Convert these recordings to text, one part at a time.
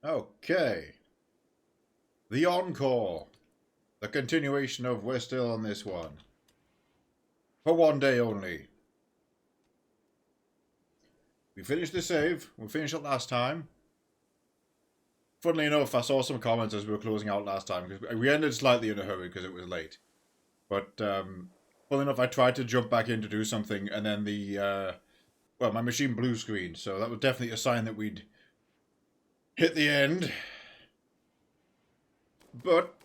Okay. The Encore. The continuation of We're Still on This One. For one day only. We finished the save. We finished it last time. Funnily enough, I saw some comments as we were closing out last time, because we ended slightly in a hurry because it was late. But, funnily enough, I tried to jump back in to do something, and then well, my machine blue screened, so that was definitely a sign that we'd hit the end. But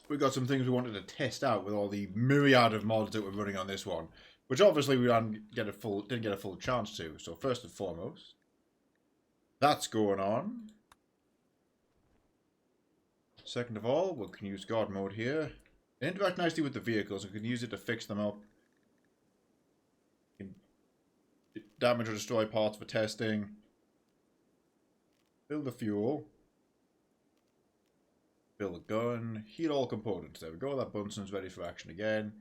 we got some things we wanted to test out with all the myriad of mods that were running on this one, which obviously we didn't get a full chance to. So first and foremost, that's going on. Second of all, we can use God mode here. They interact nicely with the vehicles. We can use it to fix them up. Damage or destroy parts for testing. Build the fuel. Build a gun. Heal all components. There we go. That Bunsen's ready for action again.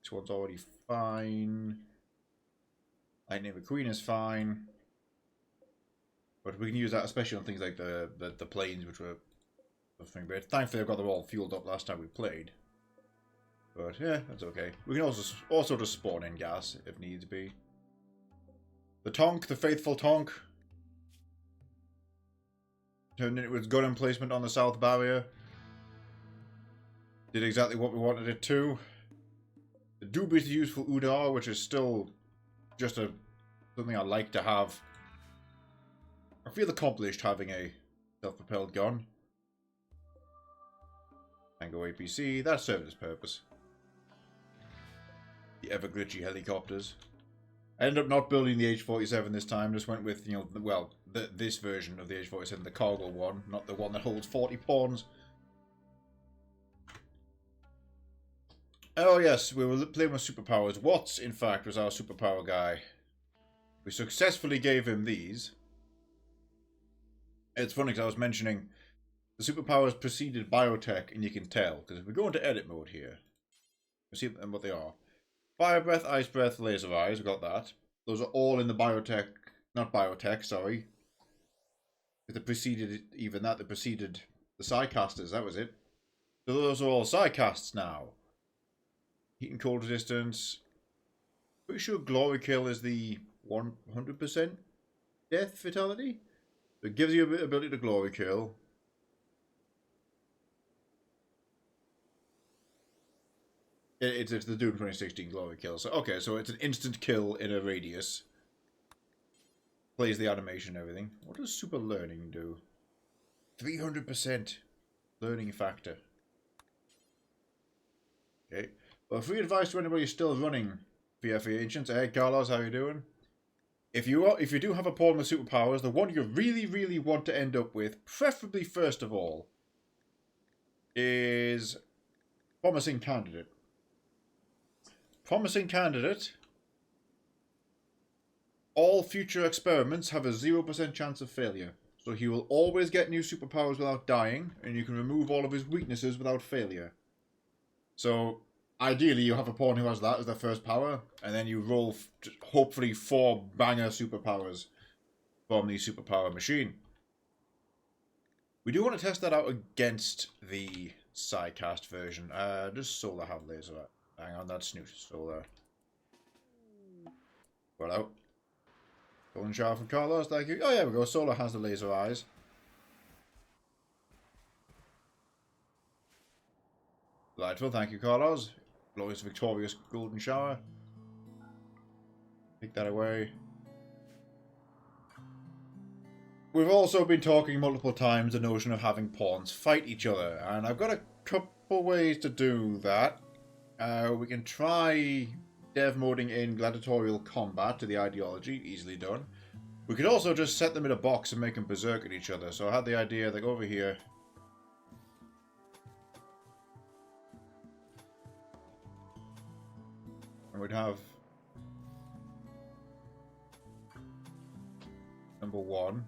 This one's already fine. Lightning McQueen is fine. But we can use that especially on things like the planes, which were the thing. But thankfully I've got them all fueled up last time we played. But yeah, that's okay. We can also just spawn in gas if needs be. The Tonk, the faithful Tonk. Turned into its gun emplacement on the south barrier. Did exactly what we wanted it to. The dubiously useful Udar, which is still just something I like to have. I feel accomplished having a self-propelled gun. Tango APC, that served its purpose. The ever glitchy helicopters. I ended up not building the H-47 this time, just went with, you know, well, this version of the H-47, the cargo one, not the one that holds 40 pawns. Oh yes, we were playing with superpowers. Watts, in fact, was our superpower guy. We successfully gave him these. It's funny because I was mentioning the superpowers preceded biotech, and you can tell, because if we go into edit mode here, we see what they are. Fire breath, ice breath, laser eyes, we got that. Those are all in the biotech, not biotech, sorry. They preceded, even that, they preceded the Psycasters, that was it. So those are all Psycasts now. Heat and cold resistance. Pretty sure Glory Kill is the 100% death fatality. So it gives you a ability to Glory Kill. It's the Doom 2016 Glory Kill. So okay, so it's an instant kill in a radius. Plays the animation and everything. What does Super Learning do? 300% learning factor. Okay. Well, free advice to anybody still running VFE Ancients. Hey, Carlos, how you doing? If you do have a pawn with superpowers, the one you really want to end up with, preferably first of all, is Promising Candidate. Promising Candidate. All future experiments have a 0% chance of failure. So he will always get new superpowers without dying, and you can remove all of his weaknesses without failure. So ideally, you have a pawn who has that as their first power, and then you roll, hopefully, 4 banger superpowers from the superpower machine. We do want to test that out against the Psycast version. Does Solar have laser? Hang on, that's Snoot Solar. Well out. Golden shower from Carlos, thank you. Oh, yeah, we go. Solar has the laser eyes. Delightful, thank you, Carlos. Glorious, victorious golden shower. Take that away. We've also been talking multiple times the notion of having pawns fight each other, and I've got a couple ways to do that. We can try dev moding in gladiatorial combat to the ideology, easily done. We could also just set them in a box and make them berserk at each other. So I had the idea, like over here. And we'd have number 1.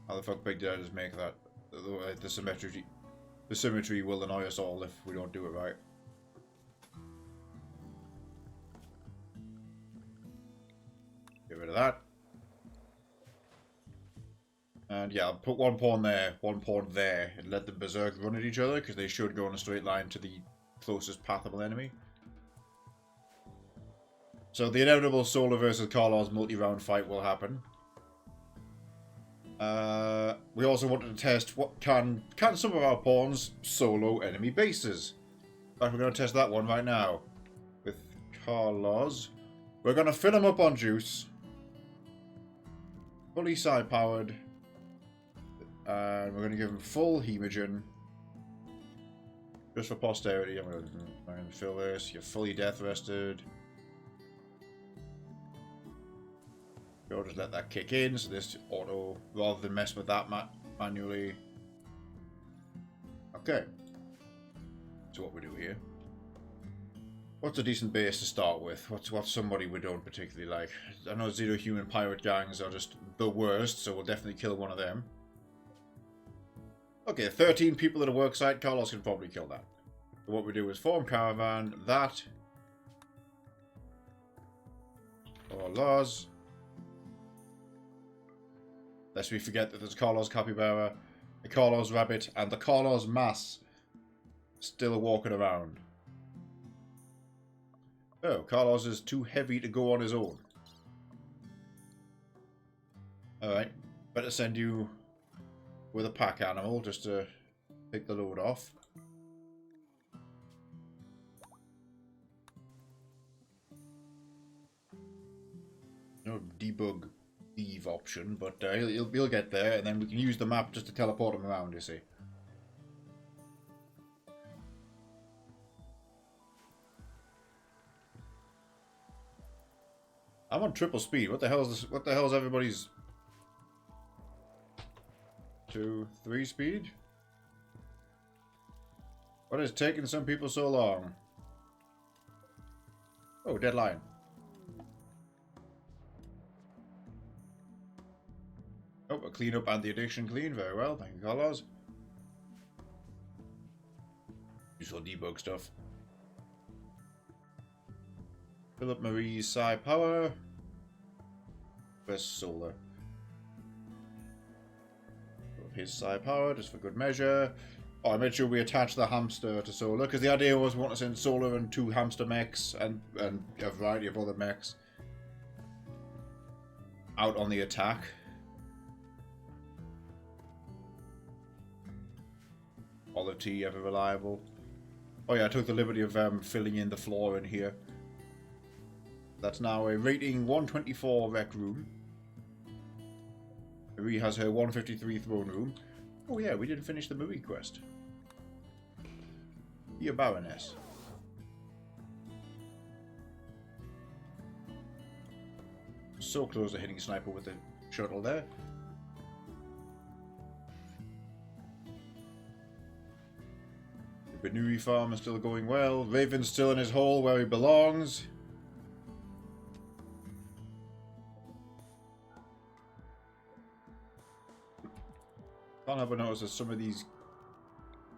How the fuck big did I just make that? The symmetry will annoy us all if we don't do it right. Get rid of that. And yeah, I'll put one pawn there, one pawn there, and let the berserk run at each other, because they should go in a straight line to the closest pathable enemy. So the inevitable Solar versus Carlos multi-round fight will happen. We also wanted to test what can some of our pawns solo enemy bases. In fact, we're going to test that one right now with Carlos. We're going to fill him up on juice, fully side powered, and we're going to give him full hemogen just for posterity. I'm going to fill this. You're fully death rested. We'll just let that kick in, so this auto, rather than mess with that manually. Okay. So what we do here. What's a decent base to start with? What's somebody we don't particularly like? I know Zero Human pirate gangs are just the worst, so we'll definitely kill one of them. Okay, 13 people at a work site. Carlos can probably kill that. So what we do is form caravan, that. Or Lars. Lest we forget that there's Carlos Capybara, the Carlos Rabbit, and the Carlos Mass still walking around. Oh, Carlos is too heavy to go on his own. Alright, better send you with a pack animal just to pick the load off. No debug Eve option, but he'll get there, and then we can use the map just to teleport him around, you see. I'm on triple speed. What the hell is this? What the hell is everybody's 2, 3 speed? What is taking some people so long? Oh, deadline. Oh, a clean up and the addiction clean. Very well. Thank you, Carlos. Useful debug stuff. Fill up Marie's psi power. Where's Solar? Fill up his psi power just for good measure. Oh, I made sure we attach the hamster to Solar, because the idea was we want to send Solar and 2 hamster mechs and a variety of other mechs out on the attack. Olive tea, ever reliable. Oh yeah, I took the liberty of filling in the floor in here. That's now a rating 124 rec room. Marie has her 153 throne room. Oh yeah, we didn't finish the Marie quest. Be a Baroness. So close to hitting Sniper with the shuttle there. The Benuri farm is still going well. Raven's still in his hole where he belongs. Can't help but notice that some of these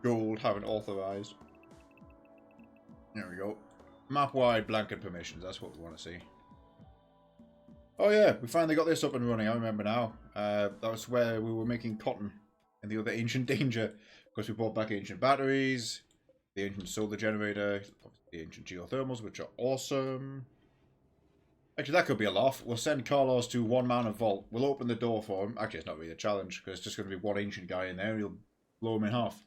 gold haven't authorized. There we go. Map-wide blanket permissions, that's what we want to see. Oh yeah, we finally got this up and running, I remember now. That was where we were making cotton in the other ancient danger. Of course, we brought back ancient batteries, the ancient solar generator, the ancient geothermals, which are awesome. Actually, that could be a laugh. We'll send Carlos to one man of vault. We'll open the door for him. Actually, it's not really a challenge, because it's just going to be one ancient guy in there, and he'll blow him in half.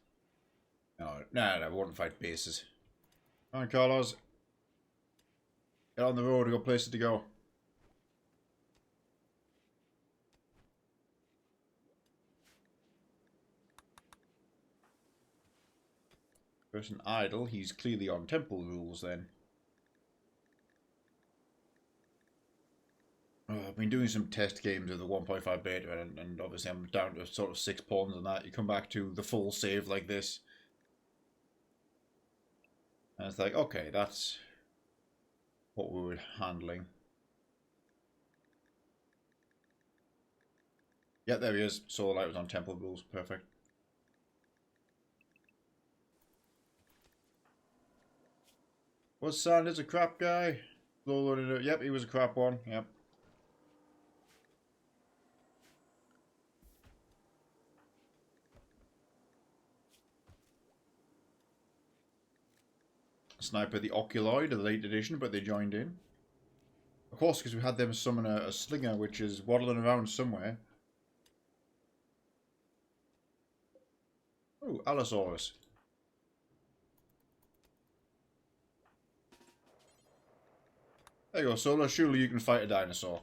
No, we won't fight bases. Come on, Carlos. Get on the road, we've got places to go. Person idle, he's clearly on temple rules then. Oh, I've been doing some test games of the 1.5 beta, and obviously I'm down to sort of 6 pawns on that. You come back to the full save like this. And it's like, okay, that's what we were handling. Yeah, there he is. Solar Light was on temple rules. Perfect. Was Sanders a crap guy? Yep, he was a crap one. Yep. Sniper the Oculoid, a late edition, but they joined in. Of course, because we had them summon a Slinger, which is waddling around somewhere. Oh, Allosaurus. There you go, Solar. Surely you can fight a dinosaur.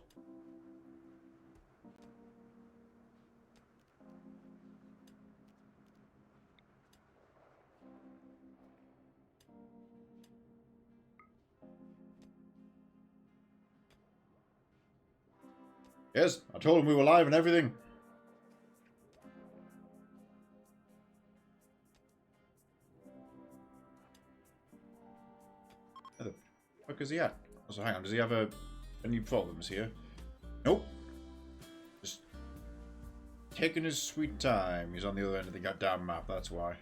Yes, I told him we were live and everything. Where the fuck is he at? So hang on, does he have any problems here? Nope. Just taking his sweet time. He's on the other end of the goddamn map, that's why.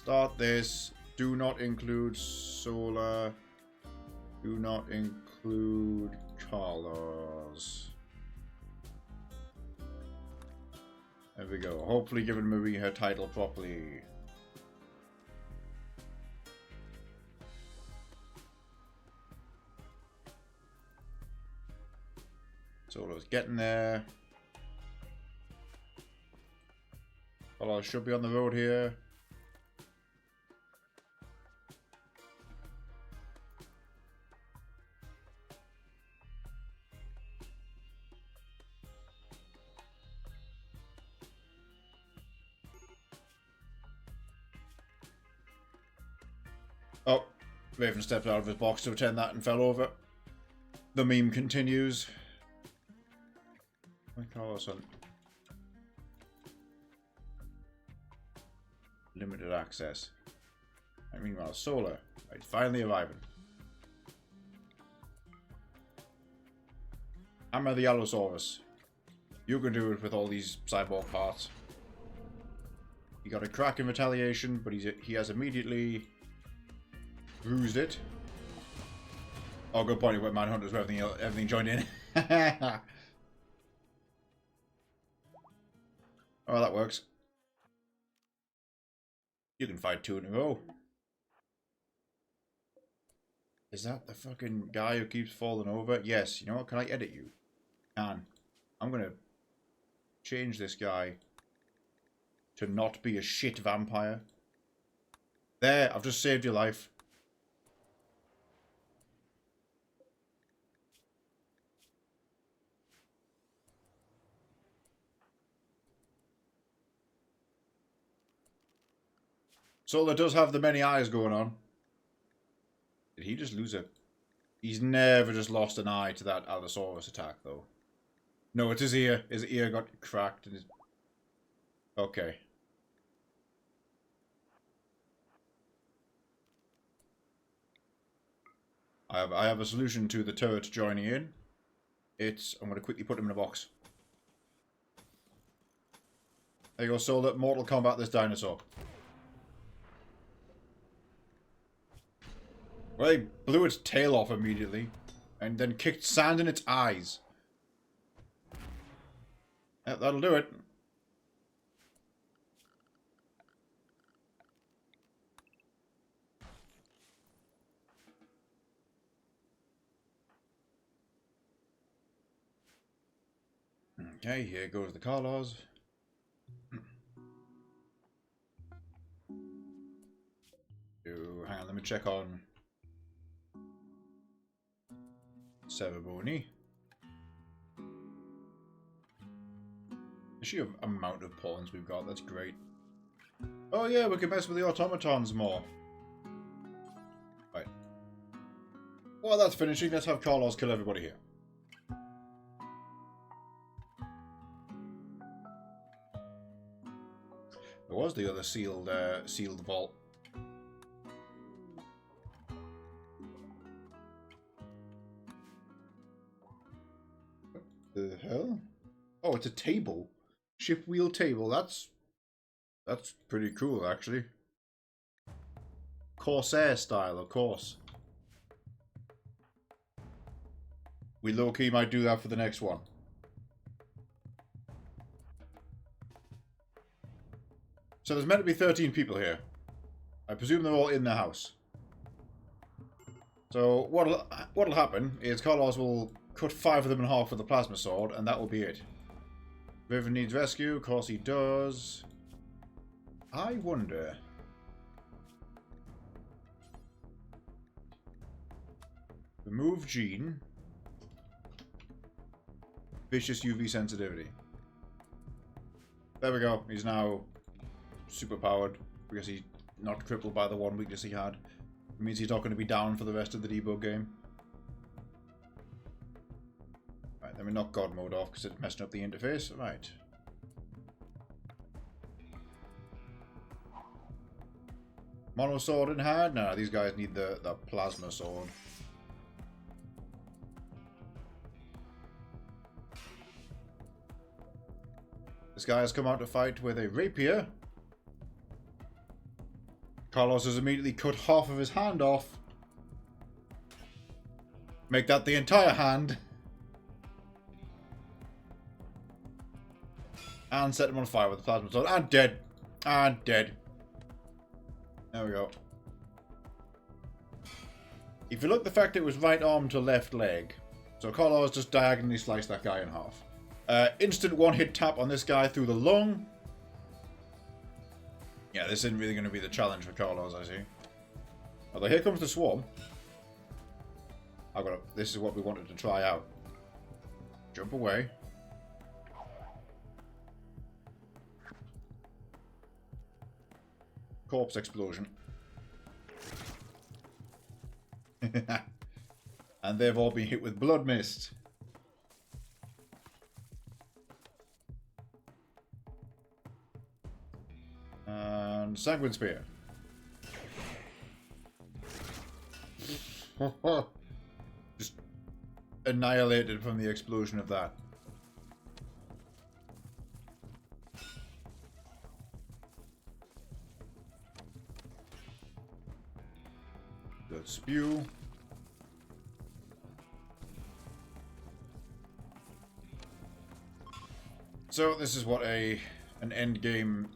Start this. Do not include Solar. Do not include Carlos. There we go. Hopefully giving Marie her title properly. Solar's getting there. Carlos should be on the road here. Oh, Raven stepped out of his box to attend that and fell over. The meme continues. My Carlos on limited access. And meanwhile, Solar, right, finally arriving. Hammer the Allosaurus. You can do it with all these cyborg parts. He got a crack in retaliation, but he has immediately bruised it. Oh, good point. With Manhunters, where everything joined in. Oh, that works. You can fight 2 in a row. Is that the fucking guy who keeps falling over? Yes. You know what? Can I edit you? Can. I'm gonna change this guy to not be a shit vampire. There, I've just saved your life. Solar does have the many eyes going on. Did he just lose it? He's never just lost an eye to that Allosaurus attack, though. No, it's his ear. His ear got cracked. And his... Okay. I have a solution to the turret joining in. I'm going to quickly put him in a box. There you go, Solar. Mortal Kombat this dinosaur. Well, he blew its tail off immediately, and then kicked sand in its eyes. Yep, that'll do it. Okay, here goes the Carlos. Hang on, let me check on Ceremony. The sheer amount of pawns we've got, that's great. Oh yeah, we can mess with the automatons more. Right. While that's finishing, let's have Carlos kill everybody here. There was the other sealed vault. What the hell? Oh, it's a table. Ship wheel table. That's pretty cool, actually. Corsair style, of course. We low-key might do that for the next one. So there's meant to be 13 people here. I presume they're all in the house. So what'll happen is Carlos will cut 5 of them in half with a plasma sword, and that will be it. Riven needs rescue. Of course he does. I wonder... Remove gene. Vicious UV sensitivity. There we go. He's now super powered because he's not crippled by the one weakness he had. It means he's not going to be down for the rest of the debug game. Right, let me knock God mode off because it's messing up the interface. Right. Mono sword in hand? No, these guys need the plasma sword. This guy has come out to fight with a rapier. Carlos has immediately cut half of his hand off. Make that the entire hand. And set him on fire with the plasma sword. And dead. And dead. There we go. If you look, the fact it was right arm to left leg. So Carlos just diagonally sliced that guy in half. Instant one-hit tap on this guy through the lung. Yeah, this isn't really going to be the challenge for Carlos, I see. Although here comes the swarm. This is what we wanted to try out. Jump away. Corpse explosion. And they've all been hit with blood mist. And sanguine spear. Just annihilated from the explosion of that. Good spew. So this is what an end game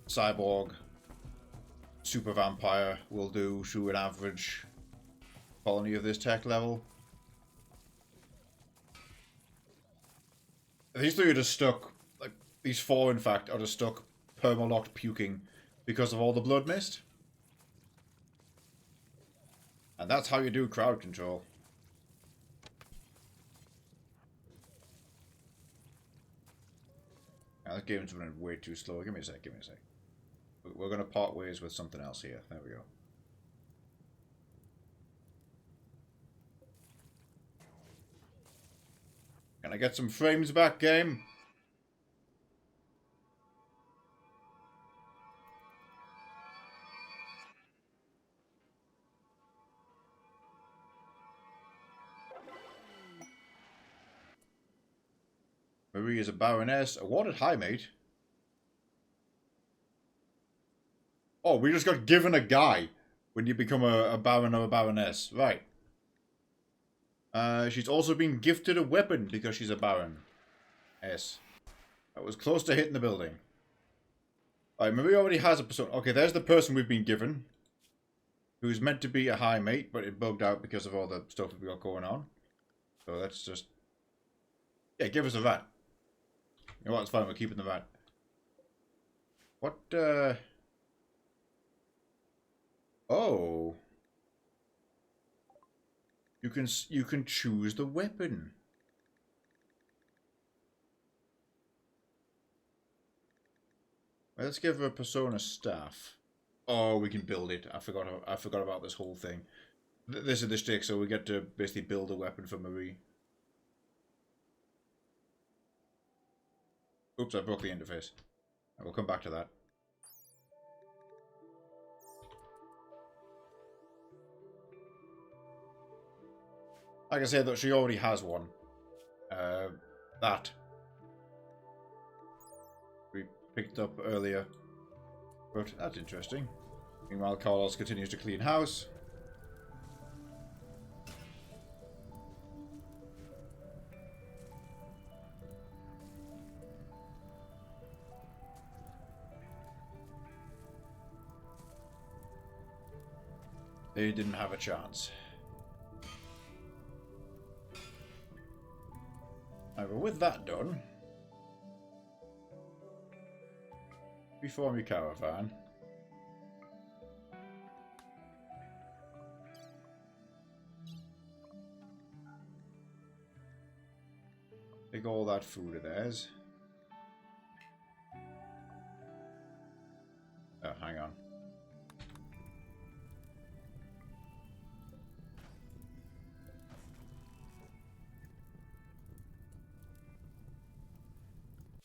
cyborg super vampire will do to an average colony of this tech level. These 3 are just stuck, like, these 4 in fact are just stuck perma-locked puking because of all the blood mist. And that's how you do crowd control. Now this game's running way too slow. Give me a sec, give me a sec. We're going to part ways with something else here. There we go. Can I get some frames back, game? Marie is a baroness. Awarded high mate. Oh, we just got given a guy when you become a baron or a baroness. Right. She's also been gifted a weapon because she's a baron. Yes. That was close to hitting the building. Alright, Marie already has a persona. Okay, there's the person we've been given. Who's meant to be a high mate, but it bugged out because of all the stuff that we got going on. So let's just... Yeah, give us a rat. You know what, it's fine, we're keeping the rat. What, Oh. You can choose the weapon. Well, let's give her a persona staff. Oh, we can build it. I forgot about this whole thing. This is the stick, so we get to basically build a weapon for Marie. Oops, I broke the interface. We'll come back to that. Like I said, that she already has one. That. We picked up earlier. But that's interesting. Meanwhile, Carlos continues to clean house. They didn't have a chance. Right, well, with that done, reform your caravan. Take all that food of theirs. Oh, hang on.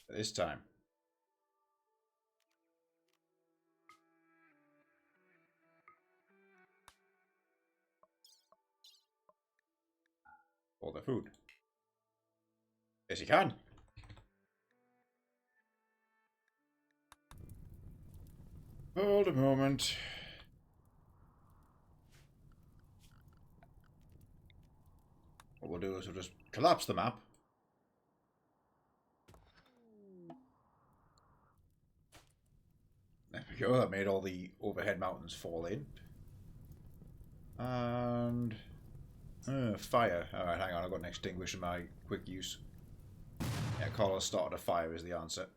This time. All the food. Yes, you can. Hold a moment. What we'll do is we'll just collapse the map. There we go. That made all the overhead mountains fall in. And fire. Alright, hang on. I've got an extinguisher in my quick use. Yeah, Carlos started a fire is the answer.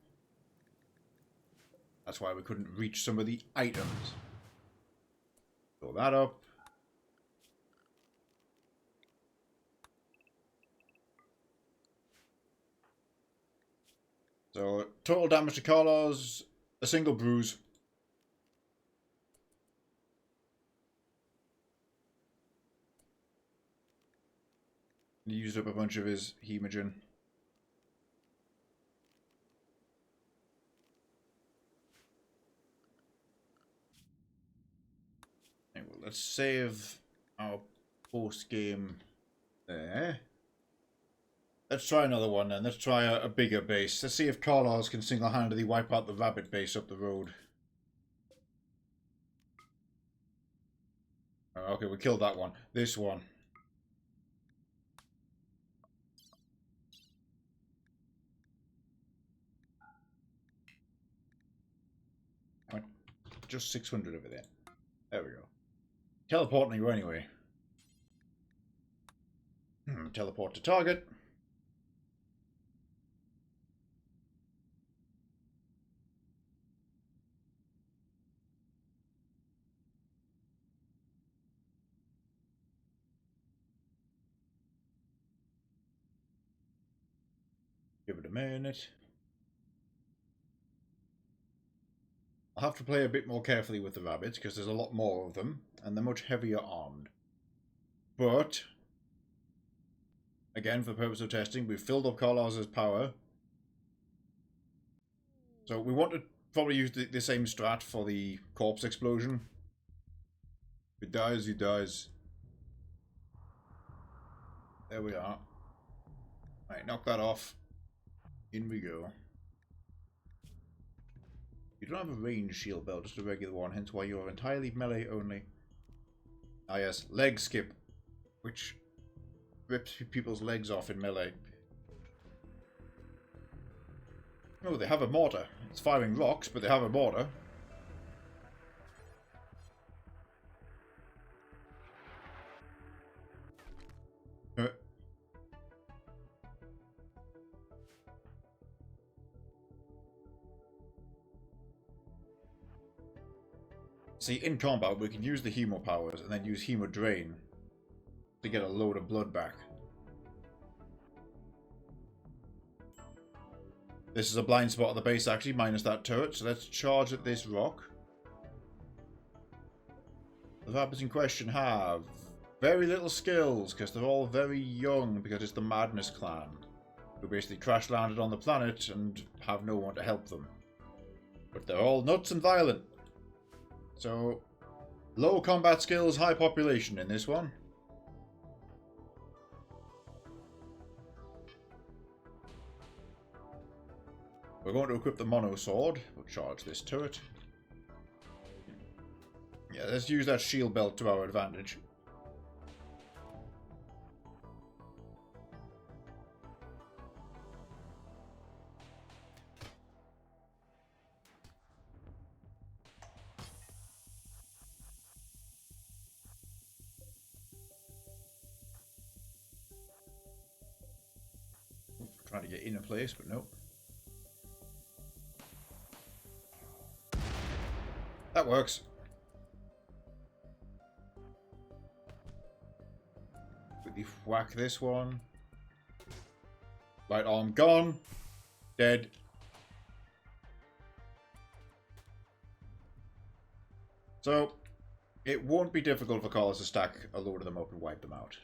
That's why we couldn't reach some of the items. Fill that up. So, total damage to Carlos, a single bruise. He used up a bunch of his hemogen. Anyway, let's save our post-game there. Let's try another one then. Let's try a bigger base. Let's see if Carlos can single-handedly wipe out the rabbit base up the road. Oh, okay, we killed that one. This one. Just 600 of it then. There we go. Teleporting you anyway. Teleport to target. Give it a minute. I'll have to play a bit more carefully with the rabbits because there's a lot more of them and they're much heavier armed. But, again, for the purpose of testing, we've filled up Carlos's power. So we want to probably use the same strat for the corpse explosion. If it dies, he dies. There we are. Right, knock that off. In we go. You don't have a range shield belt, just a regular one, hence why you're entirely melee only. Ah yes, leg skip, which rips people's legs off in melee. Oh, they have a mortar. It's firing rocks, but they have a mortar. See, in combat, we can use the hemo powers and then use hemo drain to get a load of blood back. This is a blind spot at the base, actually, minus that turret, so let's charge at this rock. The rabbits in question have very little skills, because they're all very young, because it's the Madness Clan, who basically crash-landed on the planet and have no one to help them. But they're all nuts and violent. So, low combat skills, high population in this one. We're going to equip the mono sword. We'll charge this turret. Yeah, let's use that shield belt to our advantage. Trying to get in a place, but nope. That works. Quickly whack this one. Right arm gone. Dead. So, it won't be difficult for Carlos to stack a load of them up and wipe them out.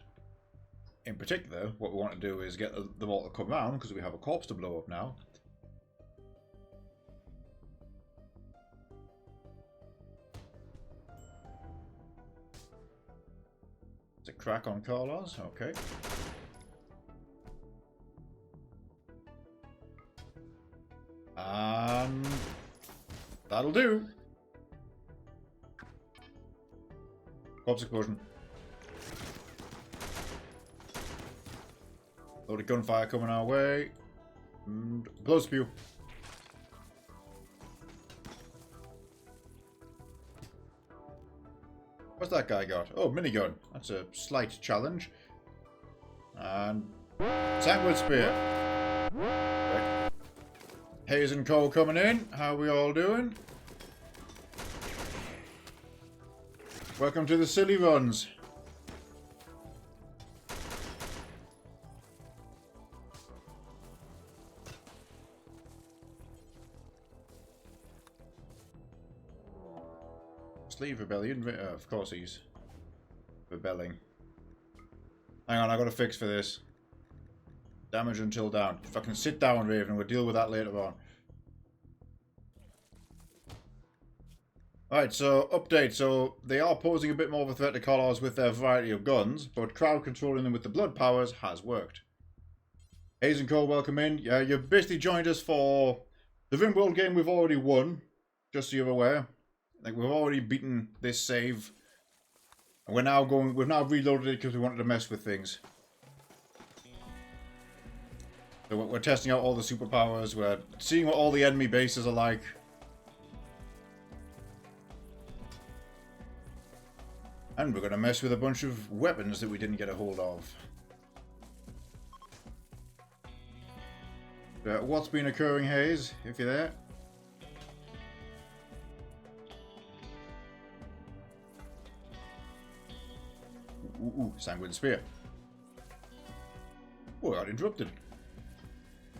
In particular, what we want to do is get them all to come around, because we have a corpse to blow up now. It's a crack on Carlos, okay. That'll do. Corpse explosion. Load of gunfire coming our way. And blow spew. What's that guy got? Oh, minigun. That's a slight challenge. And sandwich spear. Okay. Hayes and Cole coming in. How are we all doing? Welcome to the silly runs. Sleeve rebellion. Of course he's rebelling. Hang on, I got a fix for this. Damage until down. Fucking sit down, Raven. We'll deal with that later on. Alright, so update. So they are posing a bit more of a threat to Carlos with their variety of guns, but crowd controlling them with the blood powers has worked. Hayes and Cole, welcome in. Yeah, you basically joined us for the RimWorld game we've already won, just so you're aware. Like, we've already beaten this save. And we've now reloaded it because we wanted to mess with things. So we're testing out all the superpowers, we're seeing what all the enemy bases are like. And we're going to mess with a bunch of weapons that we didn't get a hold of. What's been occurring, Hayes, if you're there? Ooh, Sanguine Spear. Oh, I got interrupted.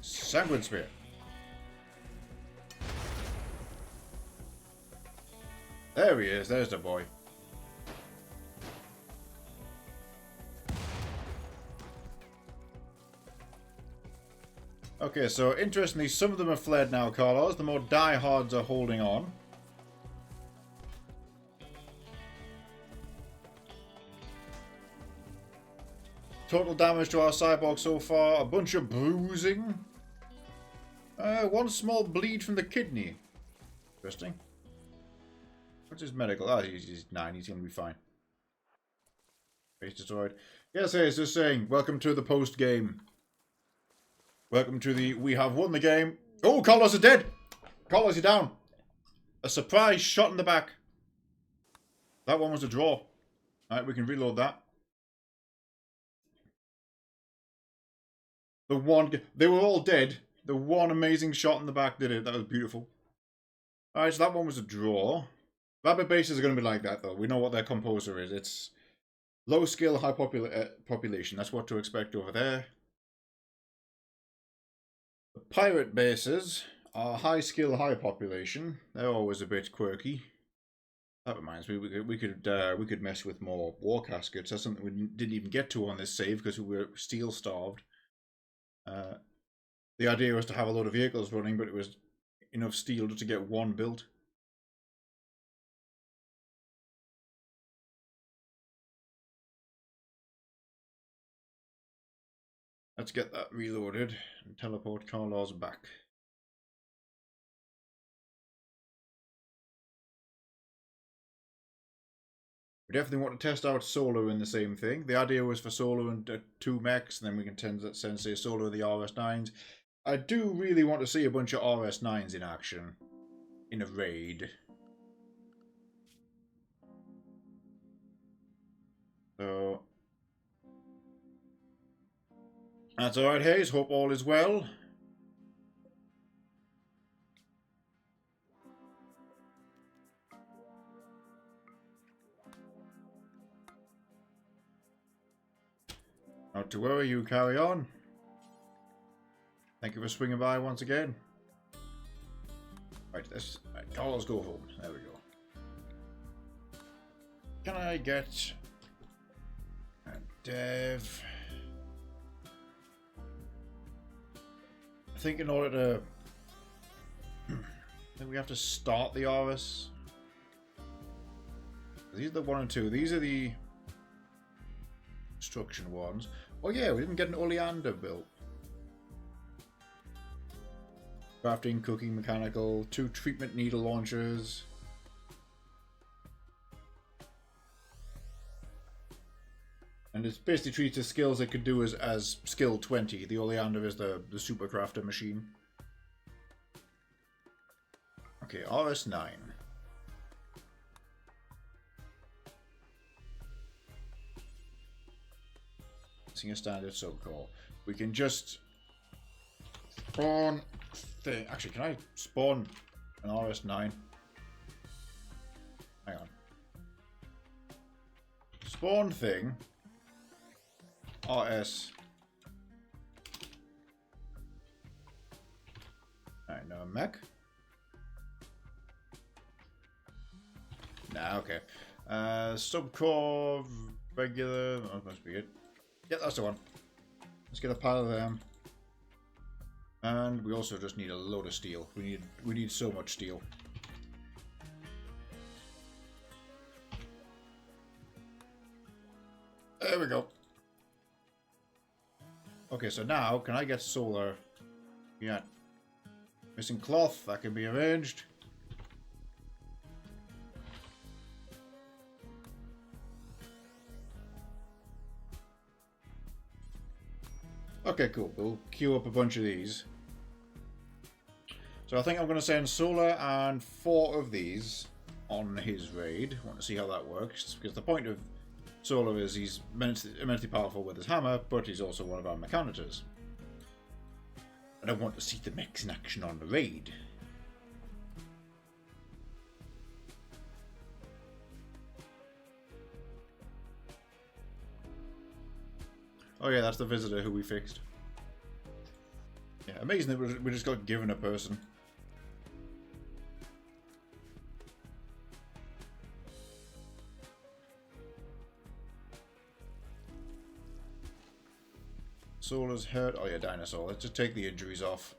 Sanguine Spear. There he is, there's the boy. Okay, so interestingly, some of them have fled now, Carlos. The more diehards are holding on. Total damage to our cyborg so far, a bunch of bruising. One small bleed from the kidney. Interesting. What's his medical? Ah, he's 9, he's gonna be fine. Base destroyed. Yes, hey, it's just saying, welcome to the post-game. Welcome to the, we have won the game. Oh, Carlos is dead! Carlos, you're down. A surprise shot in the back. That one was a draw. Alright, we can reload that. The one, they were all dead. The one amazing shot in the back did it. That was beautiful. Alright, so that one was a draw. Rabbit bases are going to be like that, though. We know what their composer is. It's low skill, high population. That's what to expect over there. The pirate bases are high skill, high population. They're always a bit quirky. That reminds me, we could mess with more war caskets. That's something we didn't even get to on this save because we were steel starved. The idea was to have a lot of vehicles running, but it was enough steel just to get one built. Let's get that reloaded and teleport Carlos back. We definitely want to test out Solo in the same thing. The idea was for Solo and 2 mechs, and then we can send say Solo the RS9s. I do really want to see a bunch of RS9s in action in a raid. So That's alright, Hayes. Hope all is well. Not to worry, you carry on. Thank you for swinging by once again. Right, let's go home. There we go. Can I get a dev? I think in order to... I think we have to start the RS. These are the 1 and 2. These are the construction ones. Oh yeah, we didn't get an oleander built. Crafting, cooking, mechanical, 2 treatment needle launchers. And it's basically treated as skills it could do as skill 20. The oleander is the super crafter machine. Okay, RS9. Using a standard subcall. We can just spawn thing. Actually, can I spawn an RS9? Hang on. Spawn thing. RS. Alright, no mech. Nah, okay. Subcore, regular. Oh, that must be it. Yeah, that's the one. Let's get a pile of them. And we also just need a load of steel. We need so much steel. There we go. Okay, so now can I get solar? Yeah. Missing cloth, that can be arranged. Okay, cool. We'll queue up a bunch of these. So I think I'm going to send Solar and 4 of these on his raid. I want to see how that works, because the point of Solar is he's immensely powerful with his hammer, but he's also one of our mechanitors. And I want to see the mechs in action on the raid. Oh yeah, that's the visitor who we fixed. Yeah, amazing that we just got given a person. Solar's hurt. Oh yeah, dinosaur. Let's just take the injuries off.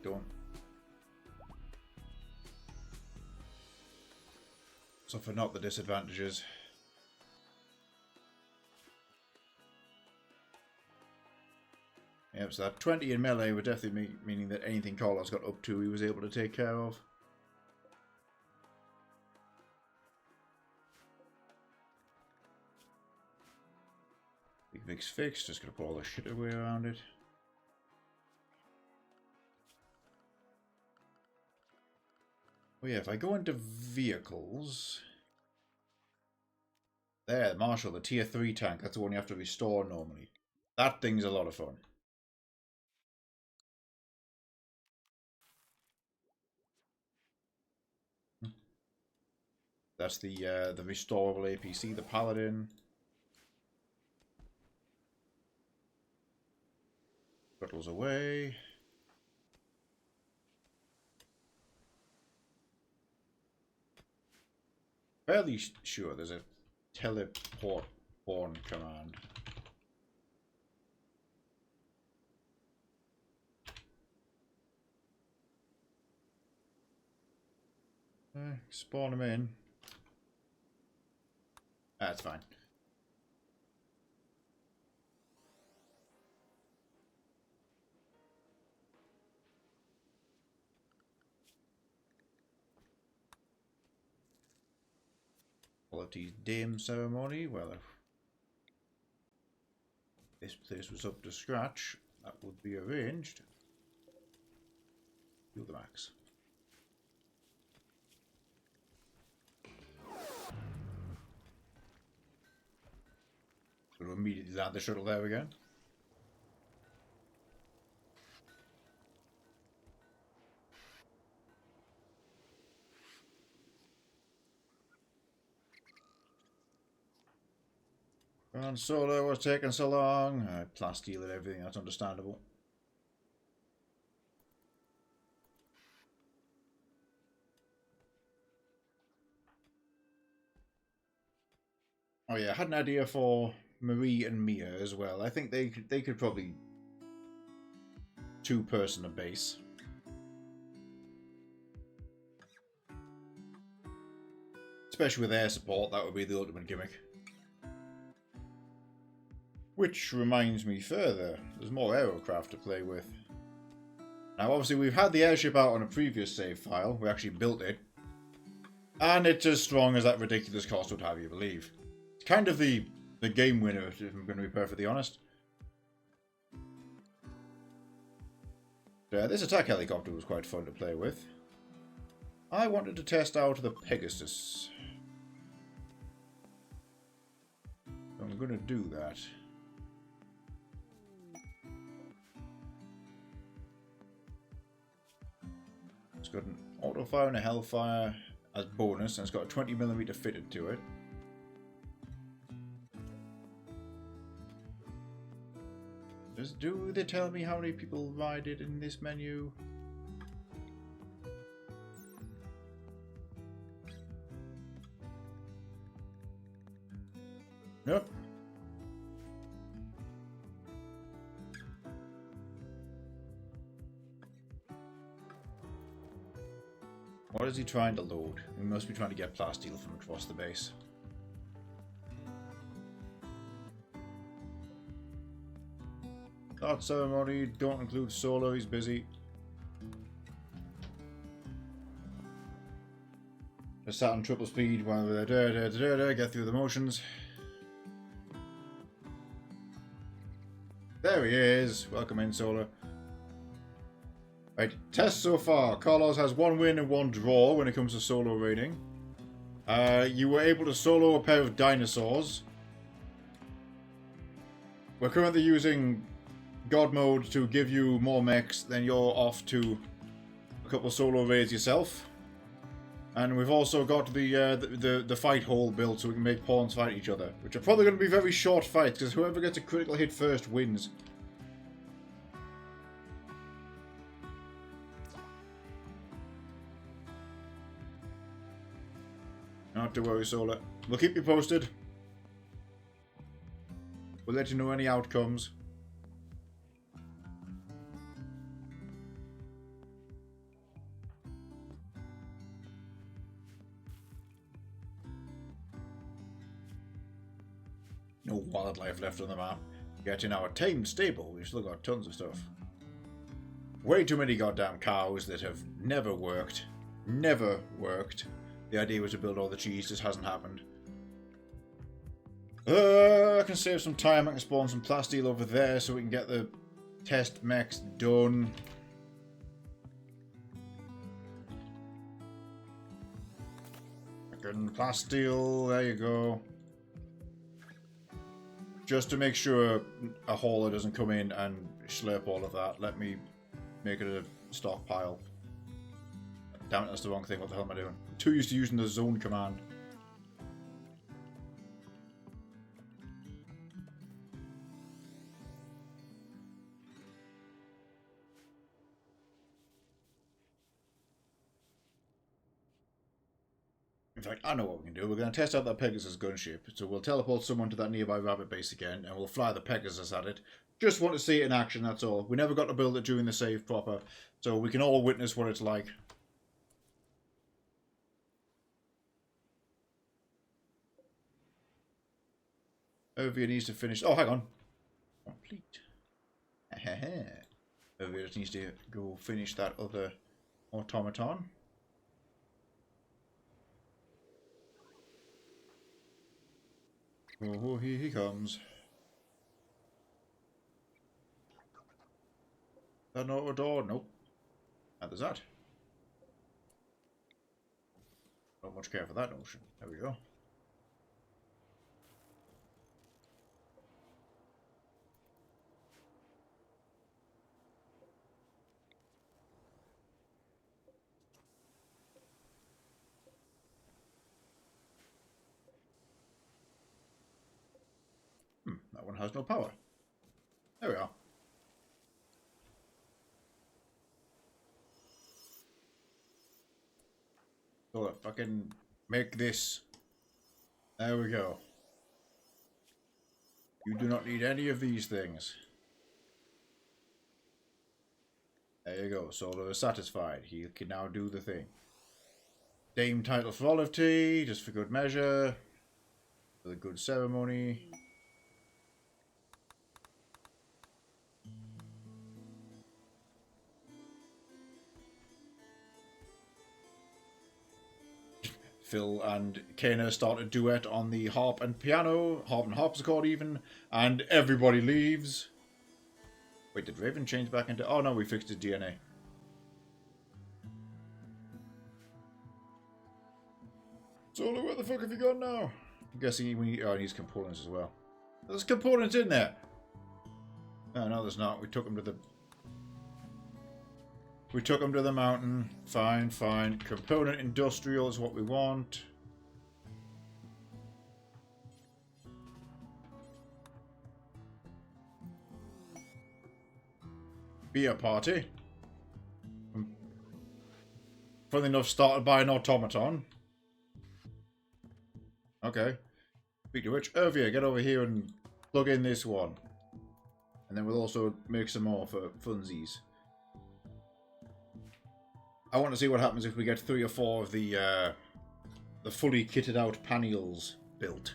Don't suffer not the disadvantages. Yep, so that 20 in melee would definitely meaning that anything Carlos got up to he was able to take care of. Big Vic's fixed, just gonna put all the shit away around it. Oh yeah, if I go into vehicles... There, Marshall, the tier 3 tank, that's the one you have to restore normally. That thing's a lot of fun. That's the restorable APC, the Paladin. Shuttles away. Fairly sure there's a teleport horn command. Spawn them in. That's fine. Quality dame ceremony. Well, if this place was up to scratch, that would be arranged. Do the max. Going to immediately land the shuttle there again. And Solo was taking so long. Plasteel and everything, that's understandable. Oh yeah, I had an idea for Marie and Mia as well. I think they could probably two-person a base. Especially with air support, that would be the ultimate gimmick. Which reminds me further, there's more aerocraft to play with. Now obviously we've had the airship out on a previous save file, we actually built it. And it's as strong as that ridiculous cost would have you believe. It's kind of the game winner, if I'm going to be perfectly honest. This attack helicopter was quite fun to play with. I wanted to test out the Pegasus. I'm going to do that. It's got an auto fire and a hellfire as bonus, and it's got a 20mm fitted to it. Do they tell me how many people ride it in this menu? Nope. What is he trying to load? He must be trying to get plasteel from across the base. Start ceremony, don't include Solo, he's busy. Just sat on triple speed while we're get through the motions. There he is. Welcome in, Solo. Right, test so far. Carlos has 1 win and 1 draw when it comes to solo raiding. You were able to solo a pair of dinosaurs. We're currently using God mode to give you more mechs, then you're off to a couple of solo raids yourself. And we've also got the fight hole built so we can make pawns fight each other, which are probably going to be very short fights because whoever gets a critical hit first wins. Not to worry, Solar. We'll keep you posted. We'll let you know any outcomes. No wildlife left on the map. Yet in our tamed stable, we've still got tons of stuff. Way too many goddamn cows that have never worked. Never worked. The idea was to build all the cheese, just hasn't happened. I can save some time, I can spawn some plasteel over there so we can get the test mechs done. Fucking plasteel, there you go. Just to make sure a hauler doesn't come in and slurp all of that, let me make it a stockpile. Damn it, that's the wrong thing. What the hell am I doing? I'm too used to using the zone command. In fact, I know what we can do. We're going to test out that Pegasus gunship. So we'll teleport someone to that nearby rabbit base again, and we'll fly the Pegasus at it. Just want to see it in action, that's all. We never got to build it during the save proper, so we can all witness what it's like. Ovia needs to finish... Oh, hang on. Complete. Ovia just needs to go finish that other automaton. Oh, here he comes. Is that an auto door? Nope. And there's that. Not much care for that notion. There we go. has no power. There we are. So fucking make this. There we go. You do not need any of these things. There you go. Solar is satisfied. He can now do the thing. Dame title for olive tea, just for good measure. For the good ceremony. Phil and Kana start a duet on the harp and piano, harp and harpsichord even, and everybody leaves. Wait, did Raven change back into... Oh no, we fixed his DNA. Solo, where the fuck have you gone now? I'm guessing we needs components as well. There's components in there! Oh, no, there's not. We took them to the... We took them to the mountain. Fine, fine. Component industrial is what we want. Beer party. Funny enough, started by an automaton. Okay. Speaking of which, Irvia, get over here and plug in this one. And then we'll also make some more for funsies. I want to see what happens if we get 3 or 4 of the fully kitted out panniers built.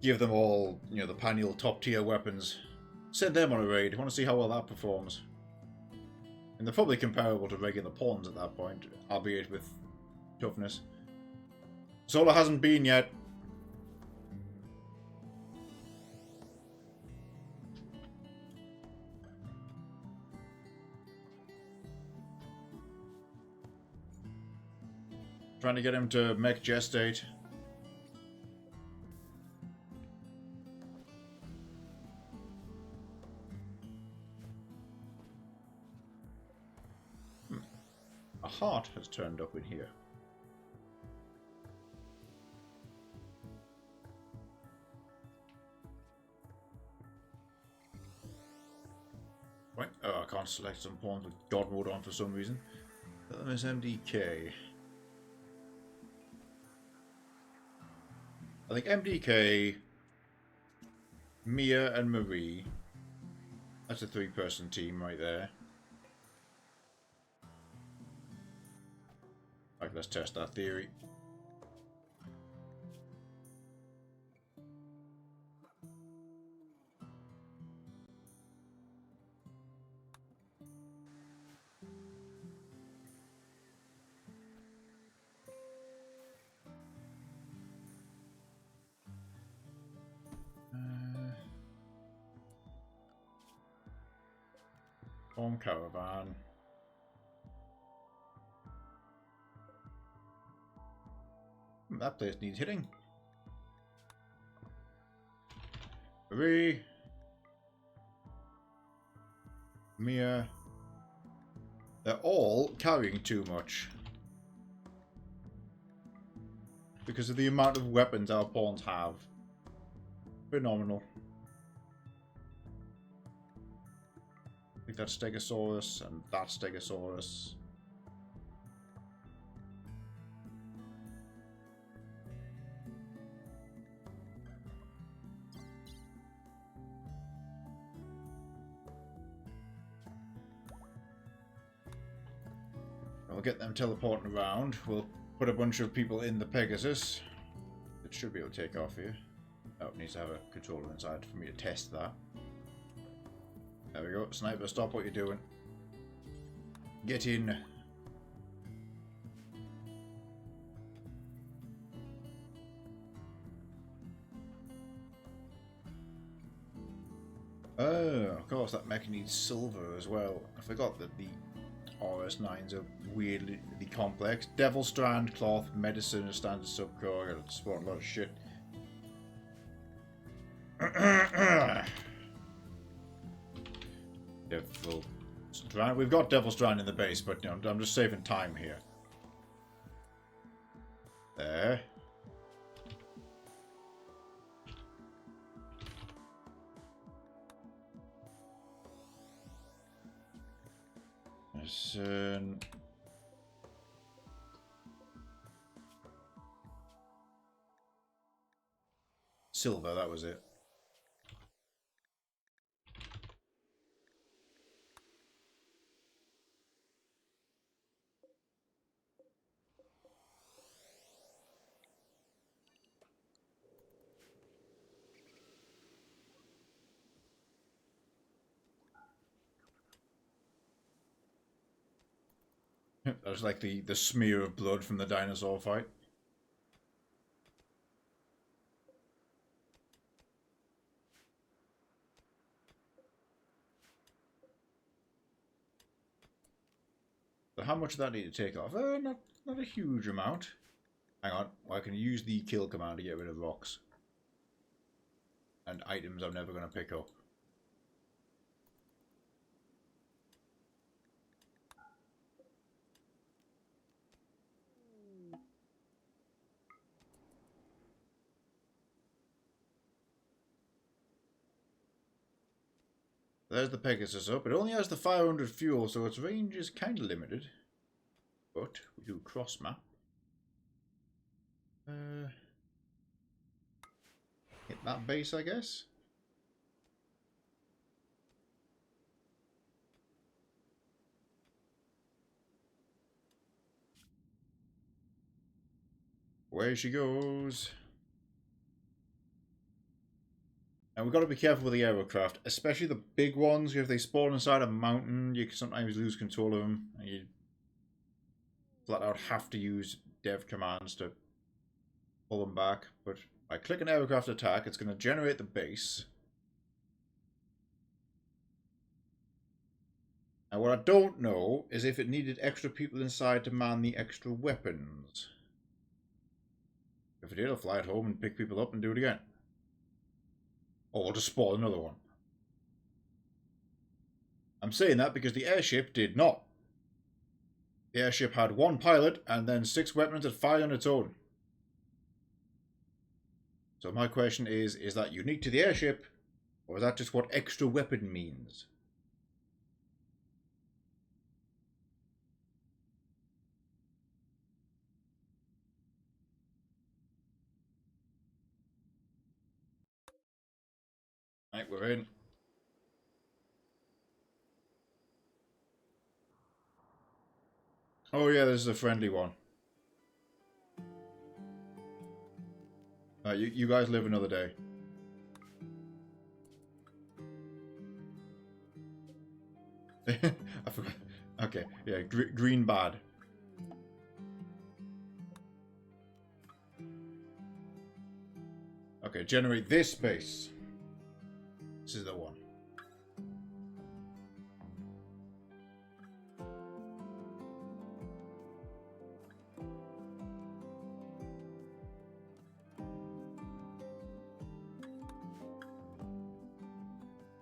Give them all, you know, the pannier top tier weapons. Send them on a raid. I want to see how well that performs. And they're probably comparable to regular pawns at that point, albeit with toughness. Solar hasn't been yet. Trying to get him to mech gestate. A heart has turned up in here. Right. Oh, I can't select some pawns with God mode on for some reason. Let them as MDK. I think MDK, Mia and Marie. That's a 3-person team right there. Right, let's test that theory. Home caravan. That place needs hitting. Marie. Mia. They're all carrying too much. Because of the amount of weapons our pawns have. Phenomenal. I think that's Stegosaurus and that's Stegosaurus. We'll get them teleporting around. We'll put a bunch of people in the Pegasus. It should be able to take off here. Oh, it needs to have a controller inside for me to test that. There we go. Sniper, stop what you're doing. Get in. Oh, of course, that mech needs silver as well. I forgot that the RS9s are weirdly complex. Devil Strand, Cloth, Medicine, a standard subcore. I gotta spawn a lot of shit. Devil Strand. We've got Devil Strand in the base, but you know, I'm just saving time here. There. Venison. Silver, that was it. That was like the smear of blood from the dinosaur fight. So how much does that need to take off? Not a huge amount. Hang on, I can use the kill command to get rid of rocks. And items I'm never going to pick up. There's the Pegasus up. It only has the 500 fuel, so its range is kind of limited. But we do cross map. Hit that base, I guess. Away she goes. And we've got to be careful with the aircraft, especially the big ones. If they spawn inside a mountain, you can sometimes lose control of them, and you flat out have to use dev commands to pull them back. But by clicking aircraft attack, it's going to generate the base. And what I don't know is if it needed extra people inside to man the extra weapons. If it did, I'll fly it home and pick people up and do it again. Or we'll just spawn another one. I'm saying that because the airship did not. The airship had one pilot and then 6 weapons that fired on its own. So my question is that unique to the airship, or is that just what extra weapon means? Right, we're in. Oh yeah, this is a friendly one. You guys live another day. I forgot. Okay, yeah, green bad. Okay, generate this space. This is the one.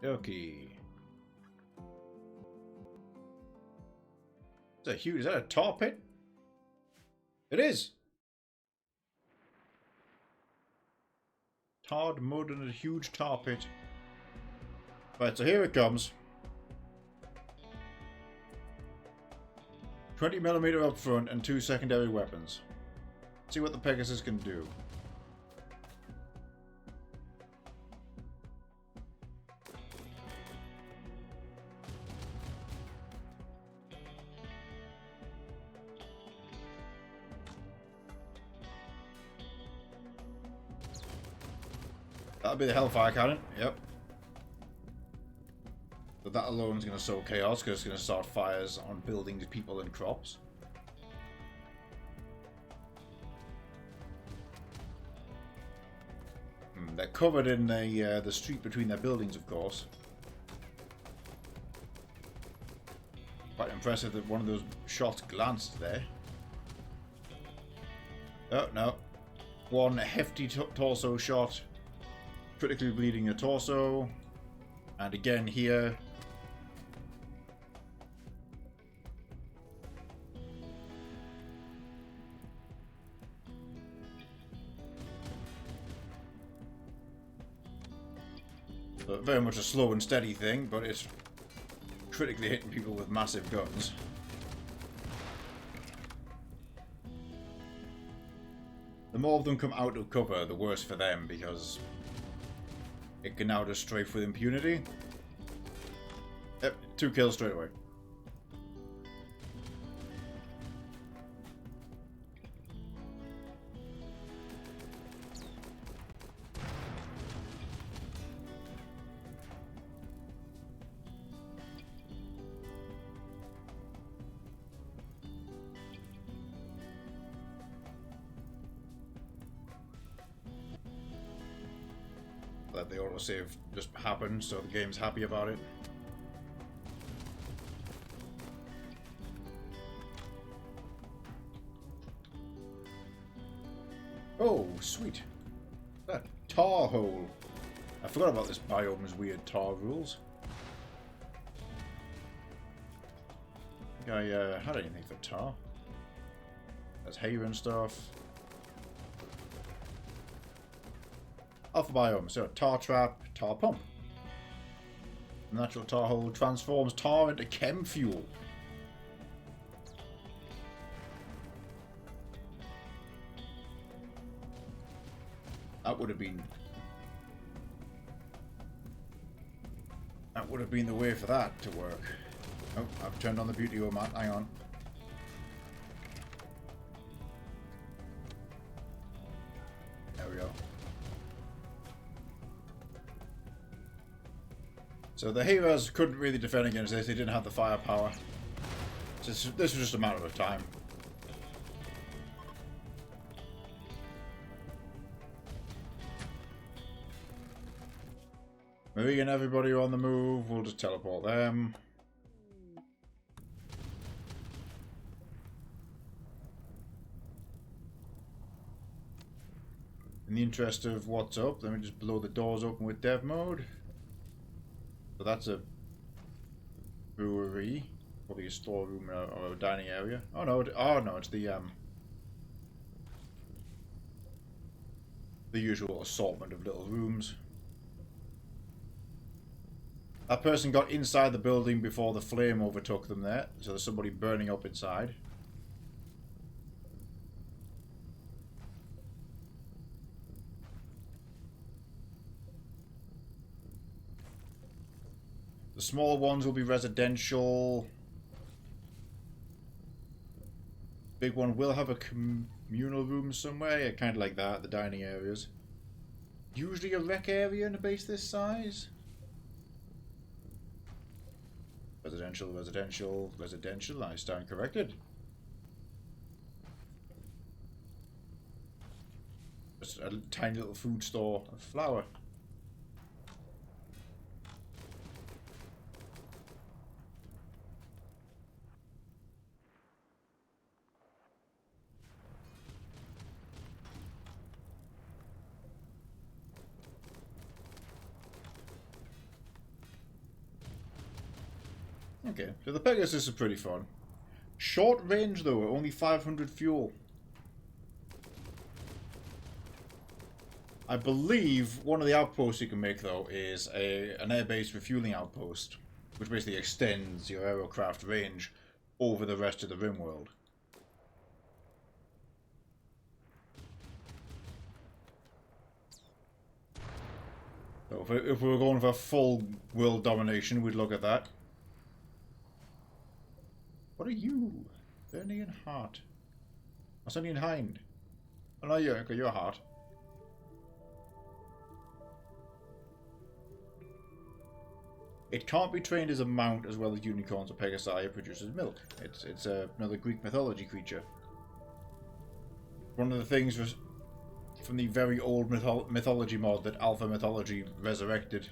Okay. Is that a tar pit? It is. Tarred mud and a huge tar pit. Right, so here it comes. 20mm up front and 2 secondary weapons. See what the Pegasus can do. That'll be the Hellfire Cannon, yep. But that alone is going to sow chaos because it's going to start fires on buildings, people, and crops. They're covered in the street between their buildings, of course. Quite impressive that one of those shots glanced there. Oh, no. One hefty torso shot. Critically bleeding a torso. And again here. So very much a slow and steady thing, but it's critically hitting people with massive guns. The more of them come out of cover, the worse for them, because it can now just strafe with impunity. Yep, 2 kills straight away. Let the autosave just happen, so the game's happy about it. Oh, sweet. That tar hole. I forgot about this biome's weird tar rules. I think I had anything for tar. There's hay and stuff. Alpha biome, so tar trap, tar pump. Natural tar hole transforms tar into chem fuel. That would have been the way for that to work. Oh, I've turned on the beauty o mat. Hang on. There we go. So the heroes couldn't really defend against this. They didn't have the firepower. So this was just a matter of time. Marie and everybody are on the move. We'll just teleport them. In the interest of what's up, let me just blow the doors open with dev mode. So that's a brewery, probably a storeroom or a dining area. Oh no! It's the usual assortment of little rooms. That person got inside the building before the flame overtook them there, so there's somebody burning up inside. The smaller ones will be residential. Big one will have a communal room somewhere, kind of like that, the dining areas. Usually a rec area in a base this size. Residential, residential, residential. I stand corrected. Just a tiny little food store of flour. Okay, so the Pegasus is pretty fun. Short range though, only 500 fuel. I believe one of the outposts you can make though is an air-based refueling outpost, which basically extends your aerocraft range over the rest of the rim world. So if we were going for full world domination, we'd look at that. What are you? Burning in heart. What's only in hind? Oh no, you're heart. It can't be trained as a mount as well as unicorns or pegasi. It produces milk. It's another Greek mythology creature. One of the things was from the very old mythology mod that Alpha Mythology resurrected.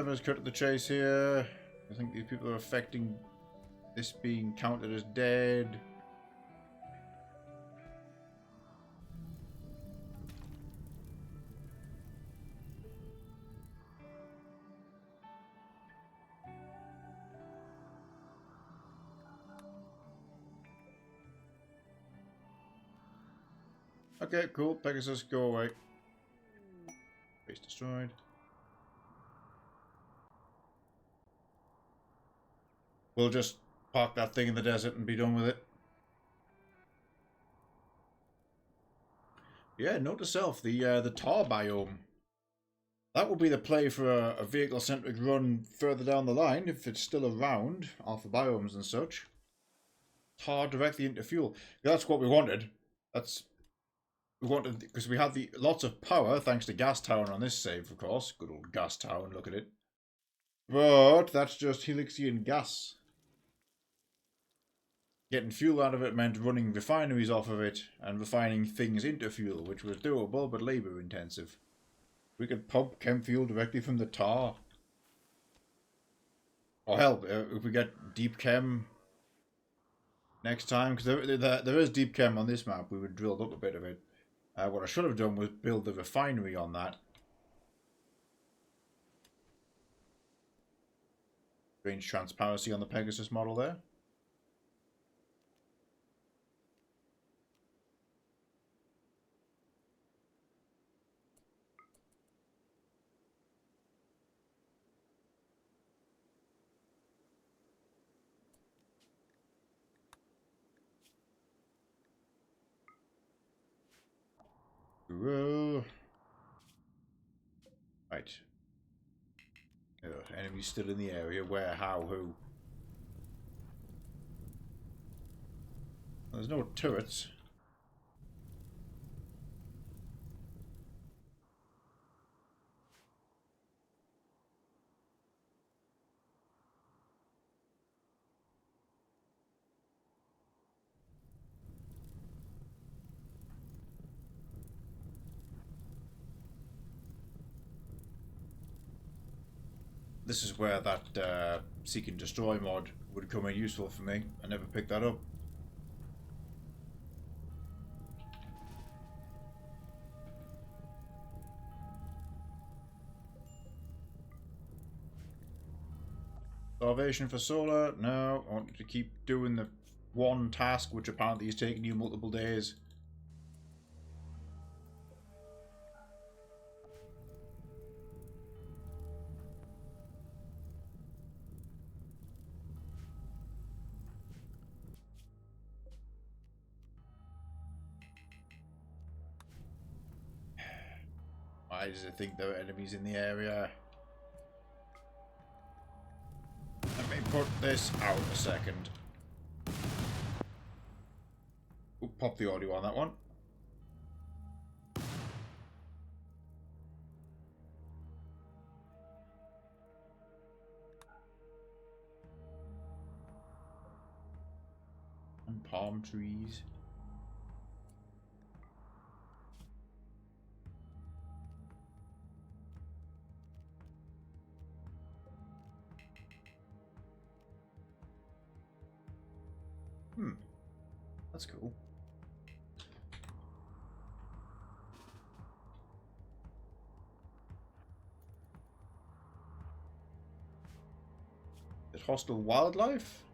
Let's cut to the chase here. I think these people are affecting this being counted as dead. Okay, cool. Pegasus, go away. Base destroyed. We'll just park that thing in the desert and be done with it. Yeah, note to self, the tar biome. That would be the play for a vehicle-centric run further down the line, if it's still around, alpha biomes and such. Tar directly into fuel. That's what we wanted. We wanted, because we had lots of power, thanks to Gas Town on this save, of course. Good old Gas Town, look at it. But that's just Helixian gas. Getting fuel out of it meant running refineries off of it, and refining things into fuel, which was doable, but labour-intensive. We could pump chem fuel directly from the tar. Or hell, if we get deep chem next time, because there is deep chem on this map, we would drilled up a bit of it. What I should have done was build the refinery on that. Range transparency on the Pegasus model there. Whoa. Right. Enemies still in the area. Where? How? Who? There's no turrets. This is where that Seek and Destroy mod would come in useful for me. I never picked that up. Starvation for solar? No. I want to keep doing the one task, which apparently is taking you multiple days. Why does it think there are enemies in the area? Let me put this out a second. Ooh, pop the audio on that one. And palm trees. That's cool. Is it hostile wildlife?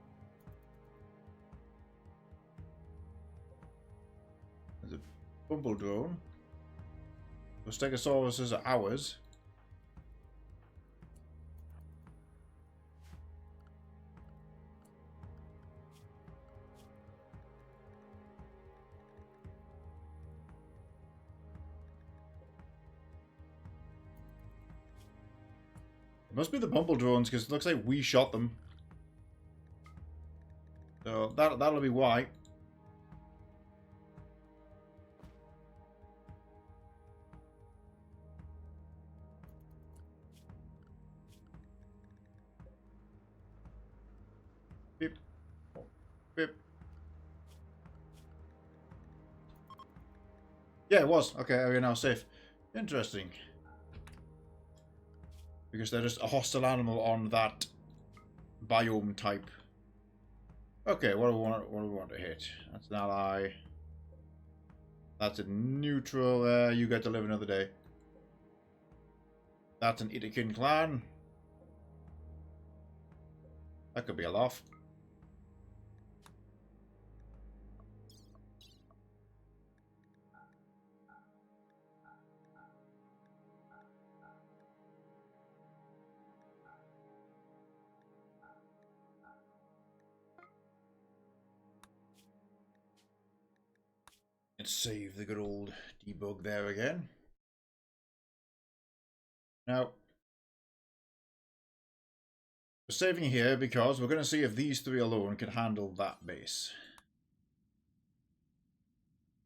There's a bumble drone. The Stegosauruses are ours. It must be the bumble drones because it looks like we shot them. So that'll be why. Beep. Beep. Yeah, it was. Okay, we're now safe. Interesting. Because they're just a hostile animal on that biome type. Okay, what do we want to hit? That's an ally. That's a neutral. You get to live another day. That's an Itakin clan. That could be a laugh. Let's save the good old debug there again. Now, we're saving here because we're going to see if these three alone can handle that base.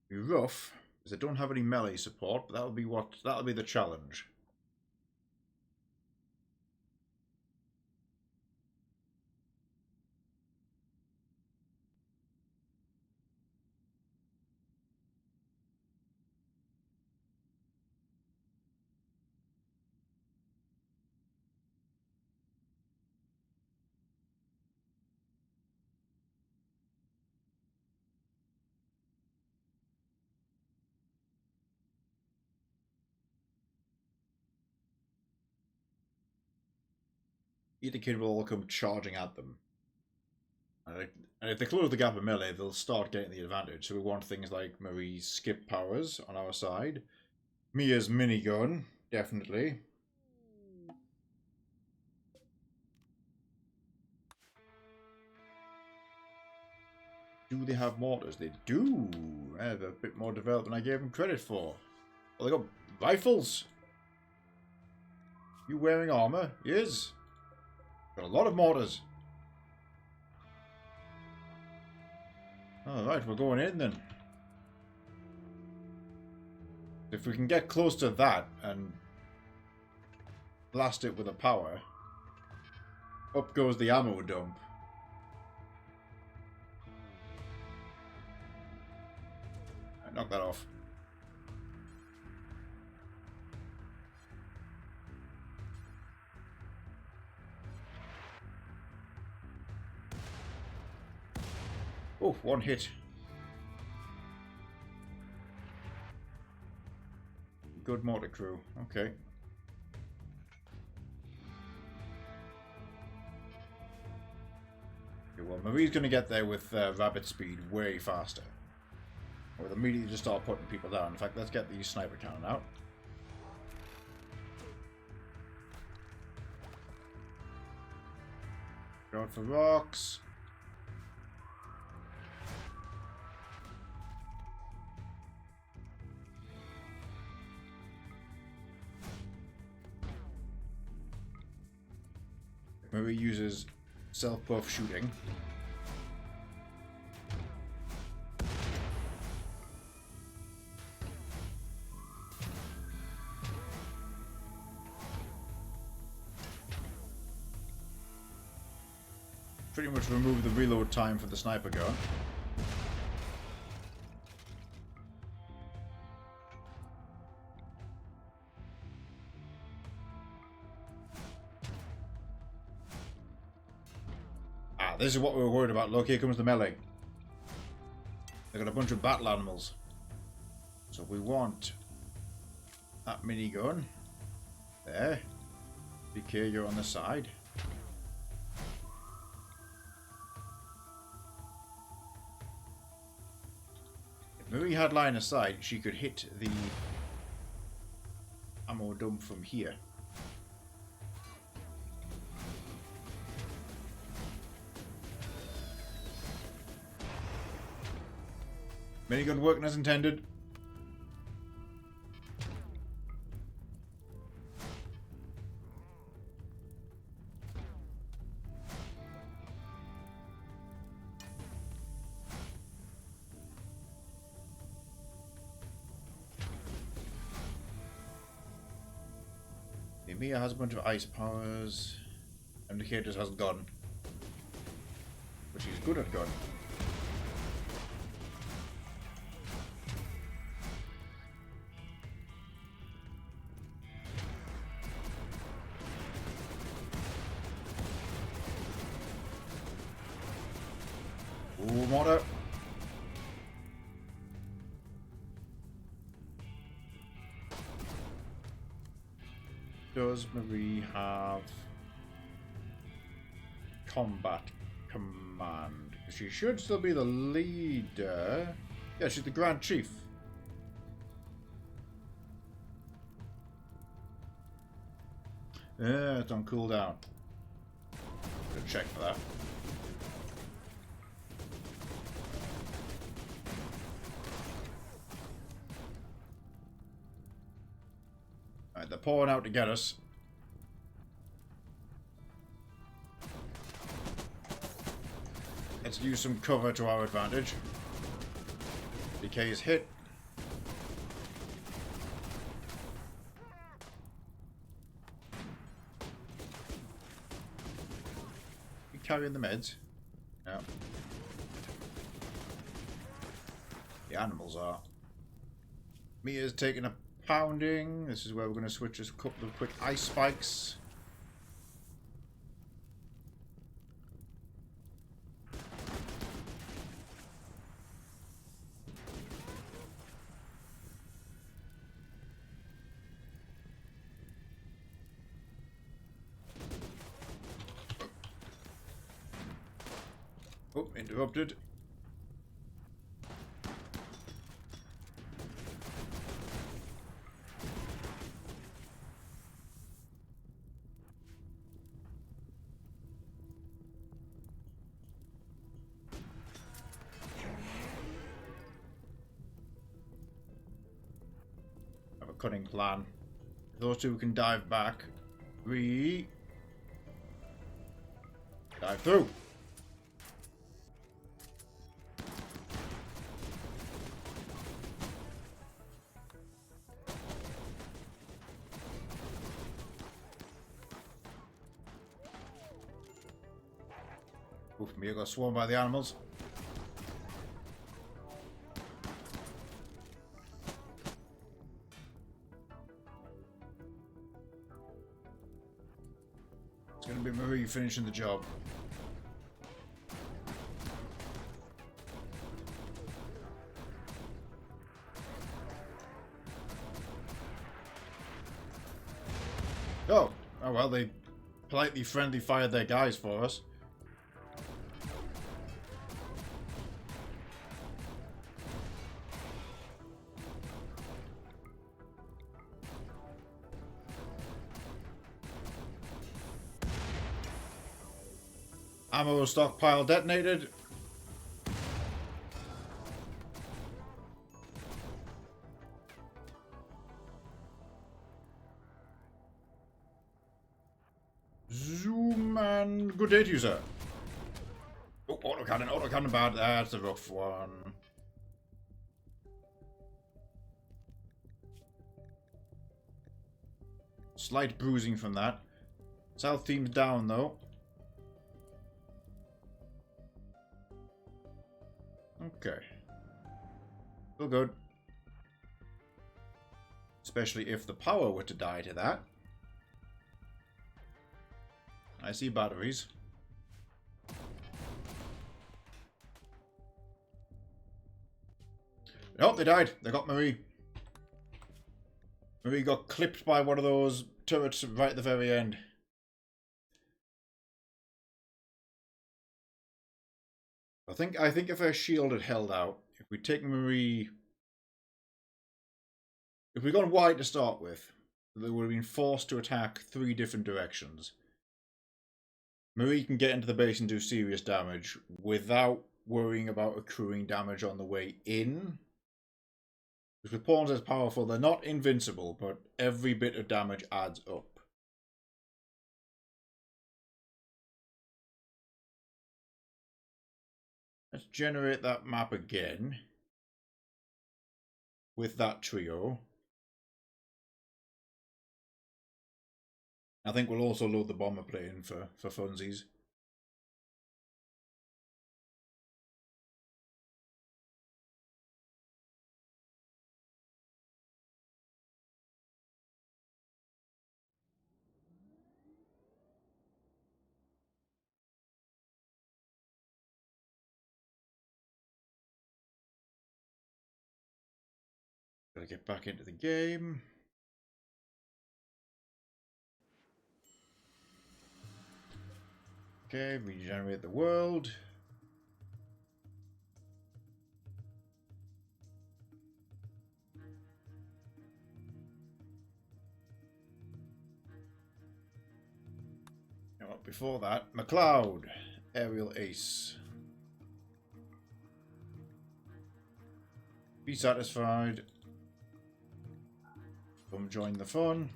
Be rough, because they don't have any melee support, but that'll be the challenge. Either kid will all come charging at them. And if they close the gap of melee, they'll start getting the advantage. So we want things like Marie's skip powers on our side. Mia's minigun, definitely. Do they have mortars? They do. They have a bit more developed than I gave them credit for. Well, they got rifles. You wearing armor? He is. Got a lot of mortars. Alright, we're going in then. If we can get close to that and blast it with a power, up goes the ammo dump. Knock that off. Oh, one hit. Good mortar crew. Okay. Okay, well, Marie's going to get there with rabbit speed way faster. We'll immediately just start putting people down. In fact, let's get the sniper cannon out. Going for rocks. Marie uses self-buff shooting. Pretty much remove the reload time for the sniper gun. This is what we were worried about. Look, here comes the melee. They got a bunch of battle animals. So we want that minigun. There. BK, you're on the side. If Marie had line of sight, she could hit the ammo dump from here. Minigun working as intended. Mia has a bunch of ice powers. Indicators has gun. But she's good at gun. Ooh, mortar. Does Marie have combat command? She should still be the leader. Yeah, she's the Grand Chief. Yeah, it's on cooldown. Good check for that. Right, they're pouring out to get us. Let's use some cover to our advantage. DK is hit. You carrying the meds? No. The animals are. Mia's taking a pounding. This is where we're going to switch a couple of quick ice spikes. Oh, interrupted. Have a cunning plan. Those two can dive back. 3. Dive through. Oof, Mia got swarmed by the animals. It's going to be Marie finishing the job. Oh well, they politely friendly fired their guys for us. Ammo stockpile detonated. Zoom and good day to you, sir. Oh, autocannon bad. That's a rough one. Slight bruising from that. South team's down though. Okay. Still good. Especially if the power were to die to that. I see batteries. Nope, they died. They got Marie. Marie got clipped by one of those turrets right at the very end. I think if her shield had held out, if we'd taken Marie, if we'd gone wide to start with, they would have been forced to attack 3 different directions. Marie can get into the base and do serious damage without worrying about accruing damage on the way in. Because with pawns as powerful, they're not invincible, but every bit of damage adds up. Let's generate that map again with that trio. I think we'll also load the bomber plane for funsies. Gotta get back into the game. Okay, regenerate the world. Before that, McLeod, aerial ace. Be satisfied. Come join the fun.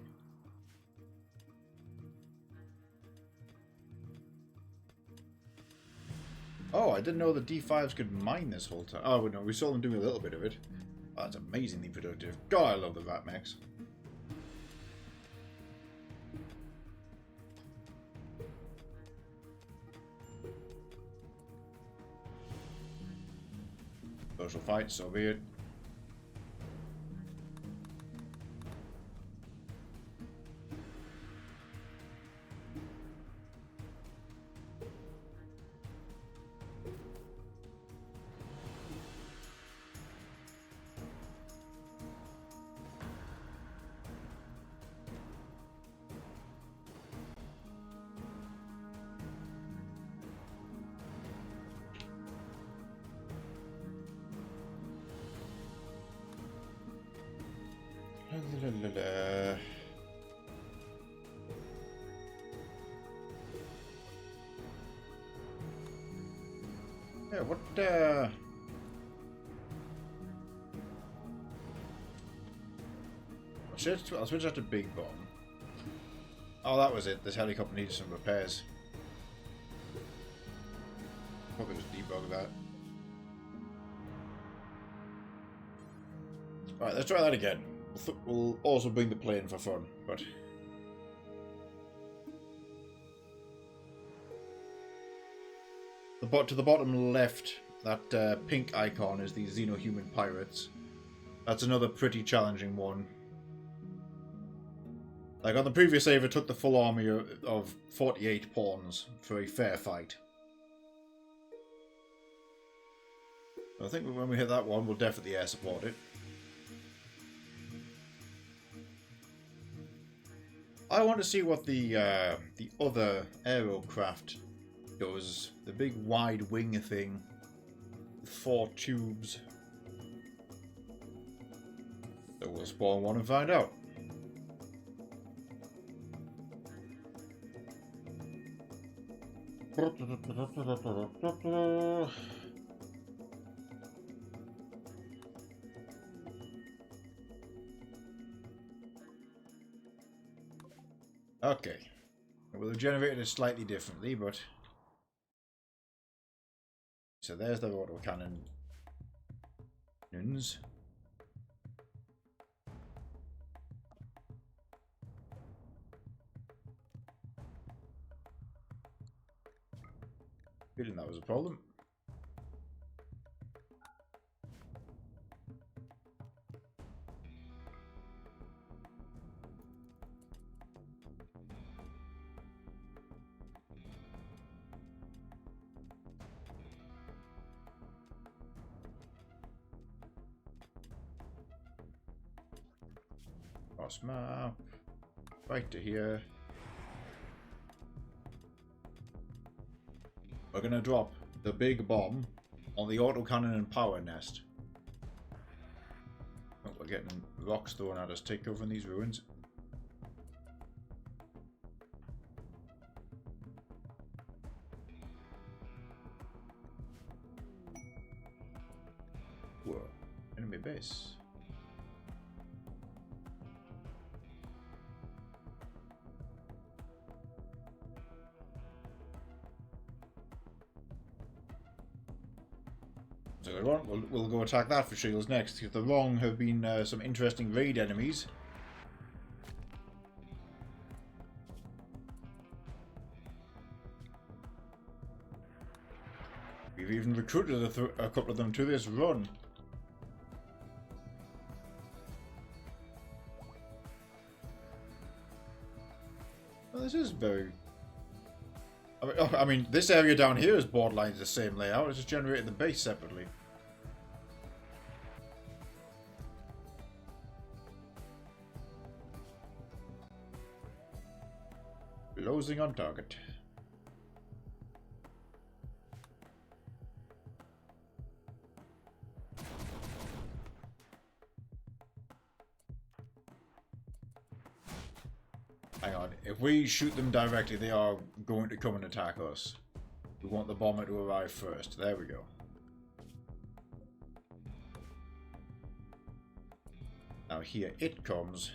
Oh, I didn't know the D5s could mine this whole time. Oh, no, we saw them doing a little bit of it. Oh, that's amazingly productive. God, I love the rat mechs. Social fight, so be it. Yeah, what, I'll switch that to Big Bomb. Oh, that was it. This helicopter needs some repairs. Probably just debug that. Alright, let's try that again. We'll also bring the plane for fun, but... To the bottom left, that pink icon is the Xenohuman Pirates. That's another pretty challenging one. Like on the previous save, it took the full army of 48 pawns for a fair fight. I think when we hit that one, we'll definitely air support it. I want to see what the other aerocraft does. The big wide wing thing with 4 tubes. So we'll spawn one and find out. Okay. We'll have generated it slightly differently, but... So there's the autocannon. Feeling that was a problem. Cross map. Right to here. We're gonna drop the big bomb on the autocannon and power nest. Oh, we're getting rocks thrown at us. Take over in these ruins. Whoa, enemy base. So we'll go attack that for shields next. There long have been some interesting raid enemies. We've even recruited a couple of them to this run. Well, this is very... I mean, this area down here is borderline the same layout. It's just generated the base separately. Closing on target. Hang on, if we shoot them directly, they are going to come and attack us. We want the bomber to arrive first. There we go. Now here it comes.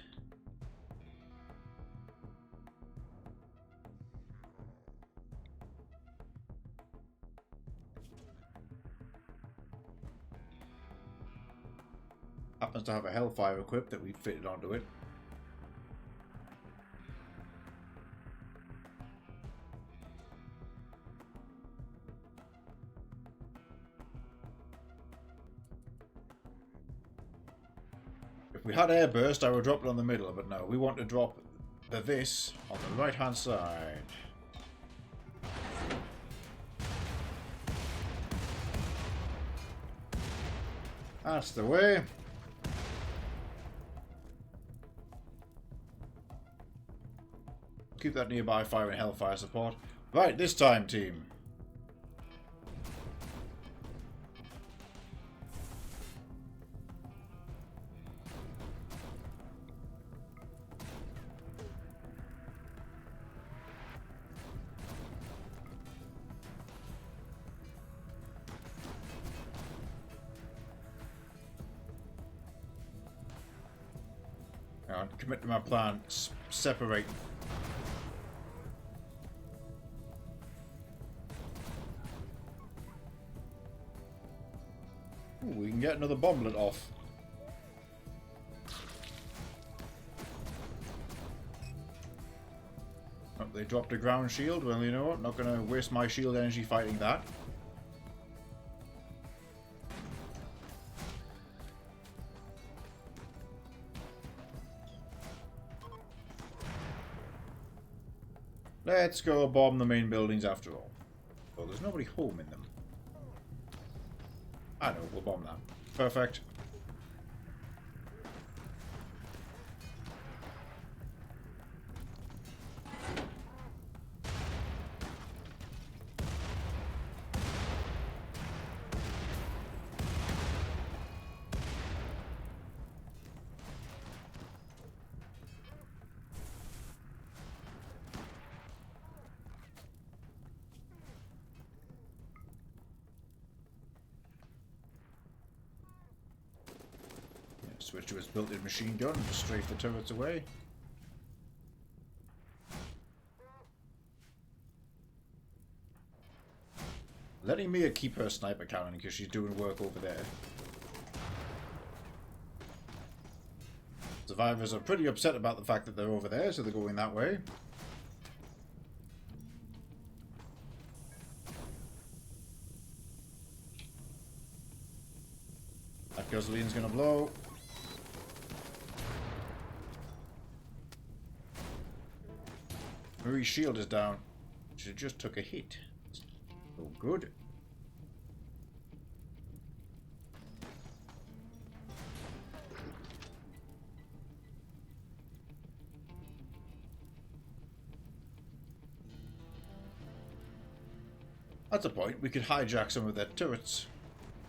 Happens to have a Hellfire equipped that we fitted onto it. If we had airburst, I would drop it on the middle, but no, we want to drop this on the right hand side. That's the way. Keep that nearby fire and Hellfire support. Right, this time, team. Commit to my plan. Separate. Ooh, we can get another bomblet off. Oh, they dropped a ground shield. Well, you know what? Not going to waste my shield energy fighting that. Let's go bomb the main buildings after all. Well, there's nobody home in them. I know, we'll bomb that. Perfect. Switch to his built-in machine gun and strafe the turrets away. Letting Mia keep her sniper cannon because she's doing work over there. Survivors are pretty upset about the fact that they're over there, so they're going that way. That Guzline's gonna blow. Marie's shield is down. She just took a hit. Oh, good. That's a point. We could hijack some of their turrets.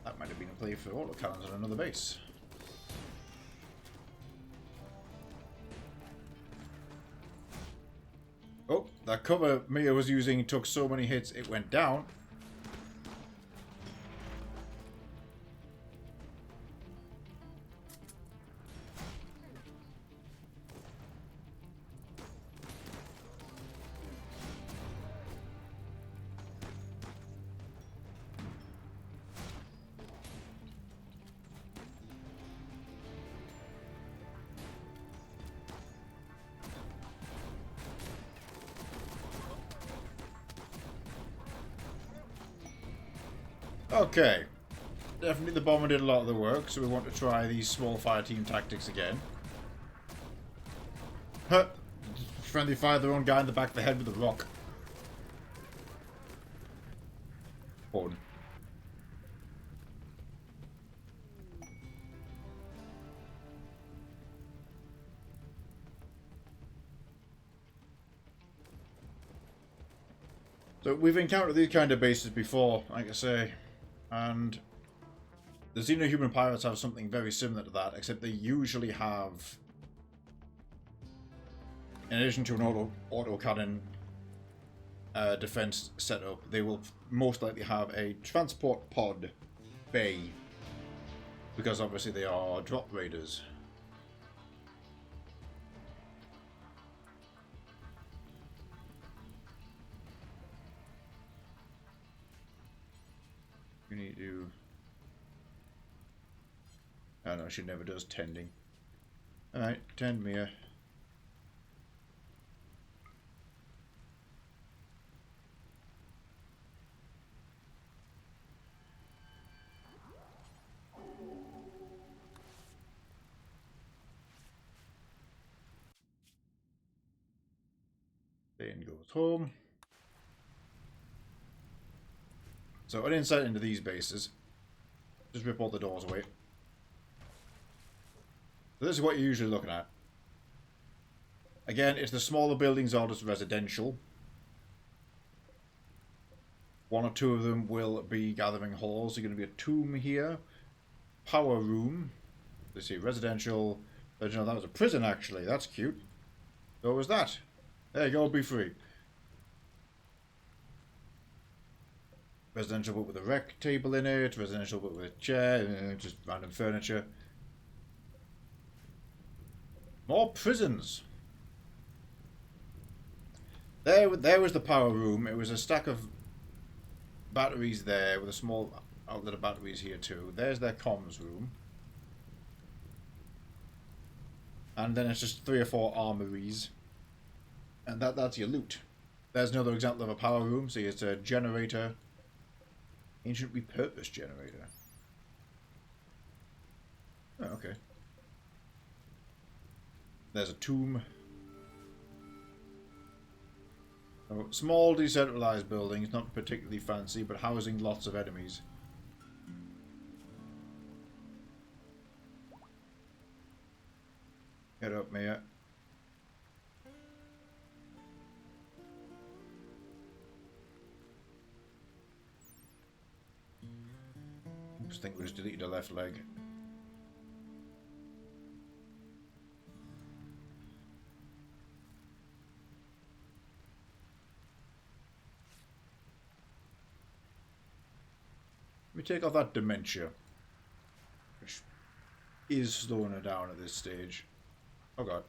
That might have been a play for autocannons on another base. Oh, that cover Mia was using took so many hits it went down. Okay, definitely the bomber did a lot of the work, so we want to try these small fire team tactics again. Huh. Friendly fire their own guy in the back of the head with a rock. Fun. So we've encountered these kind of bases before, like I say. And the Xenohuman pirates have something very similar to that, except they usually have, in addition to an autocannon defense setup, they will most likely have a transport pod bay, because obviously they are drop raiders. We need to Oh no, she never does tending. Alright, tend me. Then goes home. So an insight into these bases. Just rip all the doors away. So this is what you're usually looking at. Again, if the smaller buildings are just residential, one or two of them will be gathering halls. There's going to be a tomb here. Power room. Let's see, residential. No, that was a prison actually. That's cute. So was that. There you go, be free. Residential but with a rec table in it. Residential but with a chair. Just random furniture. More prisons. There was the power room. It was a stack of batteries there with a small outlet of batteries here too. There's their comms room. And then it's just 3 or 4 armories. And that's your loot. There's another example of a power room. See, it's a generator. Ancient repurposed generator. Oh, okay. There's a tomb. Oh, small decentralized buildings, not particularly fancy, but housing lots of enemies. Get up, Mia. Oops, I think we just deleted the left leg. Let me take off that dementia, which is slowing her down at this stage. Oh god.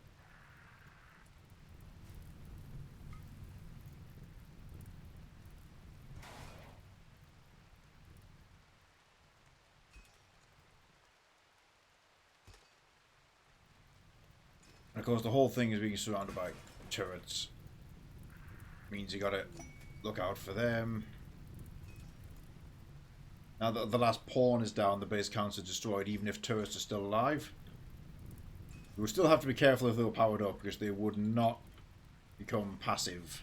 And of course the whole thing is being surrounded by turrets. Means you gotta look out for them. Now that the last pawn is down, the base counts are destroyed, even if turrets are still alive. You will still have to be careful if they were powered up, because they would not become passive.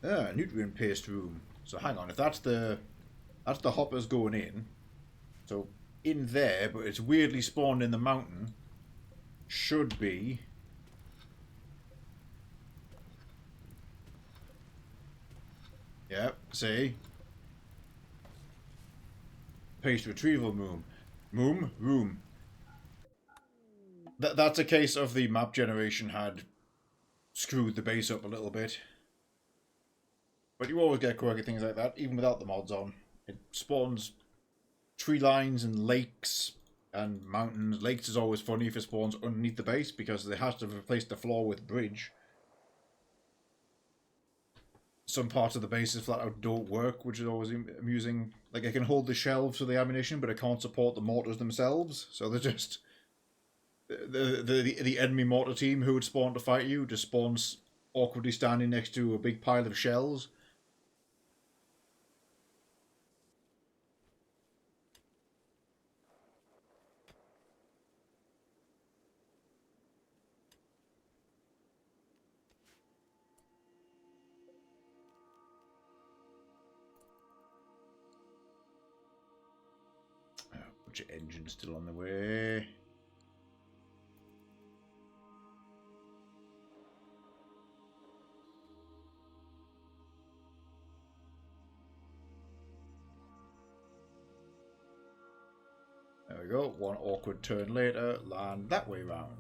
Ah, nutrient paste room. So hang on, if that's the hoppers going in. So in there, but it's weirdly spawned in the mountain. Should be. Yep, see? Paste retrieval room. Room. That's a case of the map generation had screwed the base up a little bit. But you always get quirky things like that, even without the mods on. It spawns tree lines and lakes and mountains. Lakes is always funny if it spawns underneath the base, because they have to replace the floor with bridge. Some parts of the bases flat out don't work, which is always amusing. Like, it can hold the shelves for the ammunition, but it can't support the mortars themselves. So they're just... The enemy mortar team who would spawn to fight you just spawns awkwardly standing next to a big pile of shells. Bunch of engines still on the way. There we go. One awkward turn later, land that way round.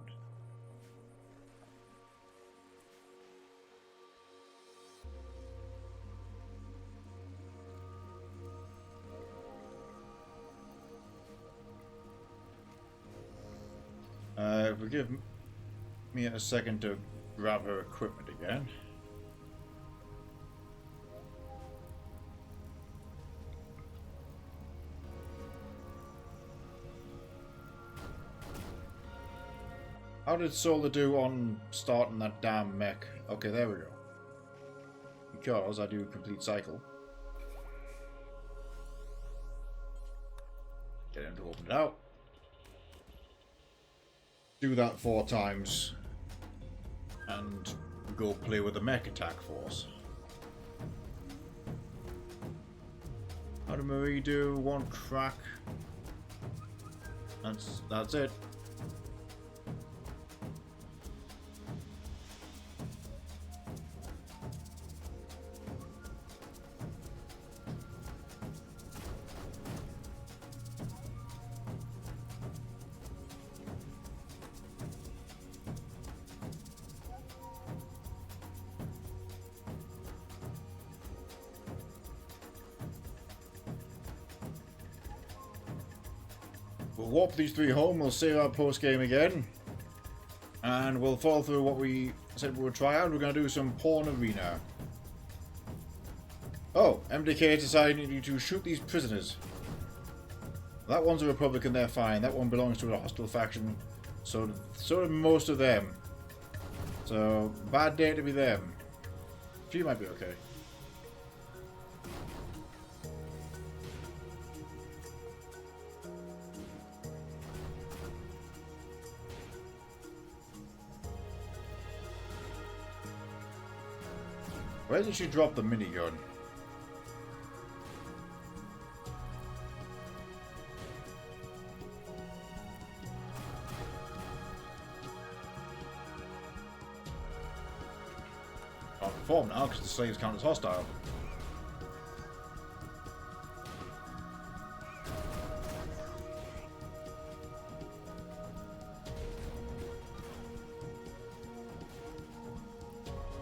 If we give me a second to grab her equipment again. How did Solar do on starting that damn mech? Okay, there we go. Because I do complete cycle. Get him to open it out. Do that 4 times. And go play with the mech attack force. How did Marie do? 1 crack. That's it. We'll warp these 3 home, we'll save our post-game again. And we'll follow through what we said we would try out. We're going to do some porn arena. Oh, MDK decided to shoot these prisoners. That one's a Republican, they're fine. That one belongs to a hostile faction. So do most of them. So, bad day to be them. She might be okay. Where did she drop the minigun? Can't perform now because the slaves count as hostile.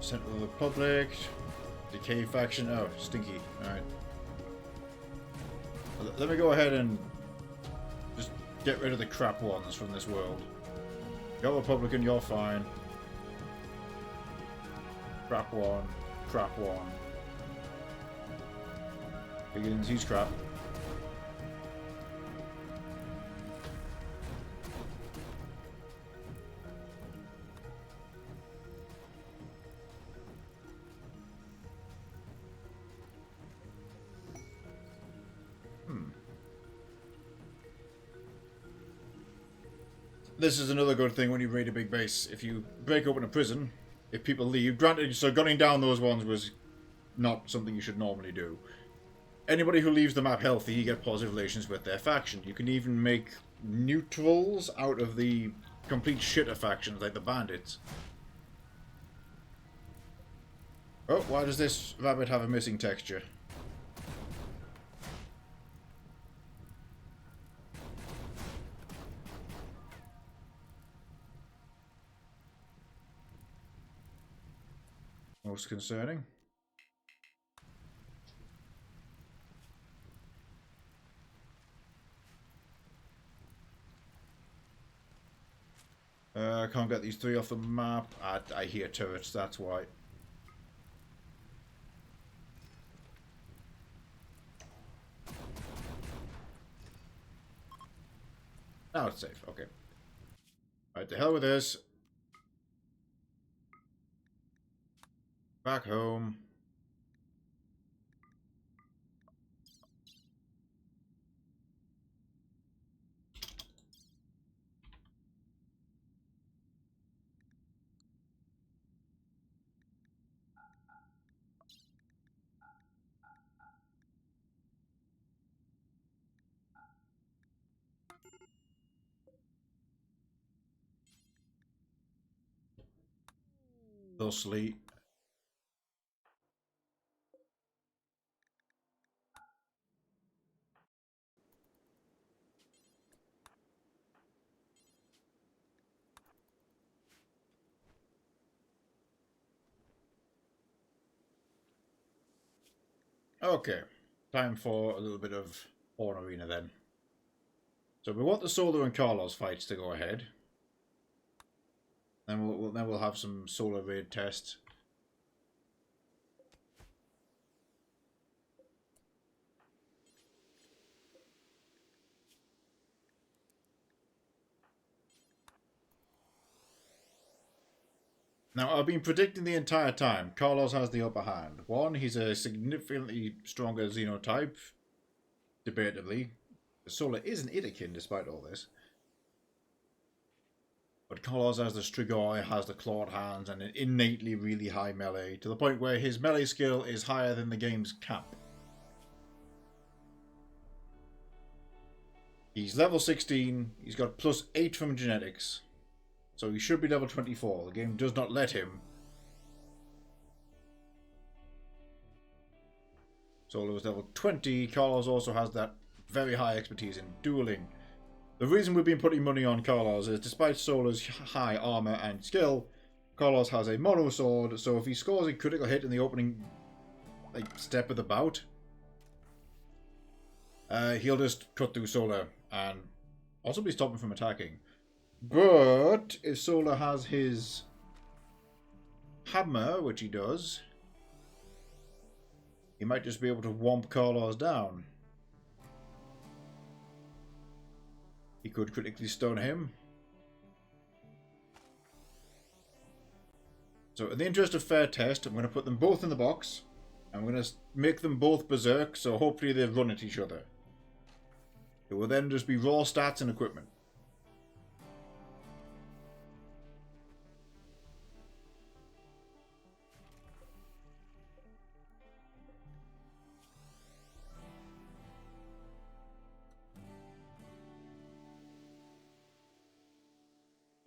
Central Republic, Decay faction. Oh, stinky. Alright. Let me go ahead and just get rid of the crap ones from this world. You're Republican, you're fine. Crap one, crap one. Begins, he's crap. This is another good thing when you raid a big base. If you break open a prison, if people leave, granted, so gunning down those ones was not something you should normally do. Anybody who leaves the map healthy, you get positive relations with their faction. You can even make neutrals out of the complete shitter factions, like the bandits. Oh, why does this rabbit have a missing texture? Most concerning. I can't get these 3 off the map. I hear turrets, that's why. Now it's safe, okay. Alright, to hell with this. Back home. They'll sleep. Okay, time for a little bit of Horn Arena then. So we want the Solar and Carlos fights to go ahead. Then we'll have some Solar raid tests. Now, I've been predicting the entire time Carlos has the upper hand. One, he's a significantly stronger xenotype, debatably. Solar is an Itakin despite all this. But Carlos has the Strigoi, has the clawed hands, and an innately really high melee, to the point where his melee skill is higher than the game's cap. He's level 16, he's got plus 8 from genetics, so he should be level 24. The game does not let him. Solo is level 20. Carlos also has that very high expertise in dueling. The reason we've been putting money on Carlos is despite Solo's high armor and skill, Carlos has a mono sword, so if he scores a critical hit in the opening step of the bout, he'll just cut through Solo and possibly stop him from attacking. But if Solo has his hammer, which he does, he might just be able to whomp Carlos down. He could critically stun him. So in the interest of fair test, I'm going to put them both in the box. I'm going to make them both berserk, so hopefully they run at each other. It will then just be raw stats and equipment.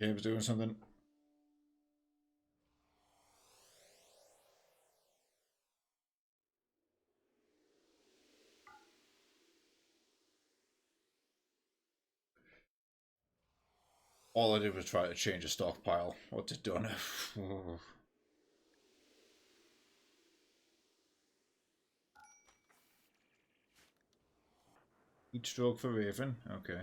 Game's doing something. All I did was try to change a stockpile. What's it done? Heat stroke for Raven. Okay.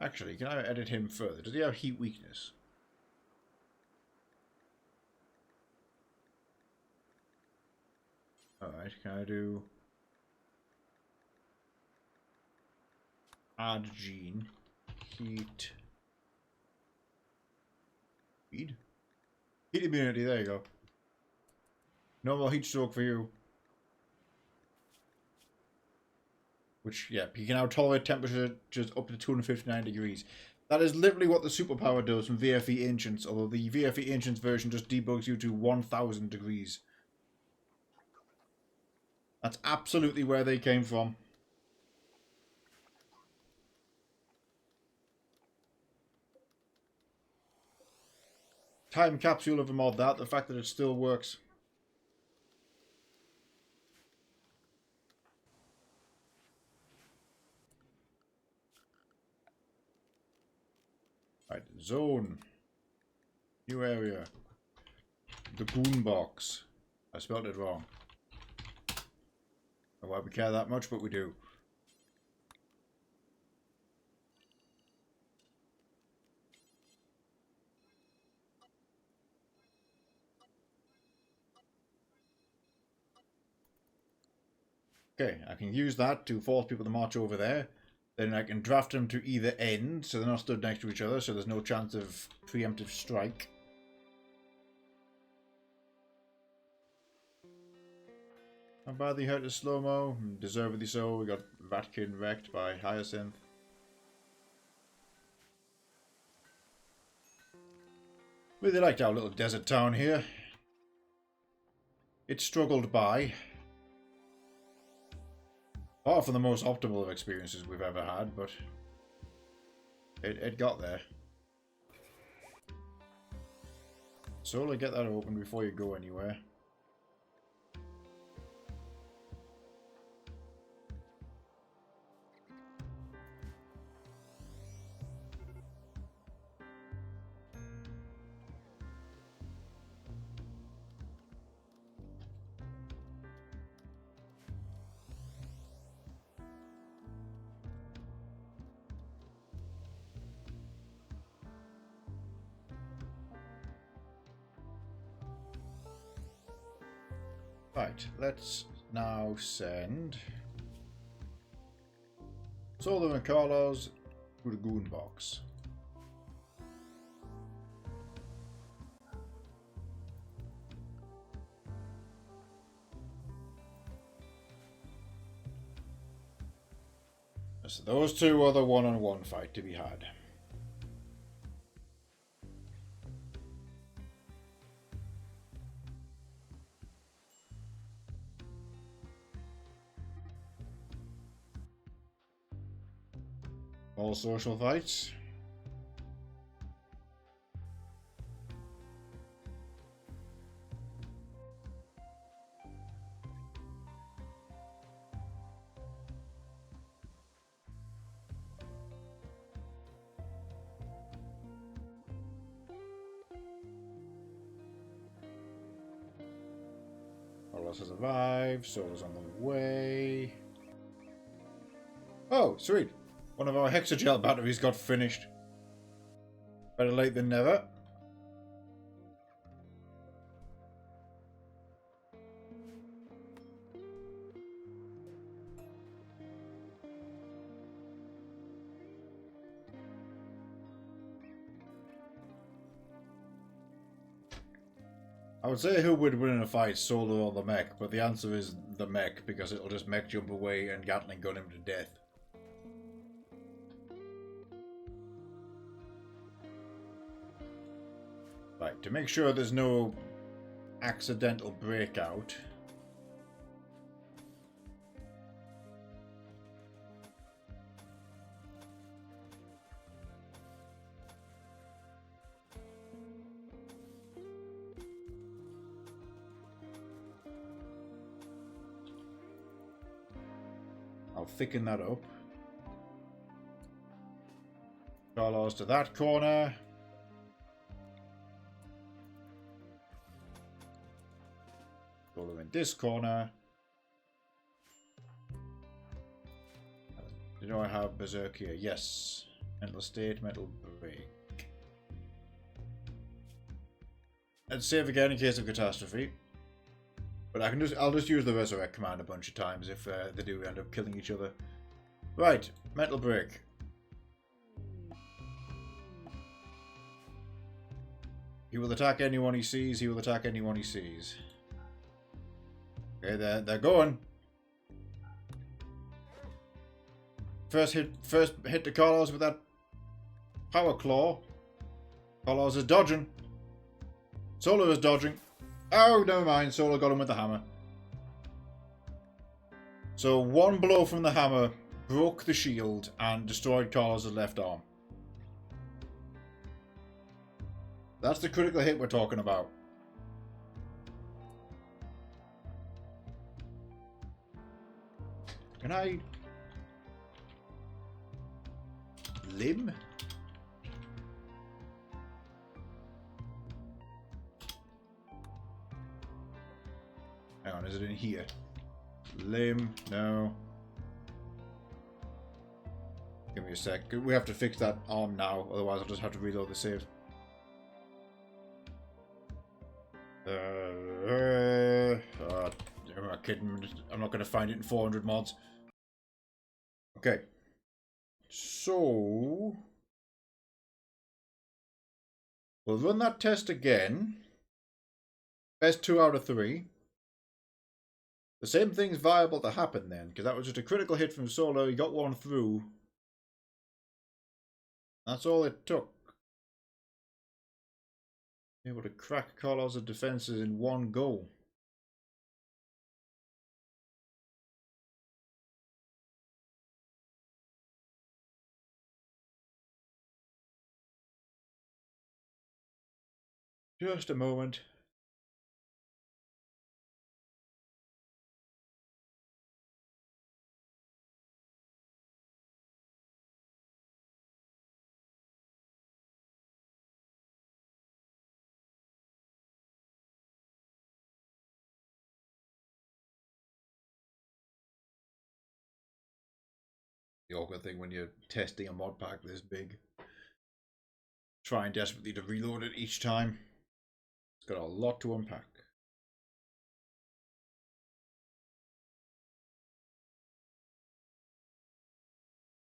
Actually, can I edit him further? Does he have heat weakness? Alright, can I do... Add gene. Heat. Speed? Heat immunity, there you go. No more heat stroke for you. Which, yeah, you can now tolerate temperatures just up to 259 degrees. That is literally what the superpower does from VFE Ancients, although the VFE Ancients version just debugs you to 1000 degrees. That's absolutely where they came from. Time capsule of a mod that, the fact that it still works. Right, zone. New area. The goon box. I spelled it wrong. I don't know why we care that much, but we do. Okay, I can use that to force people to march over there. Then I can draft them to either end, so they're not stood next to each other, so there's no chance of preemptive strike. How badly hurt is slow-mo? Deservedly so. We got Vatkin wrecked by Hyacinth. Really liked our little desert town here. It struggled by. Far from the most optimal of experiences we've ever had, but it got there. So get that open before you go anywhere. Right, let's now send Solo and Carlos to the goon box. those two are the one-on-one fight to be had. All social fights. Carlos has arrived, Solo's on the way. Oh, sweet. One of our hexagel batteries got finished. Better late than never. I would say who would win in a fight, Solo or the mech, but the answer is the mech, because it'll just mech jump away and Gatling gun him to death. Right, to make sure there's no accidental breakout. I'll thicken that up. Carlos to that corner. Solo in this corner. Do I have Berserk here? Yes. Mental state, mental break. And save again in case of catastrophe. But I'll just use the resurrect command a bunch of times if they do end up killing each other. Right, mental break. He will attack anyone he sees. He will attack anyone he sees. Okay, they're going. First hit to Carlos with that power claw. Carlos is dodging. Solo is dodging. Oh, never mind. Solo got him with the hammer. So one blow from the hammer broke the shield and destroyed Carlos' left arm. That's the critical hit we're talking about. Can I... limb? Hang on, is it in here? Limb? No. Give me a sec. We have to fix that arm now, otherwise I'll just have to reload the save. I'm not kidding. I'm not going to find it in 400 mods. Okay. So... we'll run that test again. Best 2 out of 3. The same thing's viable to happen then, because that was just a critical hit from Solo. He got one through. That's all it took. Able to crack Carlos' defenses in one go. Just a moment. The awkward thing when you're testing a mod pack this big. Trying desperately to reload it each time. It's got a lot to unpack.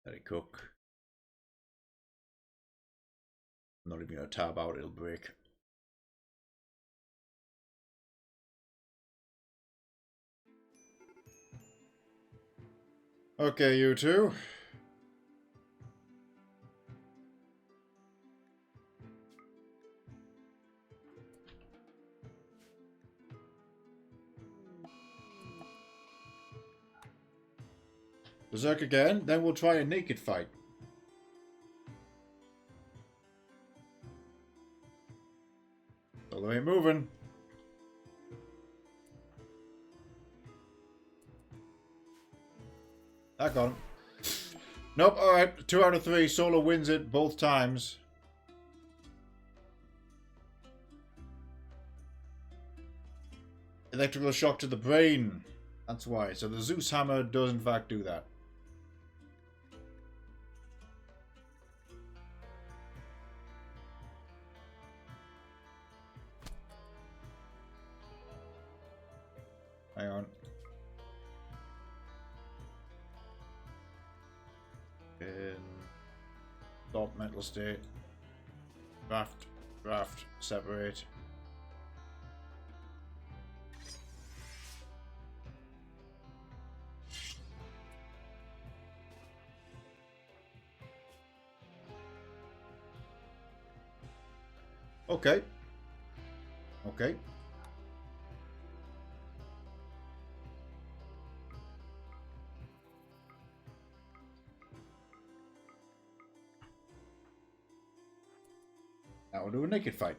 Let it cook. I'm not even going to tab out, it'll break. Okay, you two. Berserk again, then we'll try a naked fight. Although ain't moving. That got him. Nope, alright. 2 out of 3. Solo wins it both times. Electrical shock to the brain. That's why. So the Zeus hammer does in fact do that. Hang on. Stop mental state. Draft, separate. Okay. Okay. Now we'll do a naked fight.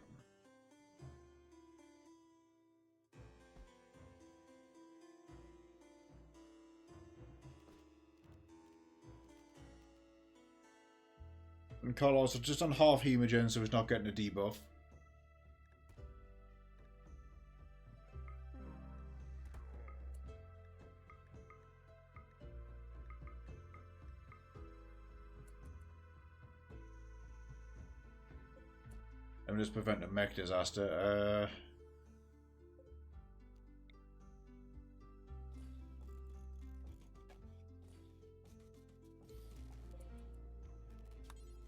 And Carlos is just on half hemogen, so he's not getting a debuff. Let me just prevent a mech disaster.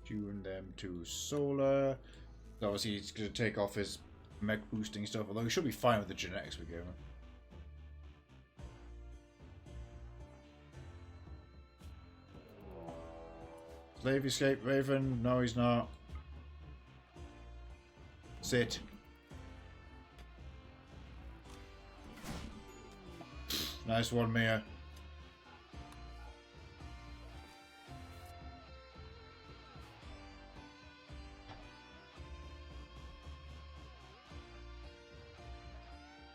Tune them to solar. Obviously, he's going to take off his mech boosting stuff, although he should be fine with the genetics we gave him. Slave escape, Raven. No, he's not. Sit. Nice one, Mia.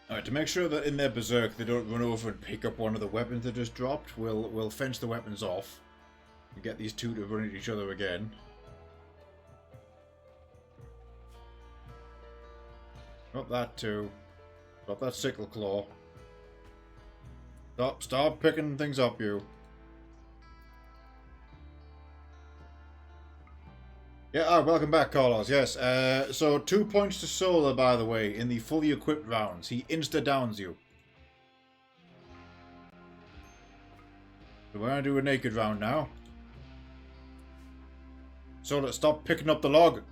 Alright, to make sure that in their berserk they don't run over and pick up one of the weapons they just dropped, we'll fence the weapons off and get these two to run at each other again. Drop that too. Drop that sickle claw. Stop picking things up, you. Yeah, welcome back, Carlos. Yes, so 2 points to Solar, by the way, in the fully equipped rounds. He insta-downs you. So we're going to do a naked round now. Solar, stop picking up the log.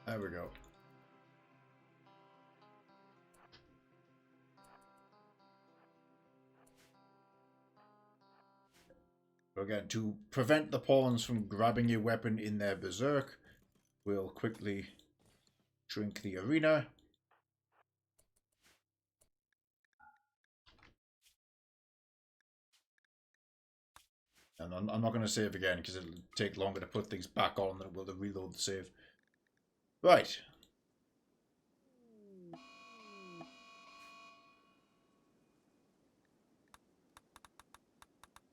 There we go. So again, to prevent the pawns from grabbing your weapon in their berserk, we'll quickly shrink the arena. And I'm not going to save again because it'll take longer to put things back on than it will to reload the save. Right.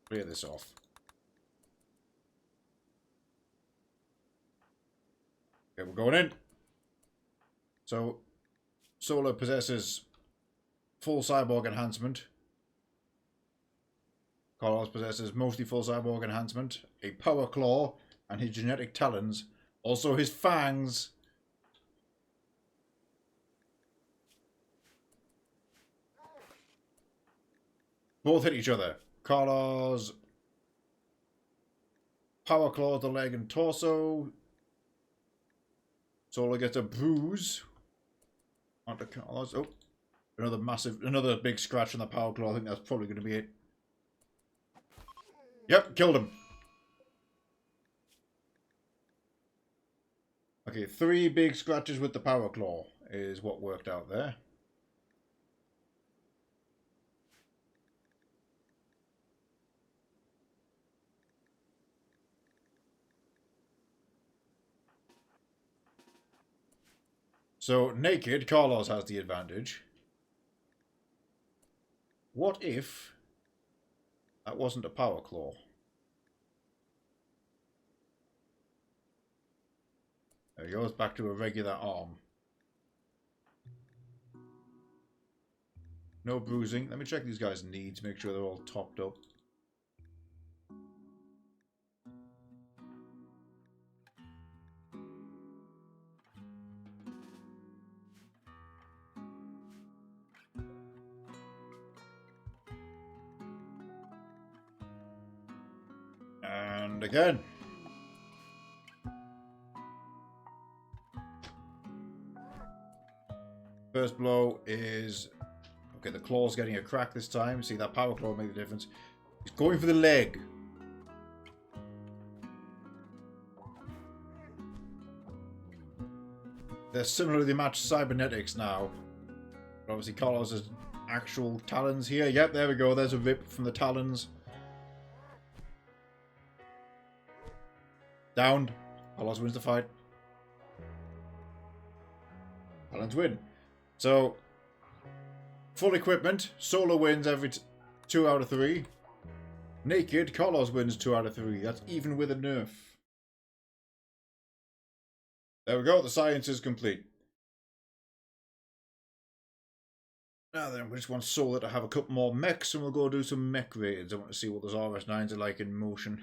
Clear this off. Okay, we're going in. So, Solar possesses full cyborg enhancement. Carlos possesses mostly full cyborg enhancement, a power claw, and his genetic talons. Also his fangs. Both hit each other. Carlos power claw the leg and torso. Solar gets a bruise. Onto Carlos. Oh, another big scratch on the power claw. I think that's probably going to be it. Yep, killed him. Okay, 3 big scratches with the power claw is what worked out there. So, naked, Carlos has the advantage. What if that wasn't a power claw? There he goes, back to a regular arm. No bruising. Let me check these guys' needs, make sure they're all topped up. And again. First blow is... Okay, the claw's getting a crack this time. See, that power claw made the difference. He's going for the leg. They're similarly matched cybernetics now. But obviously, Carlos has actual talons here. Yep, there we go. There's a rip from the talons. Downed. Carlos wins the fight. Talons win. So, full equipment. Solo wins every 2 out of 3. Naked, Carlos wins 2 out of 3. That's even with a nerf. There we go. The science is complete. Now then, we just want Solar to have a couple more mechs and we'll go do some mech raids. I want to see what those RS9s are like in motion.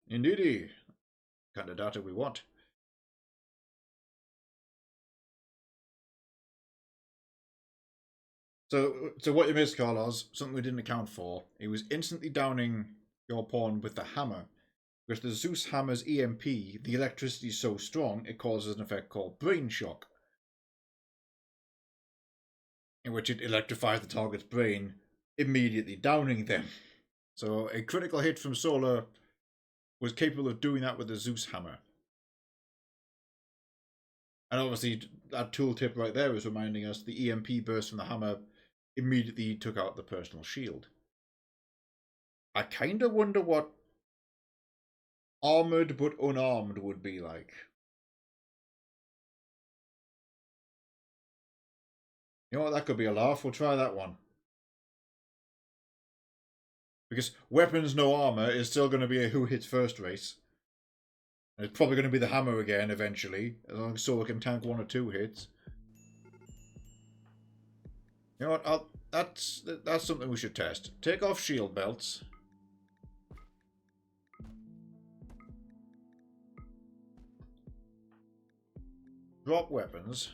Indeedy. Kind of data we want. So what you missed, Carlos, something we didn't account for. He was instantly downing your pawn with the hammer. Because the Zeus hammer's EMP, the electricity is so strong, it causes an effect called brain shock. In which it electrifies the target's brain, immediately downing them. So a critical hit from Solar was capable of doing that with the Zeus hammer. And obviously, that tooltip right there is reminding us the EMP burst from the hammer immediately took out the personal shield. I kind of wonder what armored but unarmed would be like. You know what, that could be a laugh. We'll try that one. Because weapons, no armor is still going to be a who hits first race. And it's probably going to be the hammer again eventually, as long as Solar can tank 1 or 2 hits. You know what? That's something we should test. Take off shield belts. Drop weapons.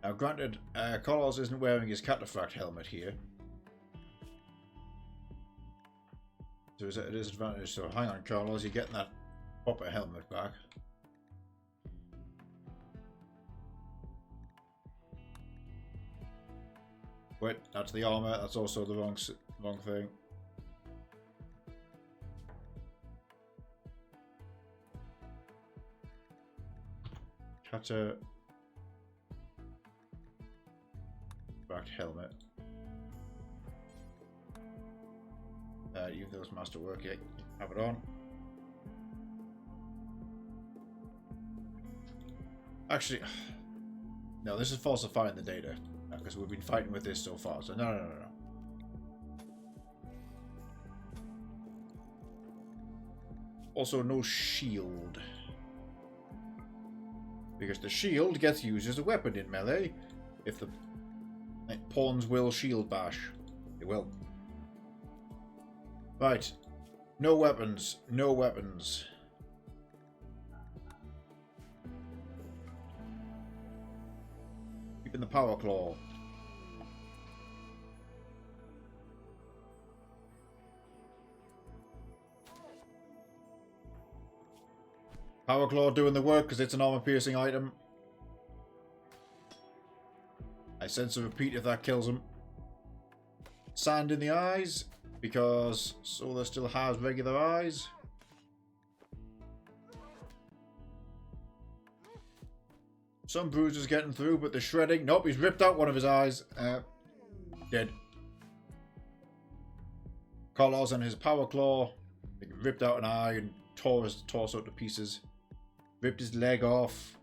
Now, granted, Carlos isn't wearing his cataphract helmet here. So it's a disadvantage. So hang on, Carlos, you're getting that proper helmet back. Wait, that's the armor. That's also the wrong thing. Cataphract helmet. Even though it's masterwork, yeah, have it on. Actually, no, this is falsifying the data because we've been fighting with this so far. So no. Also, no shield. Because the shield gets used as a weapon in melee. If the pawns will shield bash. They will. Right. No weapons. No weapons. in the Power Claw. Power Claw doing the work because it's an armor-piercing item. I sense a repeat if that kills him. Sand in the eyes, because Solar still has regular eyes. Some bruises getting through, but the shredding. Nope, he's ripped out one of his eyes. Dead. Carlos and his Power Claw. He ripped out an eye and tore his torso to pieces. Ripped his leg off.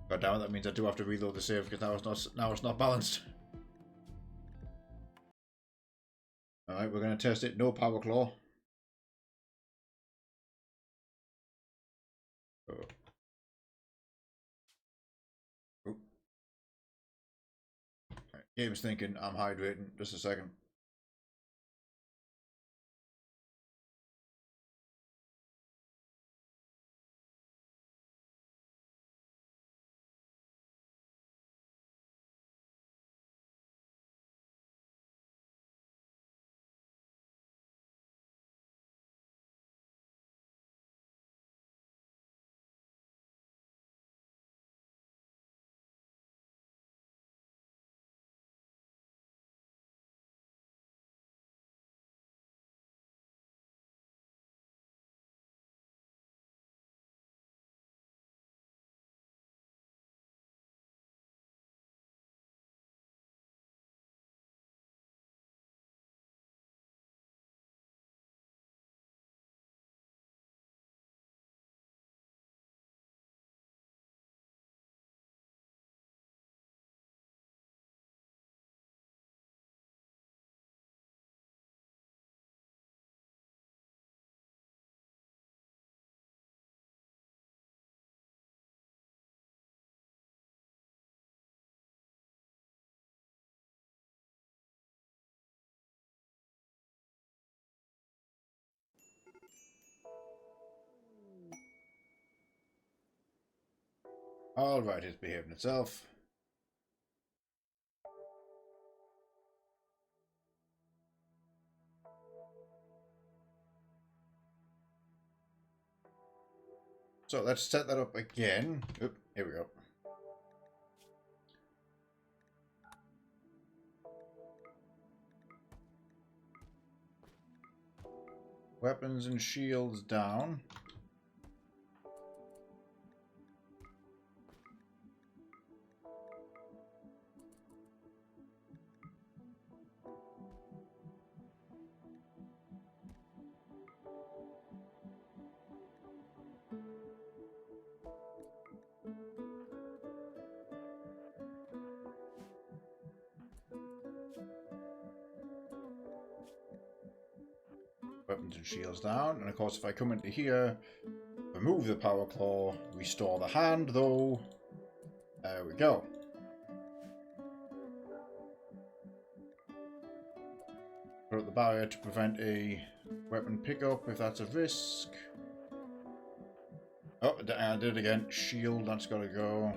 God damn it, that means I do have to reload the save because now it's not balanced. Alright, we're going to test it. No Power Claw. Oh. Oh. Right, game's thinking I'm hydrating. Just a second. Alright, it's behaving itself. So let's set that up again. Oop, here we go. Weapons and shields down. Weapons and shields down. And of course, if I come into here, remove the Power Claw, restore the hand, though. There we go. Put up the barrier to prevent a weapon pickup if that's a risk. Oh, I did it again. Shield, that's got to go.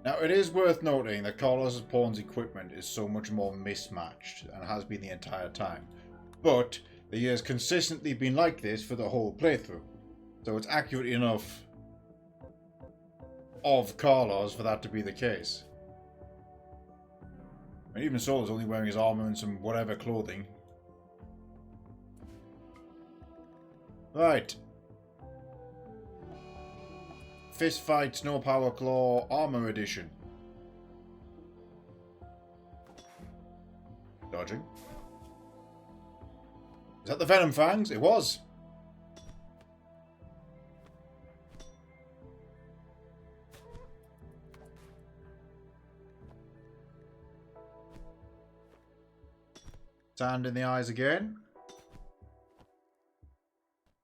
Now, it is worth noting that Carlos's pawn's equipment is so much more mismatched and has been the entire time. But he has consistently been like this for the whole playthrough. So it's accurate enough of Carlos for that to be the case. And even Solar's only wearing his armor and some whatever clothing. Right. Fist Fights, No Power Claw, Armor Edition. Dodging. Is that the Venom Fangs? It was. Sand in the eyes again.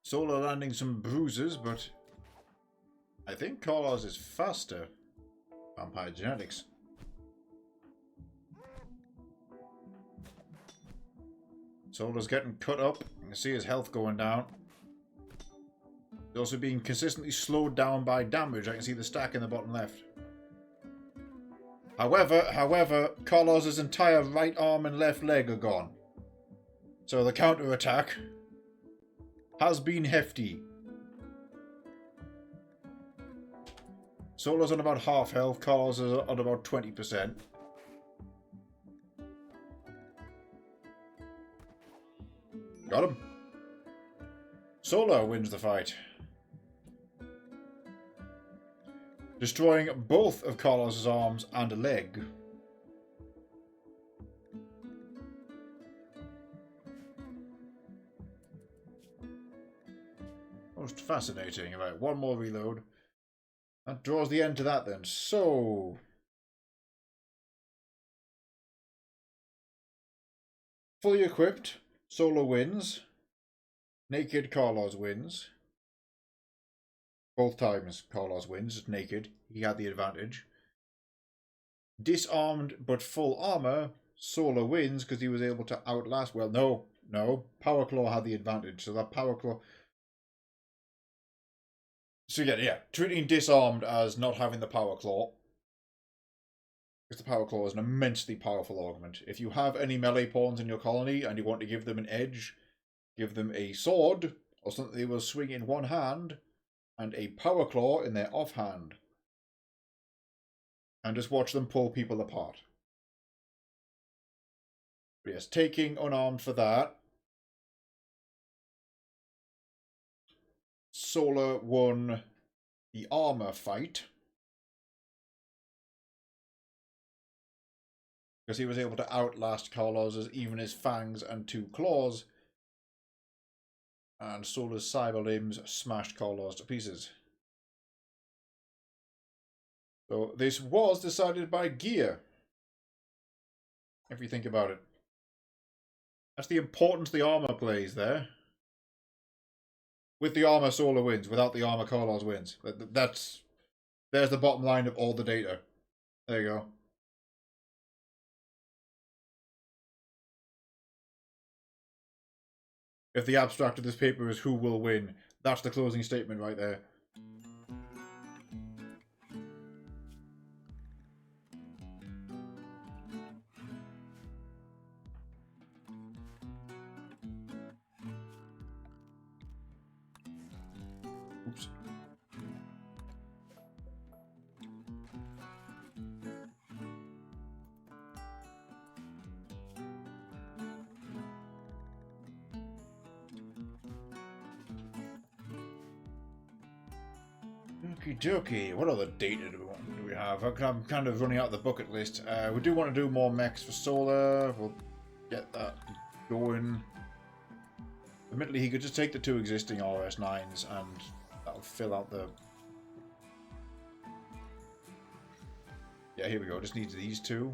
Solar landing some bruises, but I think Carlos is faster. Vampire genetics. Solar's getting cut up. You can see his health going down. It's also being consistently slowed down by damage. I can see the stack in the bottom left. However, Carlos's entire right arm and left leg are gone. So the counter-attack has been hefty. Solo's on about half health, Carlos is on about 20%. Got him. Solo wins the fight, destroying both of Carlos's arms and a leg. Most fascinating. Right, one more reload. That draws the end to that then. So, fully equipped, Solo wins. Naked, Carlos wins. Both times Carlos wins, just naked. He had the advantage. Disarmed but full armor, Solo wins because he was able to outlast. Well, no. Power Claw had the advantage, so that Power Claw. So again, yeah, treating disarmed as not having the Power Claw. Because the Power Claw is an immensely powerful augment. If you have any melee pawns in your colony and you want to give them an edge, give them a sword or something they will swing in one hand and a Power Claw in their offhand. And just watch them pull people apart. But yes, taking unarmed for that. Solar won the armor fight because he was able to outlast Carlos's even his fangs and 2 claws, and Solar's cyber limbs smashed Carlos to pieces. So this was decided by gear, if you think about it. That's the importance the armor plays there. With the armor, Solar wins. Without the armor, Carlos wins. There's the bottom line of all the data. There you go. If the abstract of this paper is who will win, that's the closing statement right there. Oops. Okie dokie. What other data do we have? I'm kind of running out of the bucket list. We do want to do more mechs for Solar. We'll get that going. Admittedly, he could just take the 2 existing RS9s and that'll fill out the... Yeah, here we go. Just needs these 2.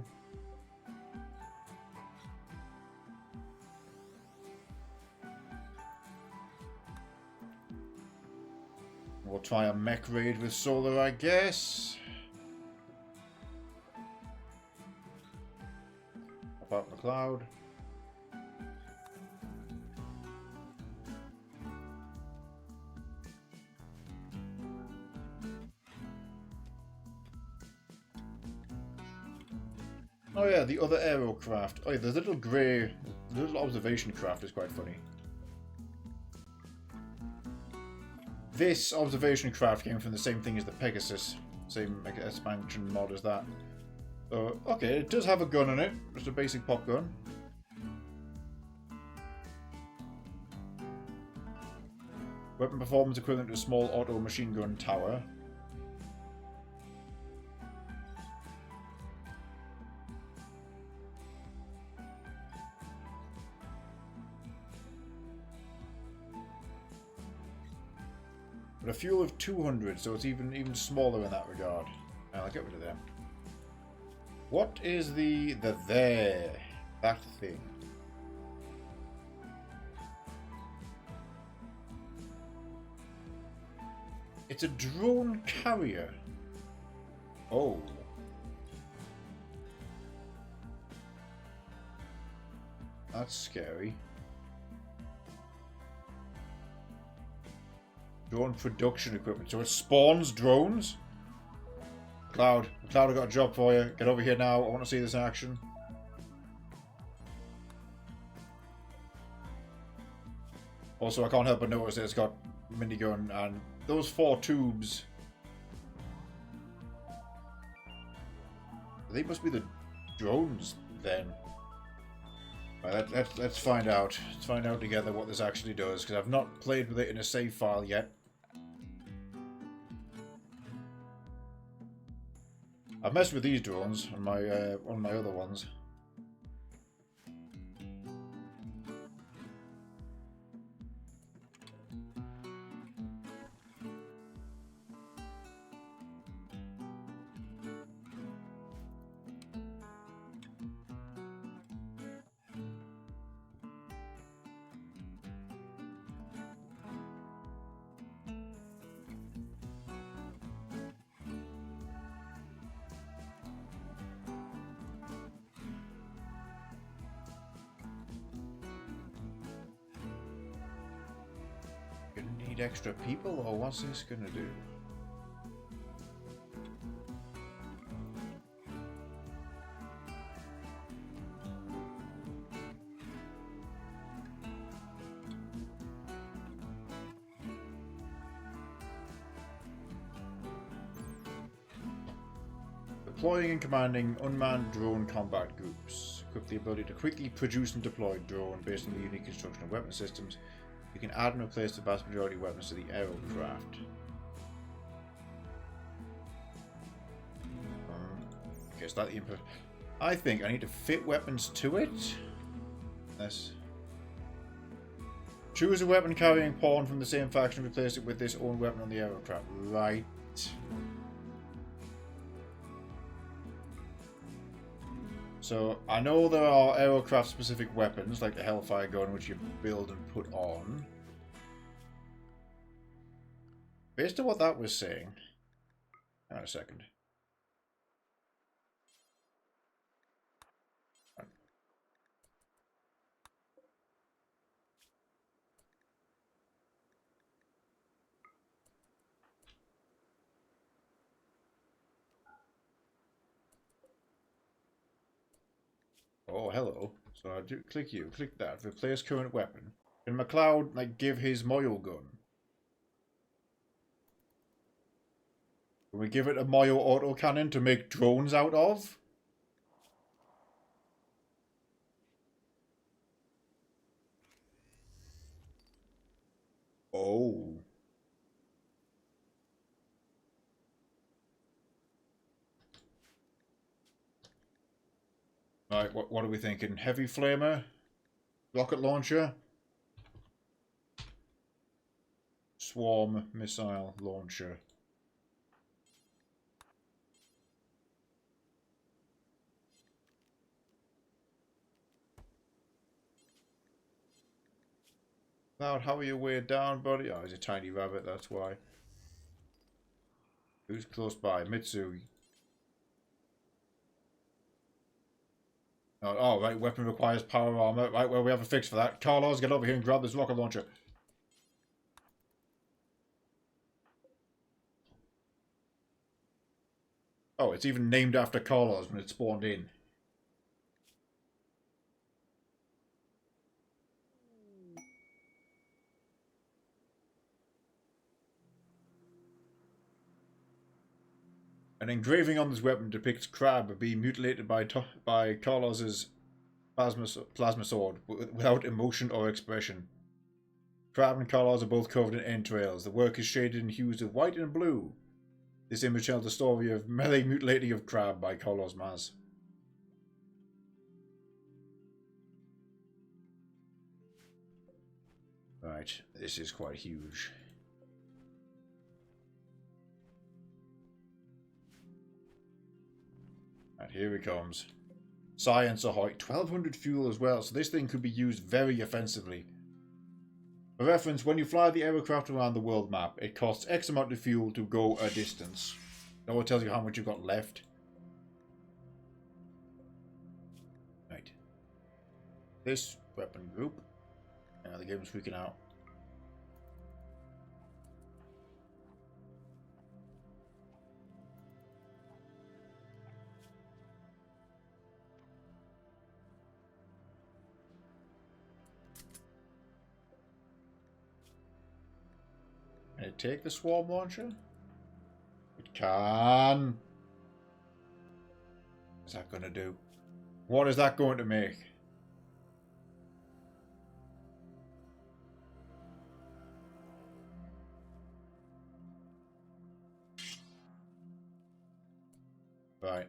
We'll try a mech raid with Solar, I guess. Up out in the cloud. Oh yeah, the other aerocraft. Oh yeah, the little grey, the little observation craft is quite funny. This observation craft came from the same thing as the Pegasus. Same expansion mod as that. So, okay, it does have a gun in it. Just a basic pop gun. Weapon performance equivalent to a small auto machine gun tower. But a fuel of 200, so it's even smaller in that regard. I'll get rid of them. What is the there? That thing. It's a drone carrier. Oh. That's scary. Drone production equipment. So it spawns drones? Cloud, I've got a job for you. Get over here now. I want to see this in action. Also, I can't help but notice that it's got minigun and those 4 tubes. They must be the drones then. Right, let's find out. Let's find out together what this actually does, because I've not played with it in a save file yet. I've messed with these drones on my one of my other ones. Gonna need extra people, or what's this gonna do? Deploying and commanding unmanned drone combat groups. Equip the ability to quickly produce and deploy drone based on the unique construction of weapon systems. You can add and replace the vast majority of weapons to the aircraft. Okay, is that the input? I think I need to fit weapons to it. Yes. Choose a weapon carrying pawn from the same faction and replace it with this own weapon on the aircraft. Right. So, I know there are aerocraft-specific weapons, like the Hellfire gun, which you build and put on. Based on what that was saying... Hang on a second. Oh, hello. So I do click you, click that, replace current weapon. Can McLeod, like, give his Moyle gun? Can we give it a Moyle autocannon to make drones out of? Oh. Right, what are we thinking? Heavy flamer? Rocket launcher? Swarm missile launcher. Cloud, how are you weighed down, buddy? Oh, he's a tiny rabbit, that's why. Who's close by? Mitsu. Oh, right, weapon requires power armor. Right, well, we have a fix for that. Carlos, get over here and grab this rocket launcher. Oh, it's even named after Carlos when it spawned in. An engraving on this weapon depicts Crab being mutilated by Carlos's plasma sword without emotion or expression. Crab and Carlos are both covered in entrails. The work is shaded in hues of white and blue. This image tells the story of melee mutilating of Crab by Carlos Maz. Right, this is quite huge. And here he comes. Science ahoy. 1200 fuel as well, so this thing could be used very offensively. For reference, when you fly the aircraft around the world map, it costs X amount of fuel to go a distance. That will tell you how much you've got left. Right. This weapon group. Now the game's freaking out. take the swarm launcher? It can. What's that going to do? What is that going to make? Right.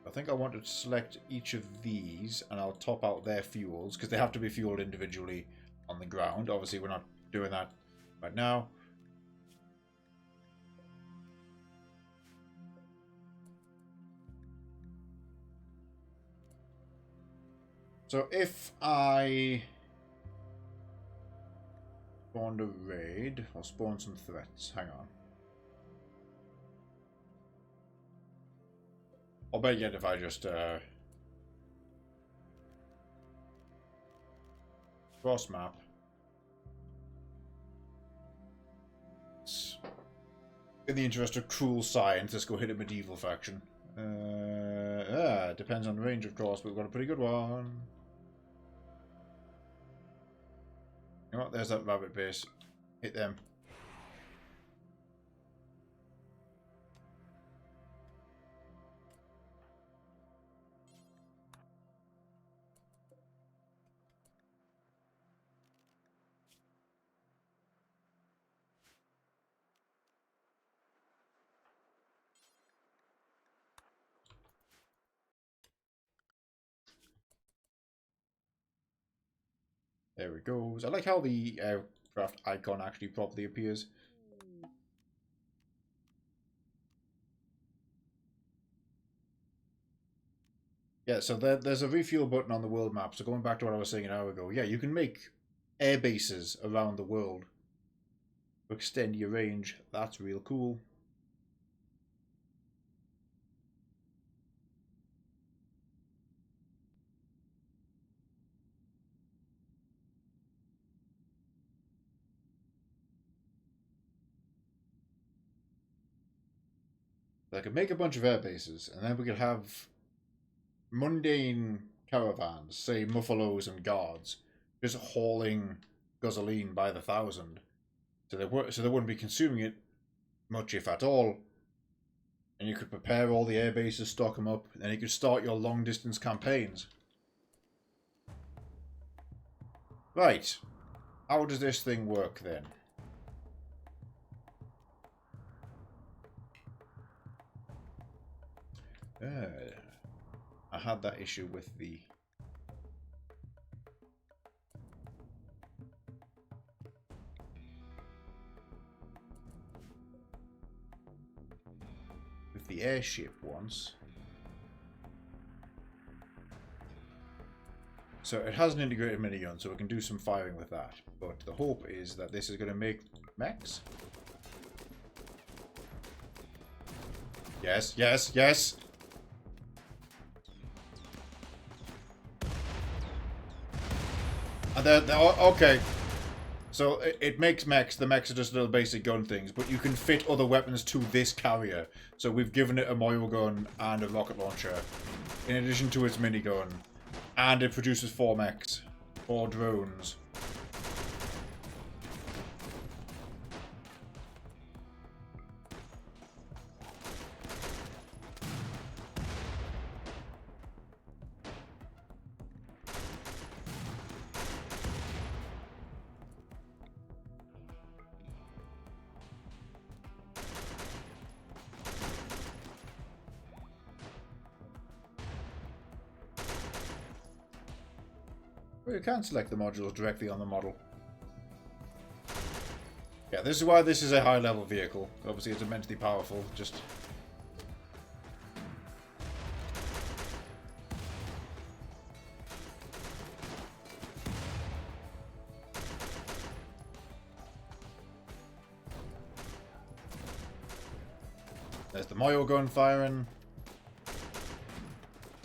I think I want to select each of these and I'll top out their fuels because they have to be fueled individually on the ground. Obviously, we're not doing that right now. So if I spawned a raid, I'll spawn some threats. Hang on. I'll bet yet if I just cross map. In the interest of cruel science, let's go hit a medieval faction. Depends on the range, of course, but we've got a pretty good one. You know what? There's that rabbit base. Hit them. There we go. I like how the aircraft icon actually properly appears. Yeah, so there's a refuel button on the world map. So going back to what I was saying an hour ago, yeah, you can make air bases around the world to extend your range. That's real cool. I could make a bunch of air bases, and then we could have mundane caravans, say muffalos and guards, just hauling gasoline by the thousand. So they wouldn't be consuming it much, if at all. And you could prepare all the air bases, stock them up, and you could start your long distance campaigns. Right. How does this thing work then? I had that issue with the airship once. So it has an integrated minigun, so we can do some firing with that. But the hope is that this is going to make mechs. Yes, yes, yes! And okay. So it makes mechs. The mechs are just little basic gun things, but you can fit other weapons to this carrier. So we've given it a Moyo gun and a rocket launcher, in addition to its minigun, and it produces 4 mechs, 4 drones. You can select the modules directly on the model. Yeah, this is why this is a high-level vehicle. Obviously, it's immensely powerful. Just there's the Moyo gun firing.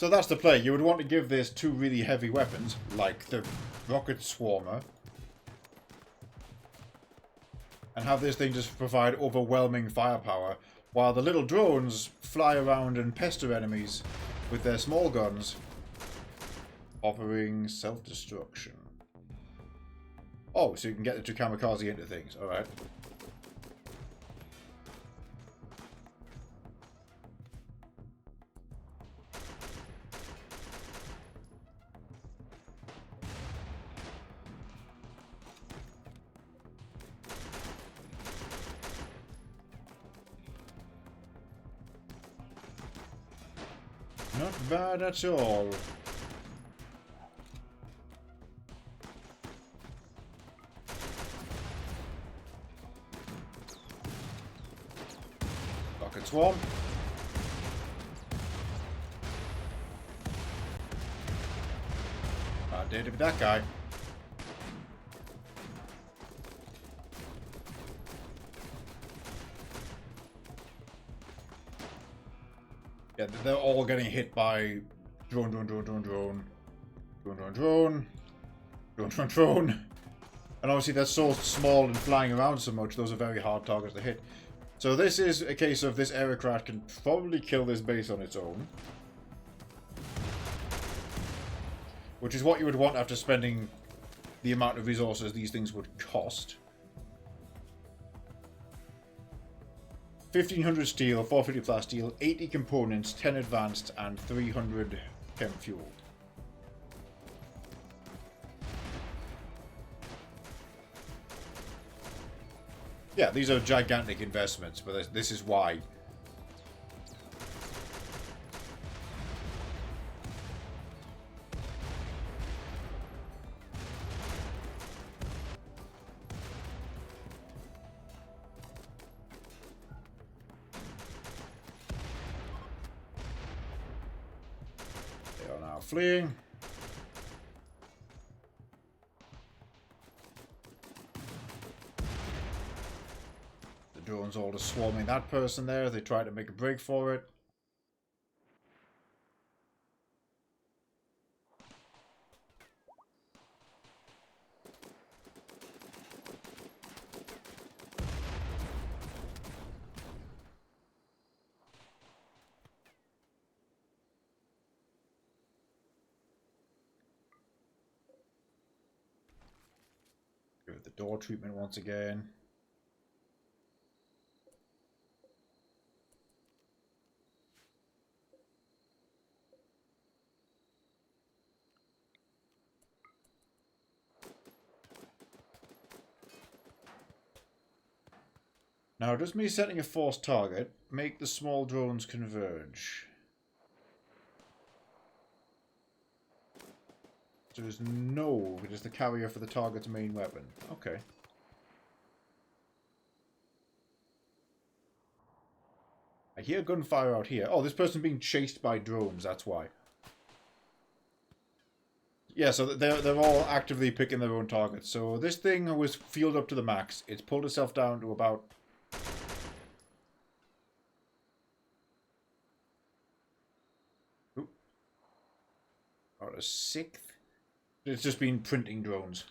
So that's the play. You would want to give this two really heavy weapons, like the rocket swarmer, and have this thing just provide overwhelming firepower, while the little drones fly around and pester enemies with their small guns, offering self-destruction. Oh, so you can get the two kamikaze into things. Alright. Not bad at all. Rocket swarm. I did it with that guy. Yeah, they're all getting hit by drone, drone, drone, drone, drone, drone, drone, drone, drone, drone, drone. And obviously they're so small and flying around so much, those are very hard targets to hit. So this is a case of this aircraft can probably kill this base on its own. Which is what you would want after spending the amount of resources these things would cost. 1500 steel, 450 flat steel, 80 components, 10 advanced, and 300 chem fuel. Yeah, these are gigantic investments, but this is why. They are now fleeing. Drones all just swarming that person there. They try to make a break for it. Give it the door treatment once again. Now, does me setting a forced target make the small drones converge? There's no, it is the carrier for the target's main weapon. Okay. I hear gunfire out here. Oh, this person being chased by drones, that's why. Yeah, so they're all actively picking their own targets. So this thing was fueled up to the max. It's pulled itself down to about... About a sixth. It's just been printing drones.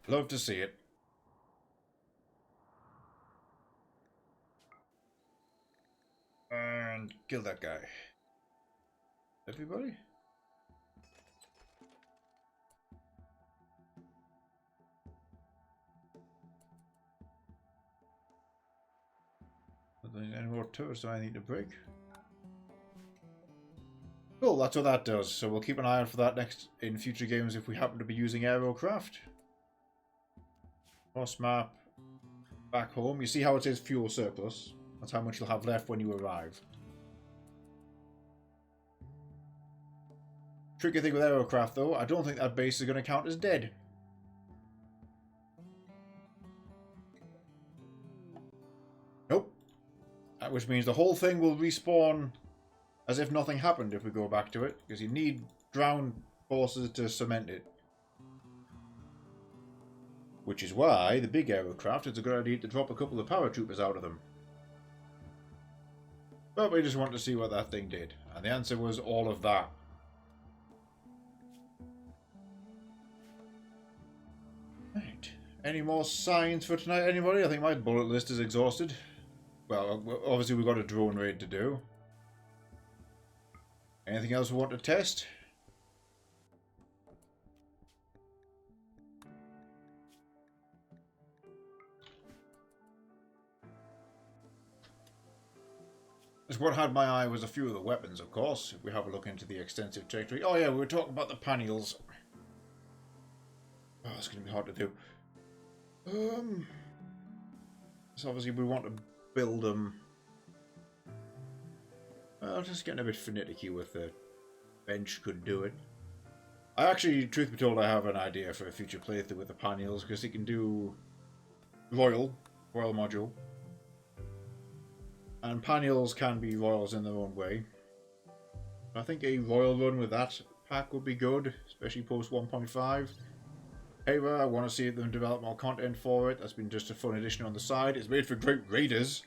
Love to see it. And kill that guy. Everybody? Any more turrets I need to break? Cool, that's what that does. So we'll keep an eye out for that next in future games if we happen to be using aerocraft. Cross map. Back home. You see how it says fuel surplus? That's how much you'll have left when you arrive. Tricky thing with aerocraft though, I don't think that base is going to count as dead. Nope. Which means the whole thing will respawn as if nothing happened if we go back to it, because you need ground forces to cement it. Which is why the big aerocraft, it's a good idea to drop a couple of paratroopers out of them. But we just want to see what that thing did. And the answer was all of that. Right. Any more science for tonight, anybody? I think my bullet list is exhausted. Well, obviously we've got a drone raid to do. Anything else we want to test? What had my eye was a few of the weapons, of course. If we have a look into the extensive territory. Oh yeah, we were talking about the panels. Oh, it's going to be hard to do. So obviously we want to build them. Well, just getting a bit finicky with the bench could do it. I actually, truth be told, I have an idea for a future playthrough with the panels, because it can do royal module. And panels can be royals in their own way. I think a royal run with that pack would be good, especially post 1.5. However, I want to see them develop more content for it. That's been just a fun addition on the side. It's made for great raiders.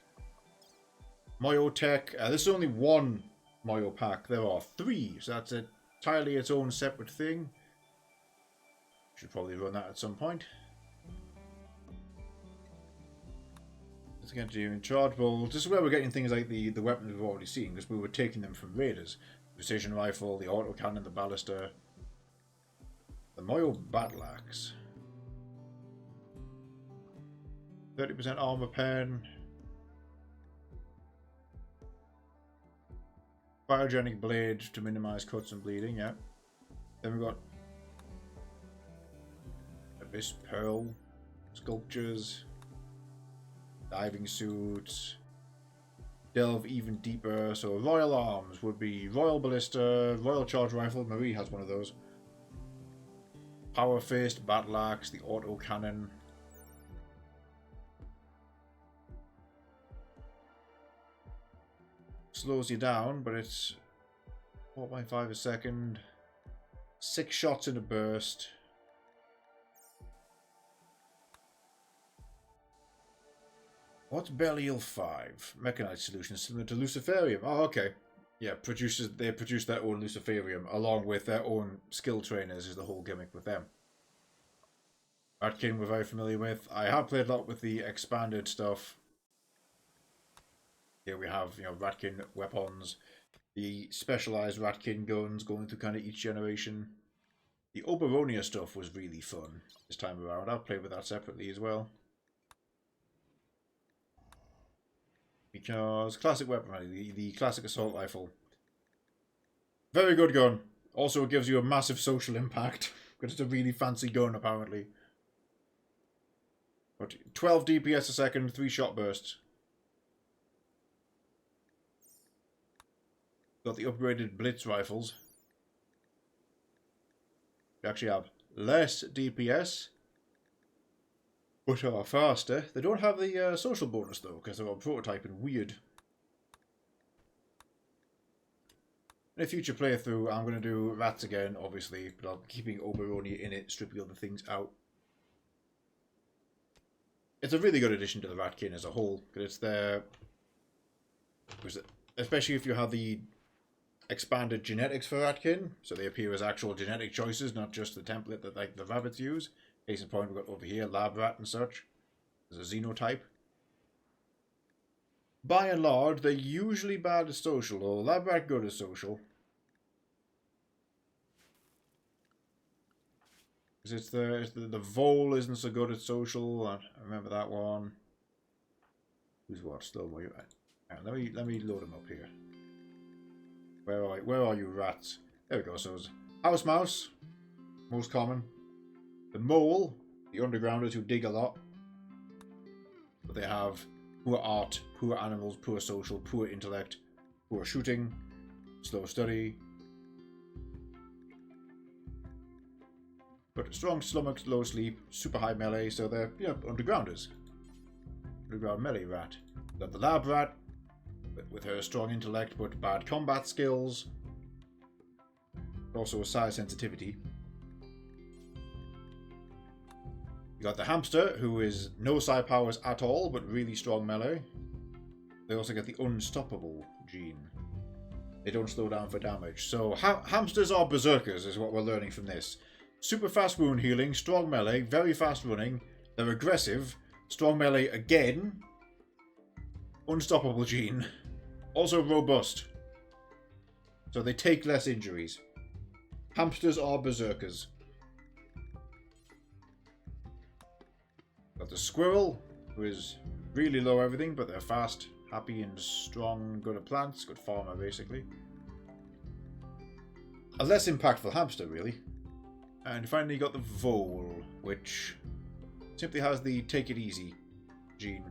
Moyo Tech. There's only one Moyo pack. There are 3, so that's entirely its own separate thing. Should probably run that at some point. Let's get to in charge balls. This is where we're getting things like the weapons we've already seen, because we were taking them from raiders. The precision rifle, the autocannon, the ballista. The Moyo battle axe. 30% armor pen. Biogenic blade to minimize cuts and bleeding, yeah. Then we've got Abyss Pearl sculptures. Diving suits. Delve even deeper. So Royal Arms would be Royal Ballista, Royal Charge Rifle. Marie has one of those. Power Fist, Battle Axe, the Auto Cannon. Slows you down, but it's 4.5 a second. 6 shots in a burst. What's Belial 5? Mechanized solution similar to Luciferium. Oh, okay. Yeah, they produce their own Luciferium along with their own skill trainers is the whole gimmick with them. Ratkin we're very familiar with. I have played a lot with the expanded stuff. Here we have, Ratkin weapons, the specialized Ratkin guns going through kind of each generation. The Oberonia stuff was really fun this time around. I've played with that separately as well. Because classic weaponry, the classic assault rifle. Very good gun. Also, it gives you a massive social impact. Because it's a really fancy gun, apparently. But 12 DPS a second, 3 shot bursts. Got the upgraded Blitz rifles. They actually have less DPS. But are faster. They don't have the social bonus though, because they're on prototype and weird. In a future playthrough, I'm going to do rats again, obviously, but I'm keeping Oberonia in it, stripping other things out. It's a really good addition to the Ratkin as a whole, because it's there. Especially if you have the expanded genetics for Ratkin, so they appear as actual genetic choices, not just the template that like the rabbits use. Case in point, we've got over here, Lab Rat and such. There's a xenotype. By and large, they're usually bad at social, or Lab Rat good at social. Because the Vole isn't so good at social. I remember that one. Who's what? Slow mo. Let me load them up here. Where are you, rats? There we go. So it's House Mouse, most common. The Mole, the undergrounders who dig a lot. But they have poor art, poor animals, poor social, poor intellect, poor shooting, slow study. But strong stomach, low sleep, super high melee, so they're, undergrounders. Underground melee rat. Then the Lab Rat, with her strong intellect but bad combat skills. Also a size sensitivity. You got the hamster, who is no psi powers at all, but really strong melee. They also get the unstoppable gene. They don't slow down for damage. So hamsters are berserkers, is what we're learning from this. Super fast wound healing, strong melee, very fast running. They're aggressive, strong melee again. Unstoppable gene. Also robust. So they take less injuries. Hamsters are berserkers. Got the squirrel, who is really low everything, but they're fast, happy and strong, good at plants, good farmer basically. A less impactful hamster really. And finally you got the vole, which simply has the take it easy gene.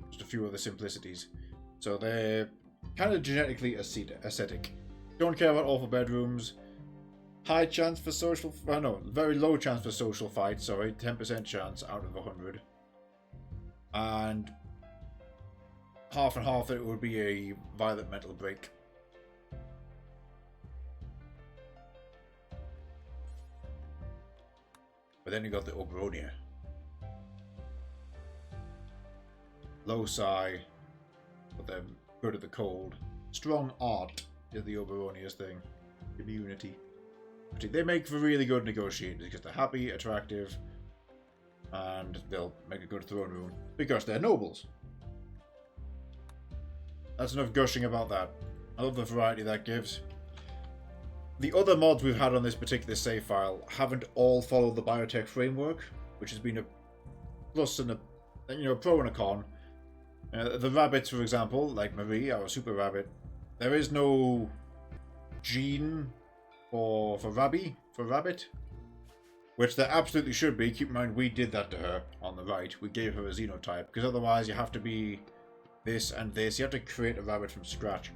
Just a few other simplicities. So they're kind of genetically ascetic. Don't care about awful bedrooms. High chance for social... very low chance for social fights, sorry. 10% chance out of 100. And half and half that it would be a violent mental break. But then you got the Obronia. Low psi, but they're good at the cold. Strong art is the Oberonia's thing. Immunity. They make for really good negotiators because they're happy, attractive, and they'll make a good throne room because they're nobles. That's enough gushing about that. I love the variety that gives. The other mods we've had on this particular save file haven't all followed the biotech framework, which has been a plus and a pro and a con. The rabbits, for example, like Marie, our super rabbit, there is no gene for rabbit, which there absolutely should be. Keep in mind, we did that to her on the right. We gave her a xenotype, because otherwise you have to be this and this. You have to create a rabbit from scratch.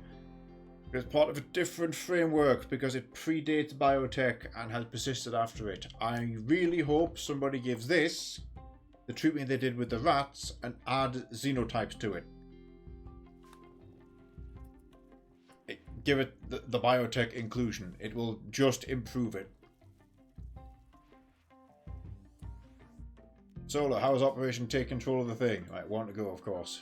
It's part of a different framework because it predates biotech and has persisted after it. I really hope somebody gives this the treatment they did with the rats and add xenotypes to it. Give it the biotech inclusion. It will just improve it. Solar, how is Operation Take Control of the Thing? Right, one to go, of course.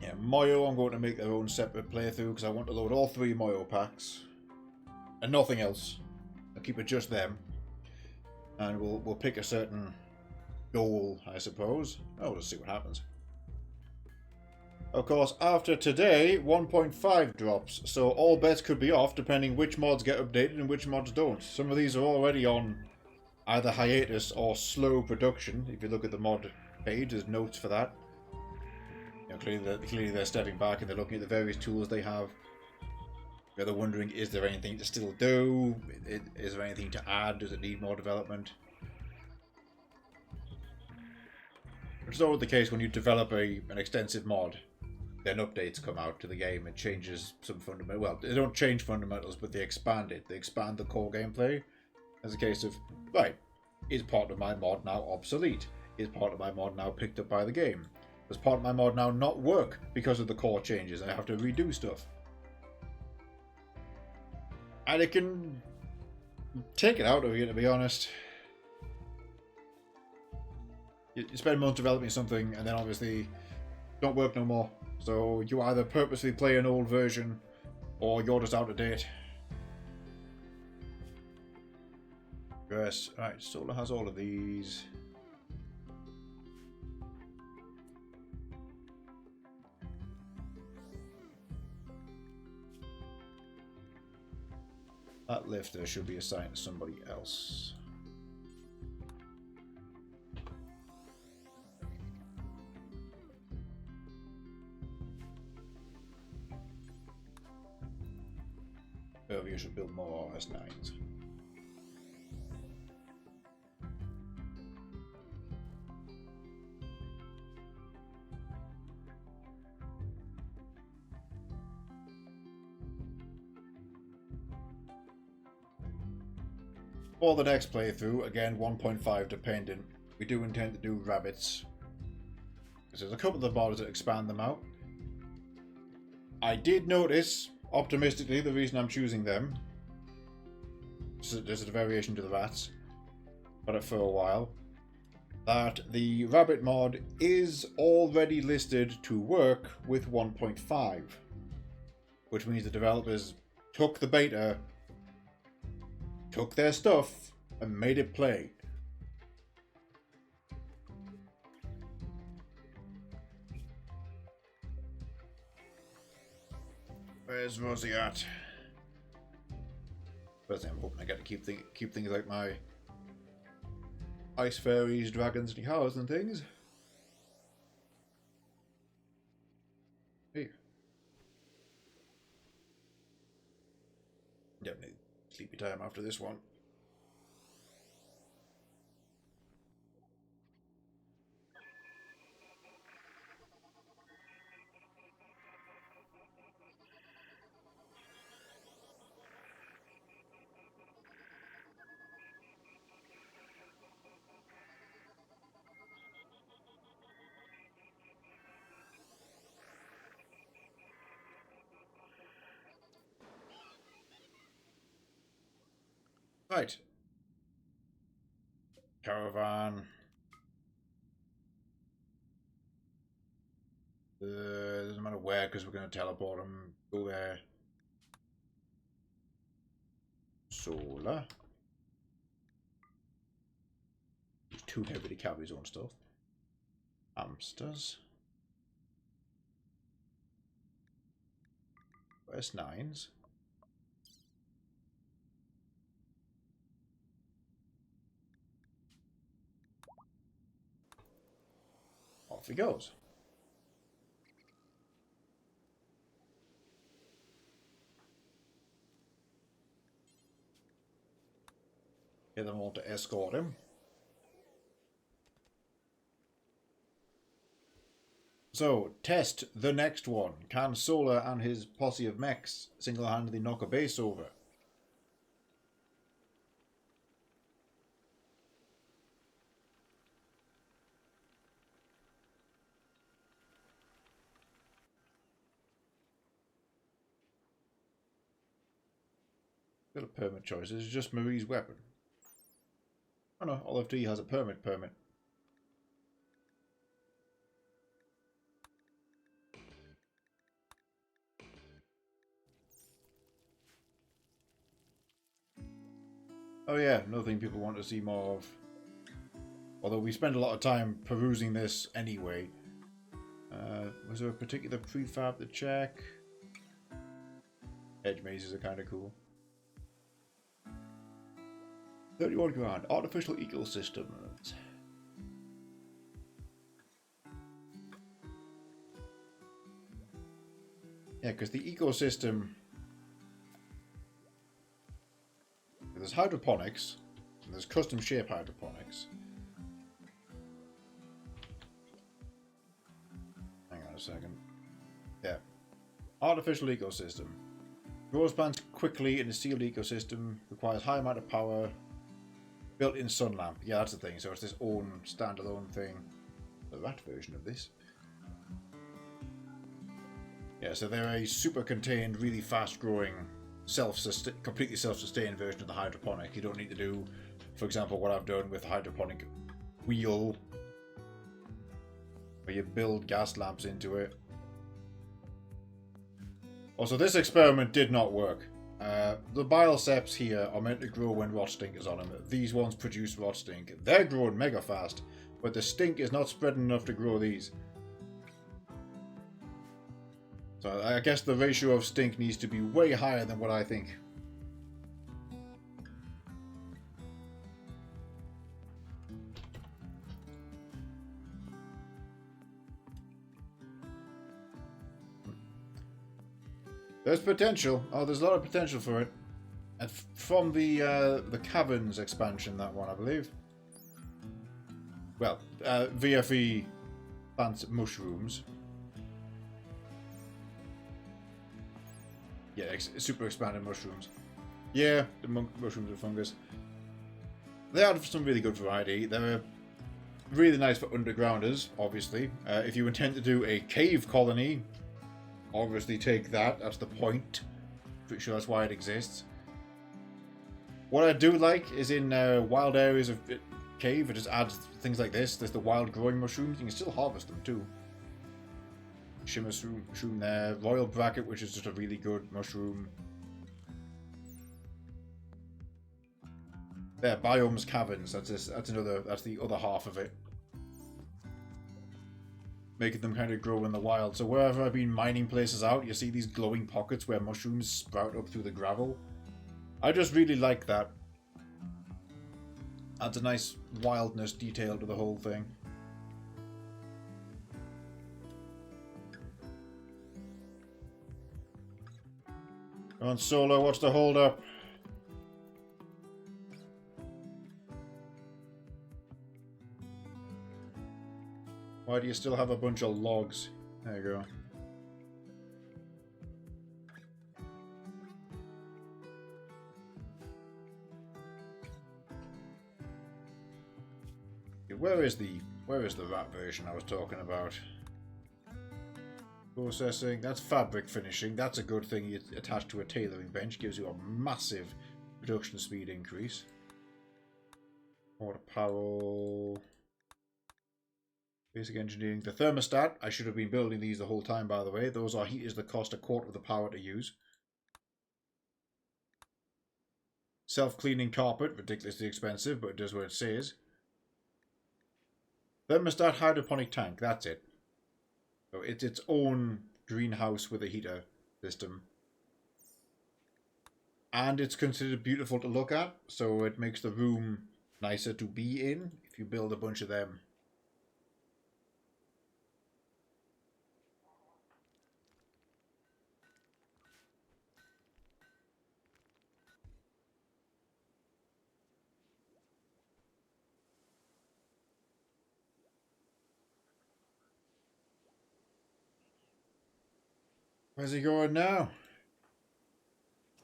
Yeah, Moyo, I'm going to make their own separate playthrough because I want to load all 3 Moyo packs. And nothing else. I'll keep it just them. And we'll pick a certain goal, I suppose. Oh, let's see what happens. Of course, after today, 1.5 drops, so all bets could be off depending which mods get updated and which mods don't. Some of these are already on either hiatus or slow production. If you look at the mod page, there's notes for that. Clearly they're stepping back and they're looking at the various tools they have. They're wondering, is there anything to still do? Is there anything to add? Does it need more development? It's always the case when you develop an extensive mod, then updates come out to the game. It changes some fundamental. Well, they don't change fundamentals, but they expand it. They expand the core gameplay. As a case of, right, is part of my mod now obsolete? Is part of my mod now picked up by the game? Does part of my mod now not work because of the core changes? I have to redo stuff. And it can take it out of you, to be honest. You spend months developing something and then obviously don't work no more. So you either purposely play an old version or you're just out of date. Yes, right, Solar has all of these. That lifter should be assigned to somebody else. Whoever you should build more RS9s. For the next playthrough, again 1.5 dependent, we do intend to do rabbits. Because there's a couple of the mods that expand them out. I did notice, optimistically, the reason I'm choosing them. There's a variation to the rats. Got it for a while. That the rabbit mod is already listed to work with 1.5. Which means the developers took the beta, took their stuff, and made it play. Where's Rosie at? First thing I'm hoping I get to keep things like my ice fairies, dragons, and cows and things. Hey. Definitely sleepy time after this one. Right. Caravan. Doesn't matter where, because we're going to teleport them. Go there. Solar. He's too heavy to carry his own stuff. Hamsters. Where's nines? Off he goes. Get them all to escort him. So, test the next one. Can Solar and his posse of mechs single-handedly knock a base over? Got a permit choice. It's just Marie's weapon. Oh no, Olive D has a permit. Oh yeah, another thing people want to see more of. Although we spend a lot of time perusing this anyway. Was there a particular prefab to check? Edge mazes are kind of cool. 31 grand. Artificial ecosystems. Yeah, because the ecosystem... There's hydroponics, and there's custom shape hydroponics. Hang on a second. Yeah. Artificial ecosystem. Grows plants quickly in a sealed ecosystem, requires high amount of power, built-in sun lamp. Yeah, that's the thing. So it's this own standalone thing. The rat version of this. Yeah, so they're a super contained, really fast-growing, completely self-sustained version of the hydroponic. You don't need to do, for example, what I've done with the hydroponic wheel, where you build gas lamps into it. Also, this experiment did not work. The bioceps here are meant to grow when rot stink is on them. These ones produce rot stink. They're growing mega fast, but the stink is not spreading enough to grow these. So I guess the ratio of stink needs to be way higher than what I think. There's potential. Oh, there's a lot of potential for it. And from the caverns expansion, that one, I believe. Well, VFE plant mushrooms. Yeah, super expanded mushrooms. Yeah, the mushrooms are fungus. They add some really good variety. They're really nice for undergrounders, obviously. If you intend to do a cave colony, obviously take that. That's the point. Pretty sure that's why it exists. What I do like is in wild areas of cave, it just adds things like this. There's the wild growing mushrooms. You can still harvest them too. Shimmer mushroom there. Royal bracket, which is just a really good mushroom. There, biomes caverns. That's the other half of it. Making them kind of grow in the wild. So wherever I've been mining places out, you see these glowing pockets where mushrooms sprout up through the gravel. I just really like that. Adds a nice wildness detail to the whole thing. Come on, Solo, what's the hold up? Why do you still have a bunch of logs? There you go. Where is the rat version I was talking about? Processing. That's fabric finishing. That's a good thing. You attach to a tailoring bench. Gives you a massive production speed increase. Water power. Basic engineering. The thermostat. I should have been building these the whole time, by the way. Those are heaters that cost 1/4 of the power to use. Self-cleaning carpet. Ridiculously expensive, but it does what it says. Thermostat hydroponic tank. That's it. So it's its own greenhouse with a heater system. And it's considered beautiful to look at, so it makes the room nicer to be in if you build a bunch of them. Where's he going now?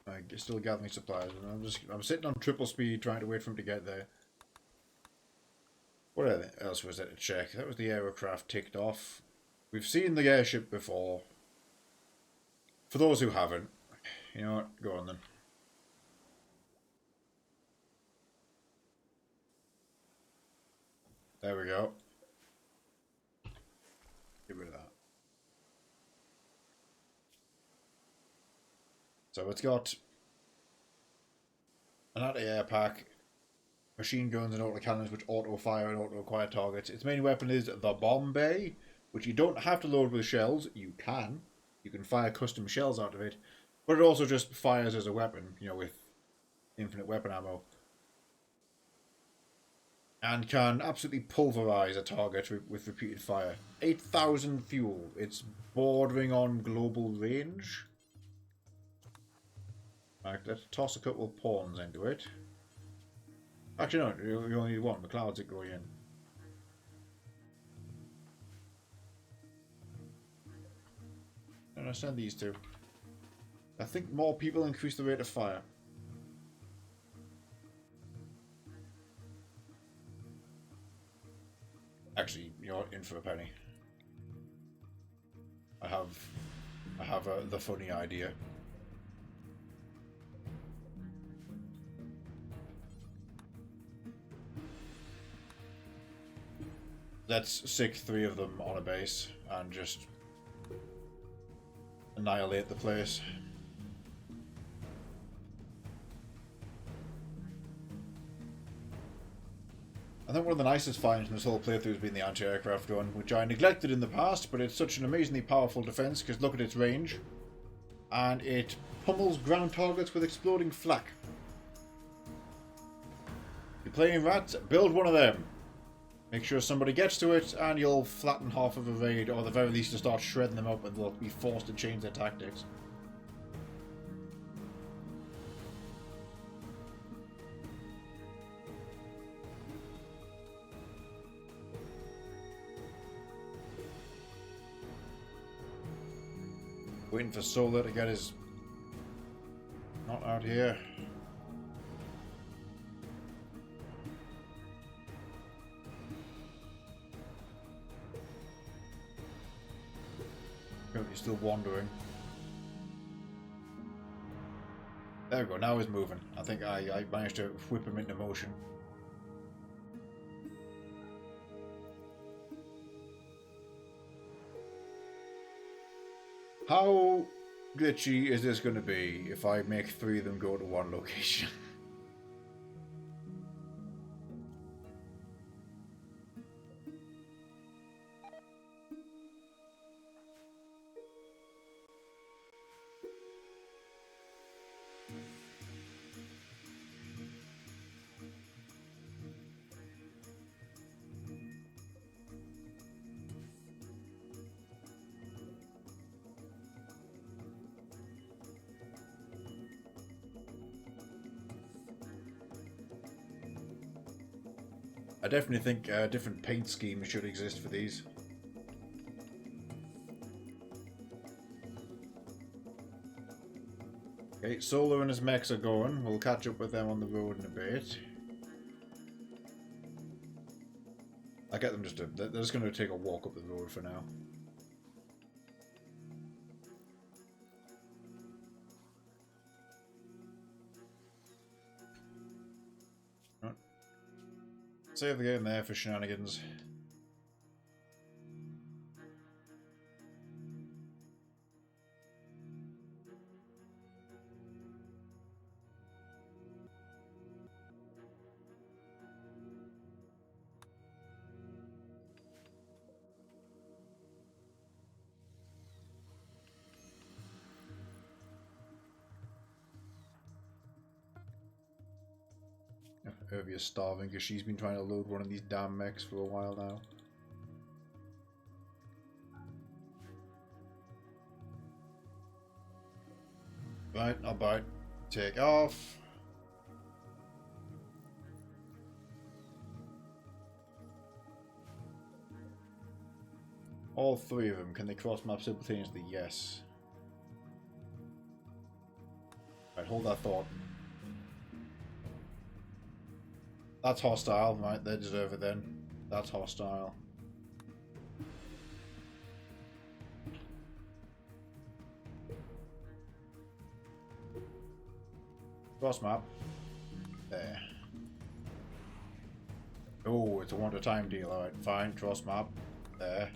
I'm still gathering supplies. I'm sitting on triple speed trying to wait for him to get there. What else was there to check? That was the aircraft ticked off. We've seen the airship before. For those who haven't, you know what? Go on then. There we go. Get rid of that. So it's got an anti-air pack, machine guns and autocannons which auto-fire and auto-acquire targets. Its main weapon is the bomb bay, which you don't have to load with shells. You can. You can fire custom shells out of it. But it also just fires as a weapon, you know, with infinite weapon ammo. And can absolutely pulverize a target with repeated fire. 8,000 fuel. It's bordering on global range. Right, let's toss a couple of pawns into it. Actually, no, you only need one. The clouds that go in. And I send these two. I think more people increase the rate of fire. Actually, you're in for a penny. I have the funny idea. Let's sick 3 of them on a base and just annihilate the place. I think one of the nicest finds in this whole playthrough has been the anti-aircraft gun, which I neglected in the past, but it's such an amazingly powerful defense because look at its range. And it pummels ground targets with exploding flak. You're playing rats? Build one of them. Make sure somebody gets to it, and you'll flatten half of a raid, or at the very least to start shredding them up, and they'll be forced to change their tactics. Waiting for Solar to get his... Not out here. still wandering. There we go, now he's moving. I think I managed to whip him into motion. How glitchy is this going to be if I make 3 of them go to one location? I definitely think different paint schemes should exist for these. Okay, Solar and his mechs are going. We'll catch up with them on the road in a bit. I get them just to... They're just going to take a walk up the road for now. Right. Save the game there for shenanigans. Irvia's starving because she's been trying to load one of these damn mechs for a while now. Right, I'll bite. Take off. All 3 of them. Can they cross map simultaneously? Yes. Right, hold that thought. That's hostile, right? They deserve it then. That's hostile. Cross map. There. Oh, it's a one at a time deal. Alright, fine. Cross map. There.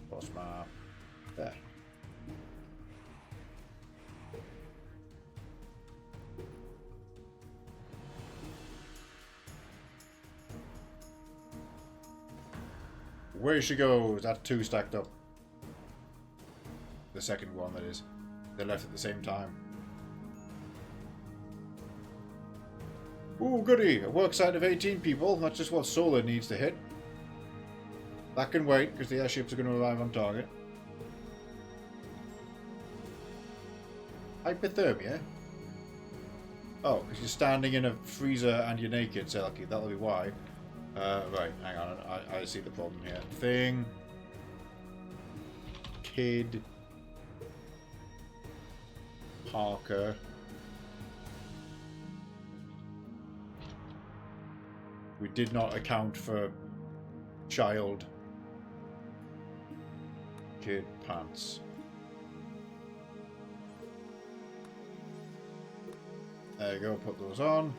Cross map. There. Where she goes. That's 2 stacked up. The second one, that is. They left at the same time. Ooh, goody! A work site of 18 people. That's just what Solar needs to hit. That can wait, because the airships are going to arrive on target. Hypothermia? Oh, because you're standing in a freezer and you're naked, Selkie. That'll be why. Right, hang on. I see the problem here. Thing. Kid. Parker. We did not account for child. Kid pants. There you go, put those on.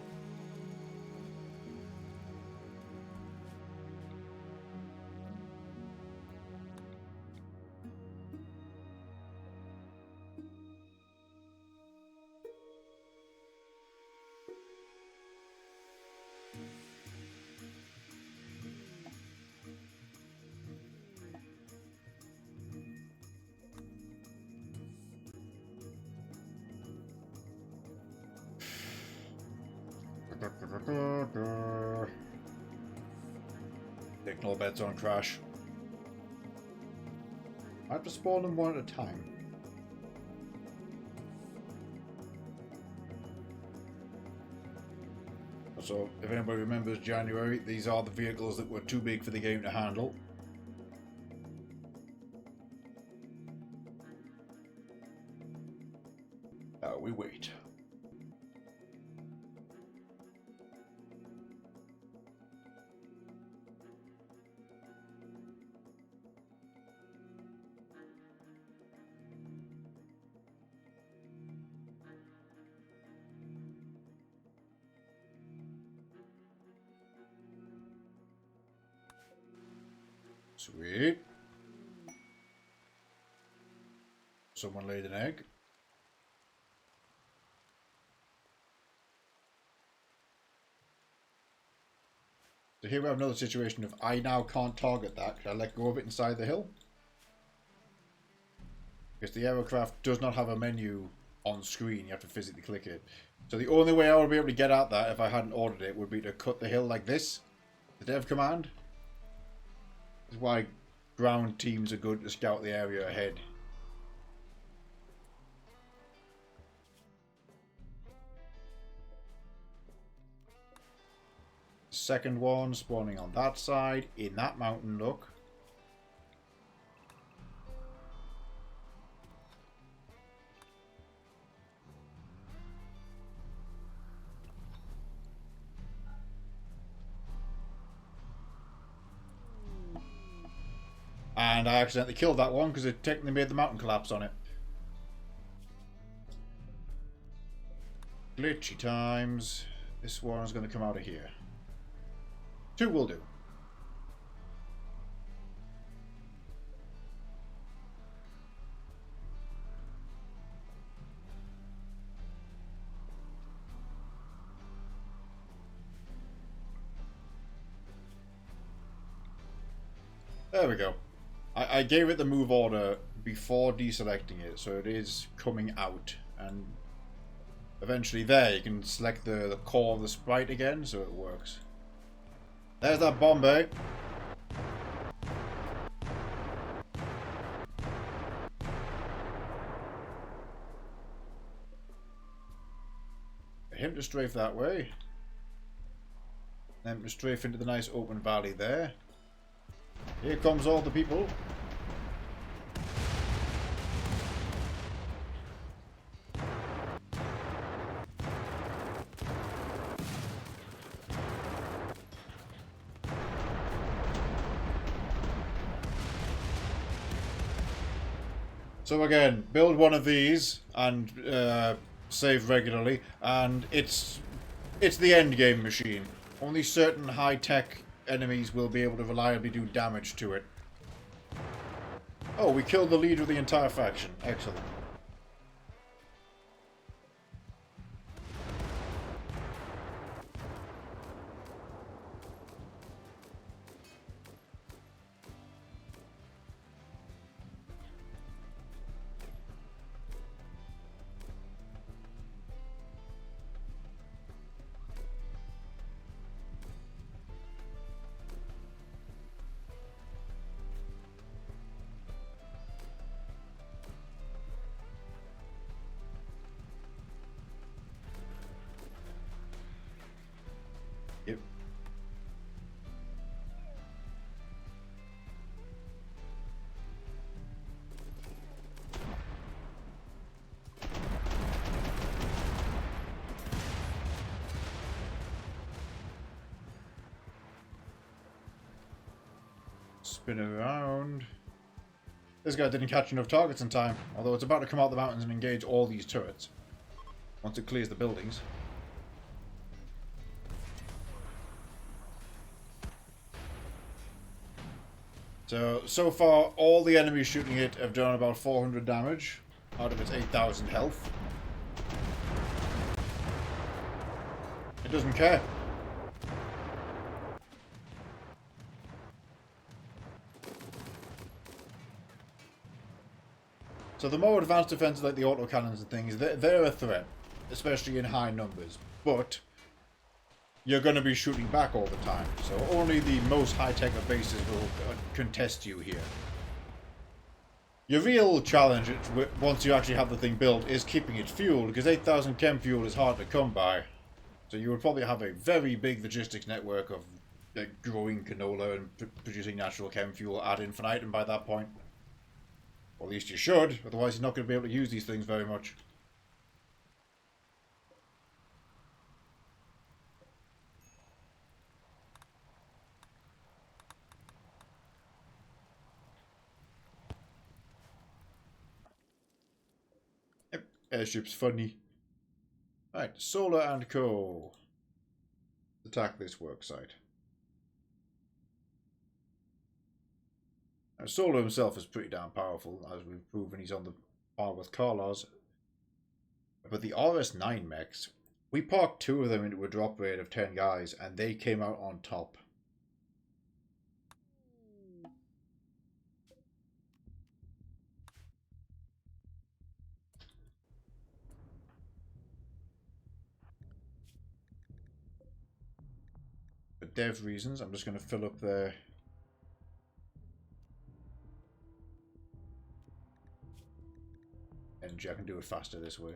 Signal beds on crash. I have to spawn them one at a time. So, if anybody remembers January, these are the vehicles that were too big for the game to handle. We wait. Sweet. Someone laid an egg. So here we have another situation of I now can't target that. Can I let go of it inside the hill? Because the aircraft does not have a menu on screen. You have to physically click it. So the only way I would be able to get at that if I hadn't ordered it would be to cut the hill like this. The dev command. That's why ground teams are good to scout the area ahead. Second one spawning on that side in that mountain, look. And I accidentally killed that one because it technically made the mountain collapse on it. Glitchy times. This one is going to come out of here. 2 will do. There we go. I gave it the move order before deselecting it, so it is coming out. And eventually there, you can select the core of the sprite again, so it works. There's that Bombay. Get him to strafe that way. Then to strafe into the nice open valley there. Here comes all the people. So again, build one of these and save regularly, and it's the end game machine. Only certain high-tech enemies will be able to reliably do damage to it. Oh, we killed the leader of the entire faction. Excellent. Yep. Spin around. This guy didn't catch enough targets in time, although it's about to come out the mountains and engage all these turrets once it clears the buildings. So far, all the enemies shooting it have done about 400 damage out of its 8,000 health. It doesn't care. So the more advanced defenses like the autocannons and things, they're a threat, especially in high numbers. But you're going to be shooting back all the time, so only the most high-tech of bases will contest you here. Your real challenge, once you actually have the thing built, is keeping it fueled, because 8,000 chem fuel is hard to come by. So you would probably have a very big logistics network of growing canola and producing natural chem fuel ad infinitum by that point. Or at least you should, otherwise you're not going to be able to use these things very much. Yep, airship's funny. Right, Solar and Co. Attack this worksite. Now, Solo himself is pretty damn powerful, as we've proven he's on the par with Carlos. But the RS9 mechs, we parked 2 of them into a drop rate of 10 guys, and they came out on top. For dev reasons, I'm just going to fill up the energy. I can do it faster this way.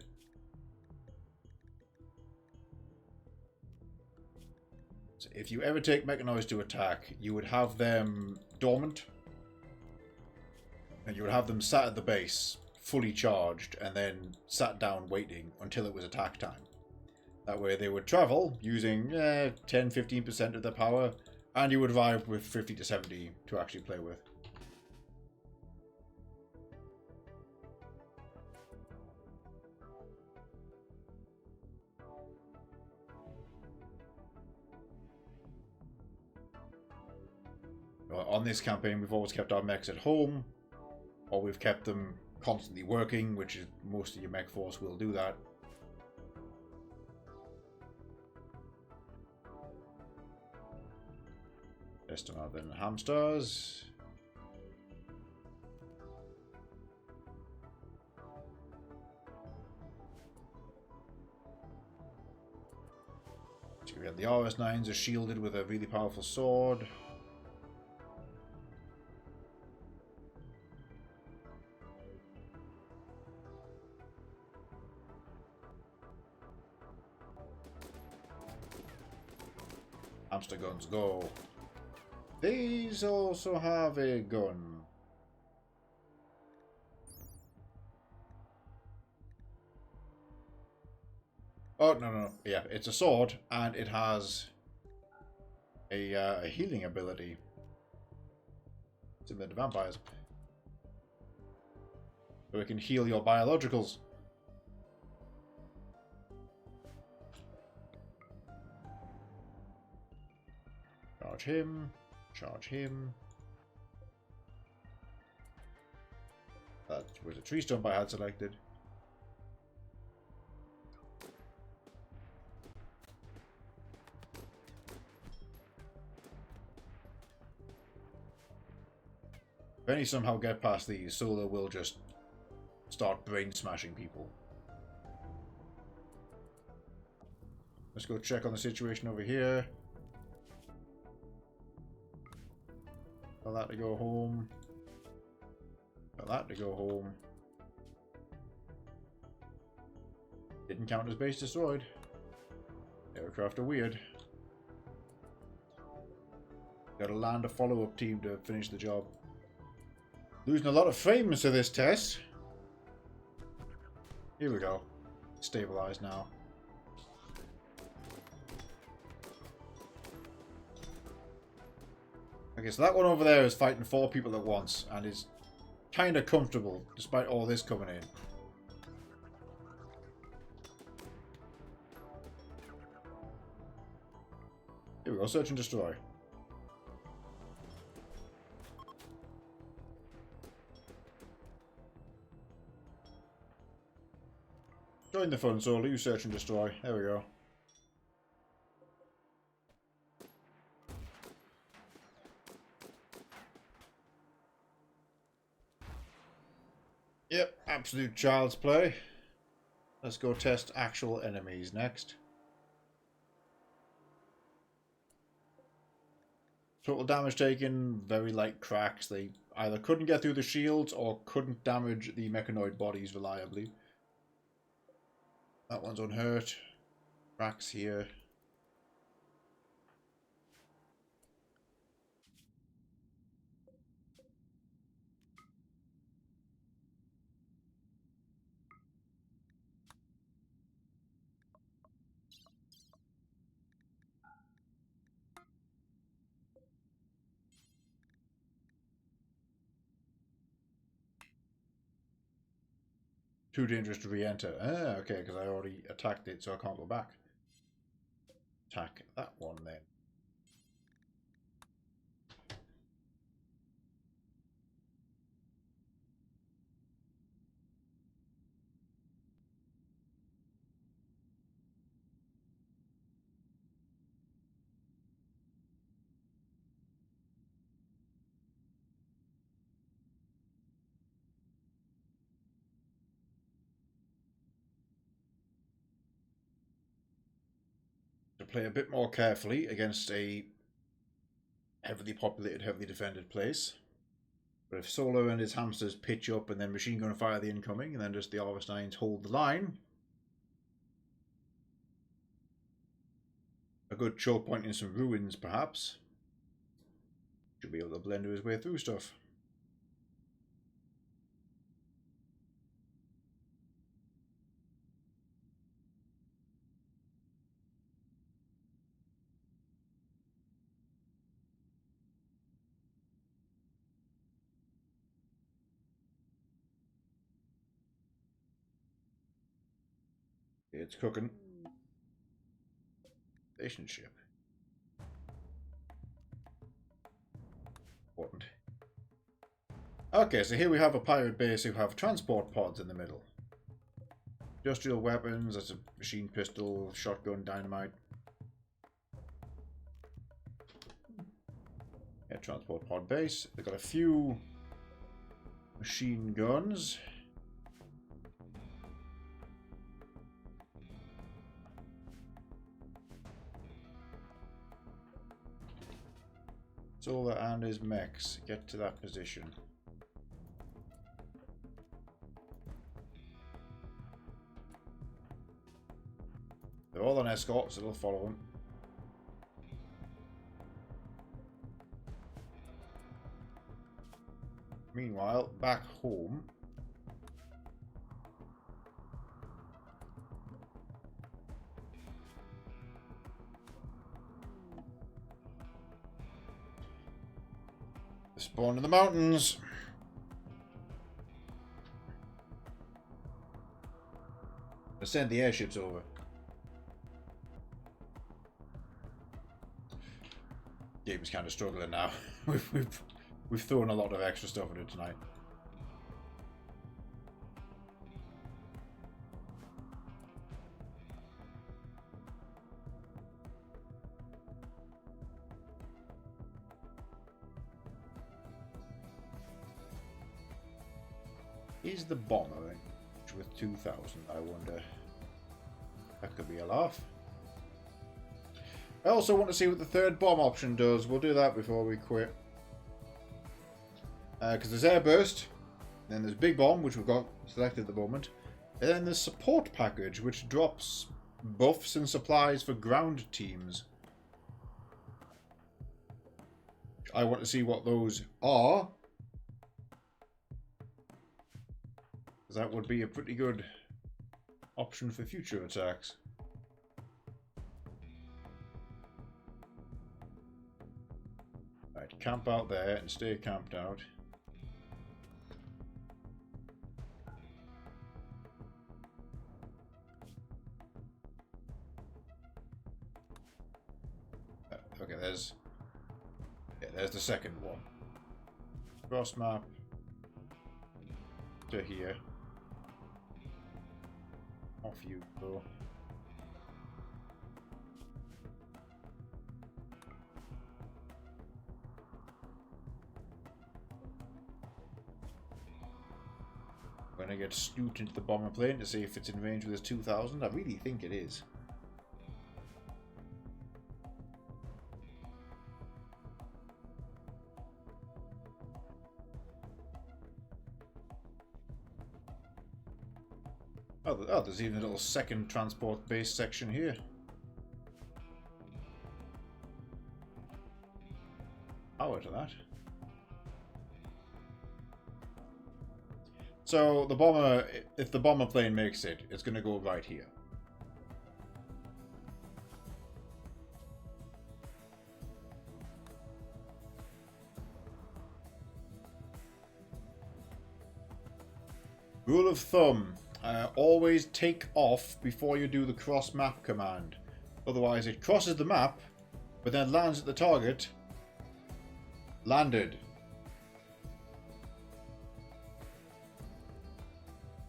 So if you ever take mechanoids to attack, you would have them dormant, and you would have them sat at the base, fully charged, and then sat down waiting until it was attack time. That way they would travel using 10-15% of their power, and you would arrive with 50 to 70 to actually play with. On this campaign, we've always kept our mechs at home, or we've kept them constantly working, which is most of your mech force will do that. Test them out then. Hamsters. So we have the RS9s are shielded with a really powerful sword. Hamster guns go. These also have a gun. Oh, no. Yeah, it's a sword, and it has a healing ability. Similar to vampires. So it can heal your biologicals. Charge him. Charge him. That was a tree stump I had selected. If any somehow get past these, Solo will just start brain smashing people. Let's go check on the situation over here. Tell that to go home. Tell that to go home. Didn't count as base destroyed. Aircraft are weird. Gotta land a follow-up team to finish the job. Losing a lot of frames to this test. Here we go. Stabilized now. Okay, so that one over there is fighting 4 people at once and is kind of comfortable despite all this coming in. Here we go, search and destroy. Join the fun, Solo. You search and destroy. There we go. Yep, absolute child's play. Let's go test actual enemies next. Total damage taken, very light cracks. They either couldn't get through the shields or couldn't damage the mechanoid bodies reliably. That one's unhurt. Cracks here. Too dangerous to re-enter. Ah, okay, because I already attacked it, so I can't go back. Attack that one then. play a bit more carefully against a heavily populated, heavily defended place. But if Solo and his hamsters pitch up and then machine gun fire the incoming, and then just the RS9s hold the line, a good choke point in some ruins, perhaps, should be able to blend his way through stuff. It's cooking. Relationship. Important. Okay, so here we have a pirate base who have transport pods in the middle. Industrial weapons, that's a machine pistol, shotgun, dynamite. Yeah, transport pod base. They've got a few machine guns. Zola and his mechs get to that position. They're all on escort, so they'll follow them. Meanwhile, back home, spawn in the mountains. Let's send the airships over. Game's kind of struggling now. We've thrown a lot of extra stuff at it tonight. Is the bomber with 2,000? I wonder. That could be a laugh. I also want to see what the third bomb option does. We'll do that before we quit. Because there's airburst, then there's big bomb, which we've got selected at the moment, and then there's support package, which drops buffs and supplies for ground teams. I want to see what those are, because that would be a pretty good option for future attacks. Right, camp out there and stay camped out. Okay, there's the second one. Cross map to here. Off you go. I'm gonna get scooped into the bomber plane to see if it's in range with his 2,000. I really think it is. Oh, there's even a little second transport base section here. Power to that. So the bomber, if the bomber plane makes it, it's going to go right here. Rule of thumb. Always take off before you do the cross map command. Otherwise it crosses the map, but then lands at the target. Landed.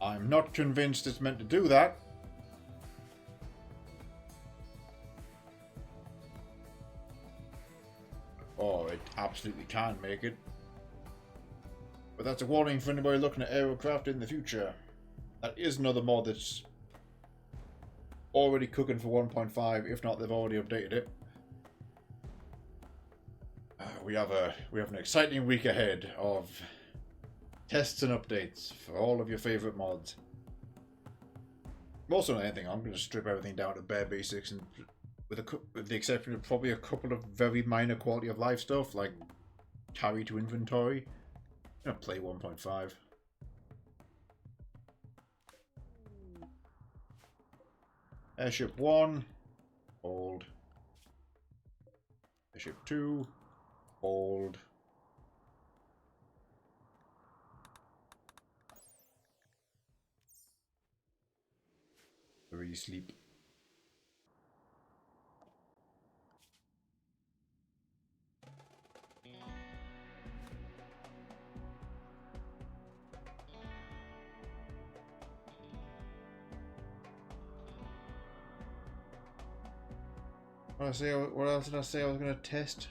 I'm not convinced it's meant to do that. Oh, it absolutely can make it. But that's a warning for anybody looking at aircraft in the future. That is another mod that's already cooking for 1.5. If not, they've already updated it. We have an exciting week ahead of tests and updates for all of your favorite mods. More so than anything, I'm going to strip everything down to bare basics, and with the exception of probably a couple of very minor quality of life stuff like carry to inventory. I'm going to play 1.5. Airship 1, hold. Airship 2, hold. Sleep. What else did I say I was going to test?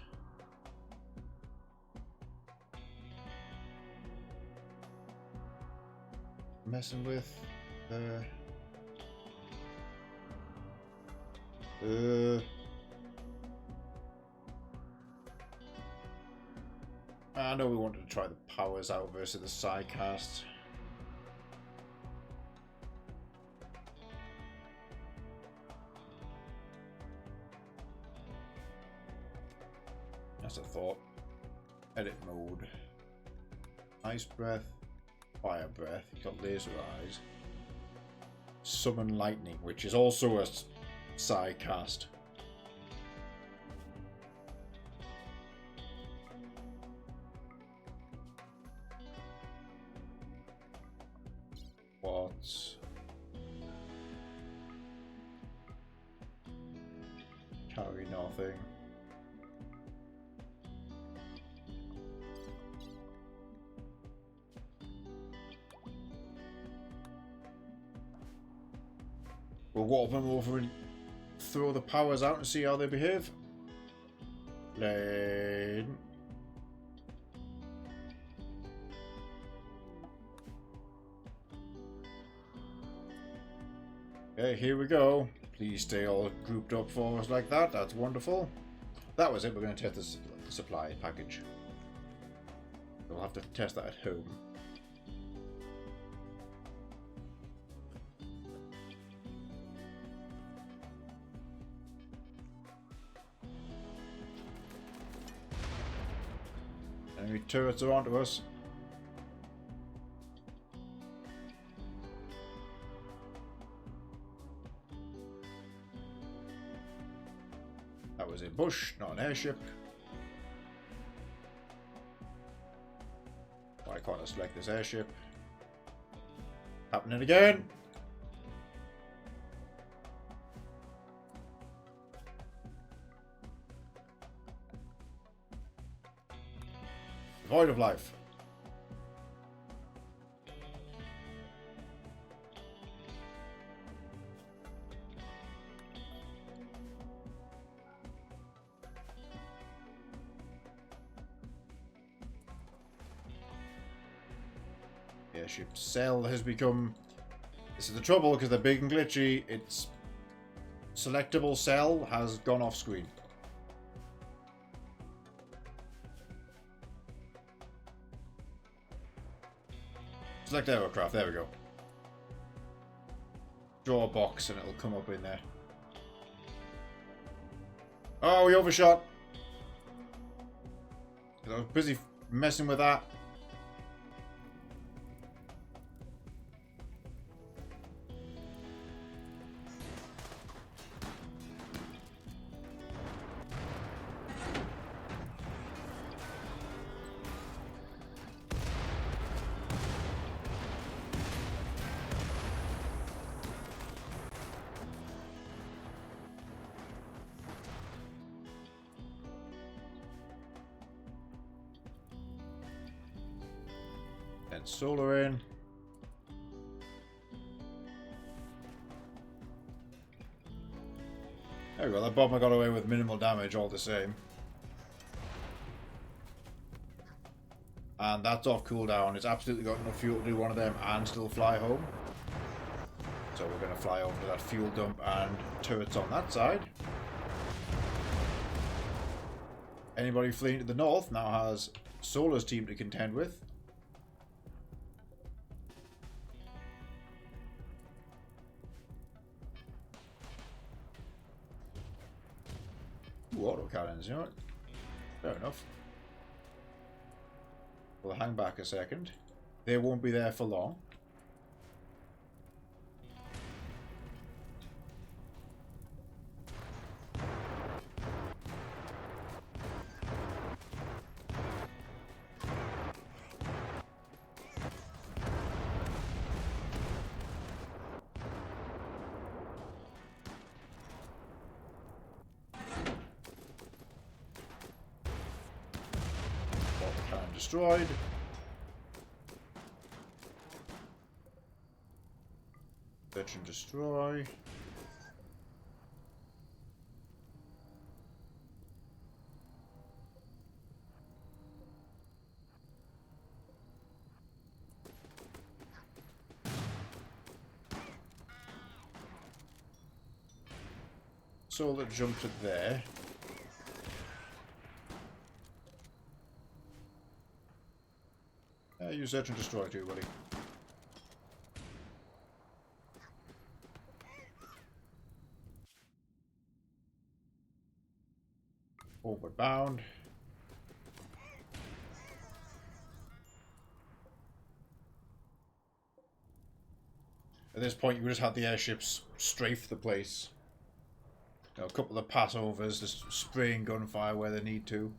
Messing with I know we wanted to try the powers out versus the side casts. That's a thought. Edit mode. Ice breath. Fire breath. You've got laser eyes. Summon lightning, which is also a side cast. What? Carry nothing. We'll warp them over and throw the powers out and see how they behave. Lane. Okay, here we go. Please stay all grouped up for us like that. That's wonderful. That was it. We're going to test the supply package. We'll have to test that at home. Enemy turrets are onto us. That was a bush, not an airship. Why can't I select this airship? Happening again! Void of life. Airship cell has become... This is the trouble because they're big and glitchy. Its selectable cell has gone off screen. Select aircraft, there we go. Draw a box and it'll come up in there. Oh, we overshot. I was busy messing with that. And solar in. There we go, that bomber got away with minimal damage all the same. And that's off cooldown. It's absolutely got enough fuel to do one of them and still fly home. So So we're going to fly over to that fuel dump and turrets on that side. Anybody fleeing to the north now has Solar's team to contend with. Ooh, autocannons, you know what? Fair enough. We'll hang back a second. They won't be there for long. Autocannon destroyed. Search and destroy. Solar jump to there. You search and destroy too, buddy. Forward bound. At this point, you just have the airships strafe the place. You know, a couple of passovers, just spraying gunfire where they need to.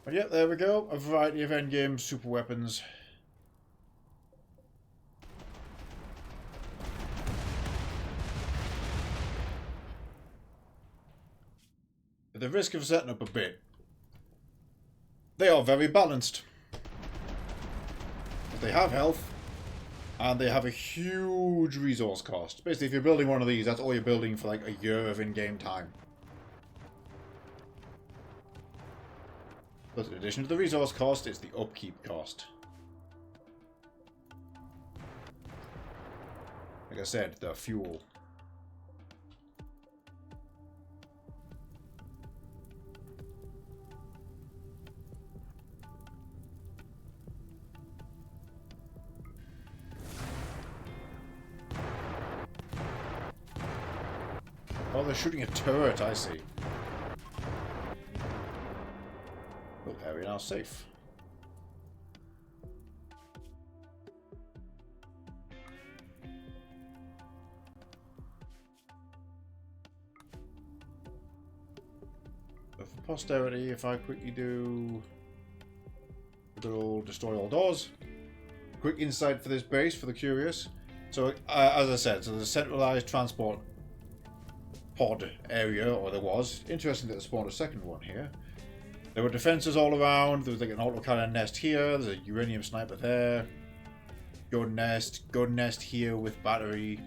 But yeah, there we go. A variety of endgame super weapons. At the risk of setting up a bit, they are very balanced. They have health, and they have a huge resource cost. Basically, if you're building one of these, that's all you're building for like a year of in-game time. But in addition to the resource cost, it's the upkeep cost. Like I said, the fuel. Oh, they're shooting a turret, I see. Well, area now safe. But for posterity, if I quickly do a good old destroy all doors. Quick insight for this base for the curious. So, as I said, so there's a centralized transport pod area, or there was. Interesting that they spawned a second one here. There were defenses all around. There was like an autocannon nest here. There's a uranium sniper there. Gun nest here with battery.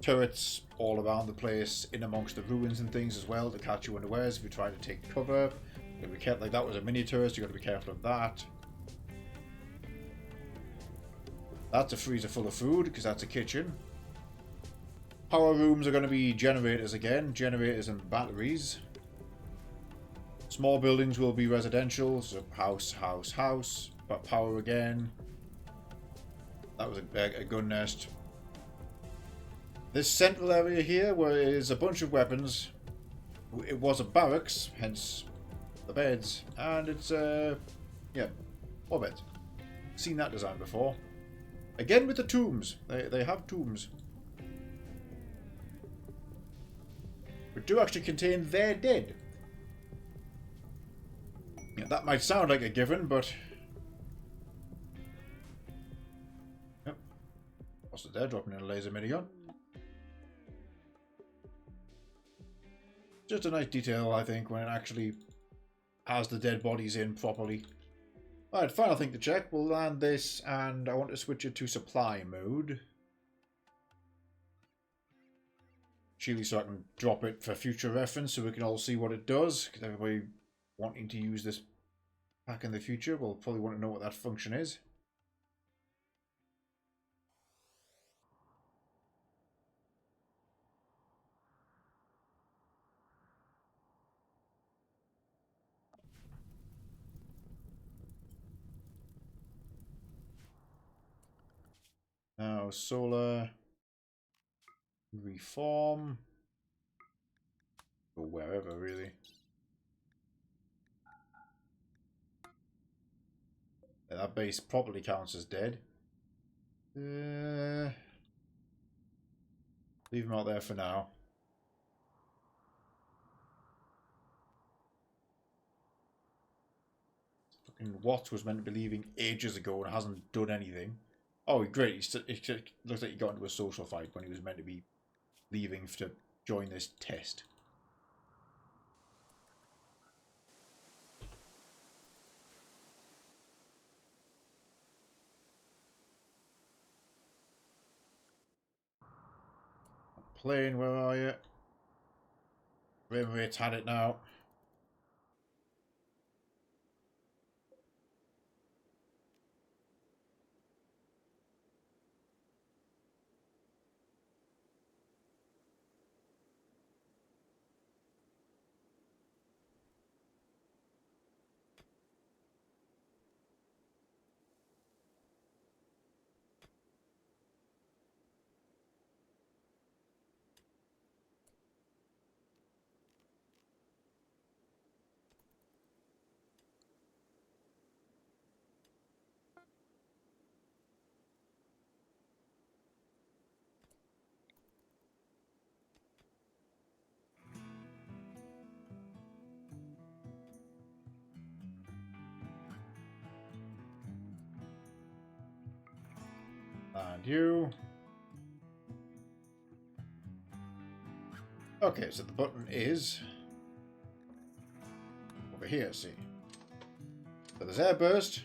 Turrets all around the place, in amongst the ruins and things as well to catch you unawares if you're trying to take cover. You gotta be careful. Like that was a mini turret, so you got to be careful of that. That's a freezer full of food because that's a kitchen. Power rooms are going to be generators again, generators and batteries. Small buildings will be residential, so house, house, house. But power again. That was a gun nest. This central area here, where it is a bunch of weapons, it was a barracks, hence the beds, and it's yeah, more beds. Seen that design before. Again with the tombs. They have tombs. But do actually contain their dead. Yeah, that might sound like a given, but yep. What's it there? Dropping in a laser minigun. Just a nice detail, I think, when it actually has the dead bodies in properly. Alright, final thing to check. We'll land this, and I want to switch it to supply mode. Actually, so I can drop it for future reference so we can all see what it does. Because everybody wanting to use this pack in the future will probably want to know what that function is. Now, solar, reform, or wherever really. And that base probably counts as dead. Leave him out there for now. Fucking Watt was meant to be leaving ages ago and hasn't done anything. Oh, great. It looks like he got into a social fight when he was meant to be leaving to join this test. Plane, where are you? Rate's had it now. And you. Okay, so the button is over here, see. So there's airburst,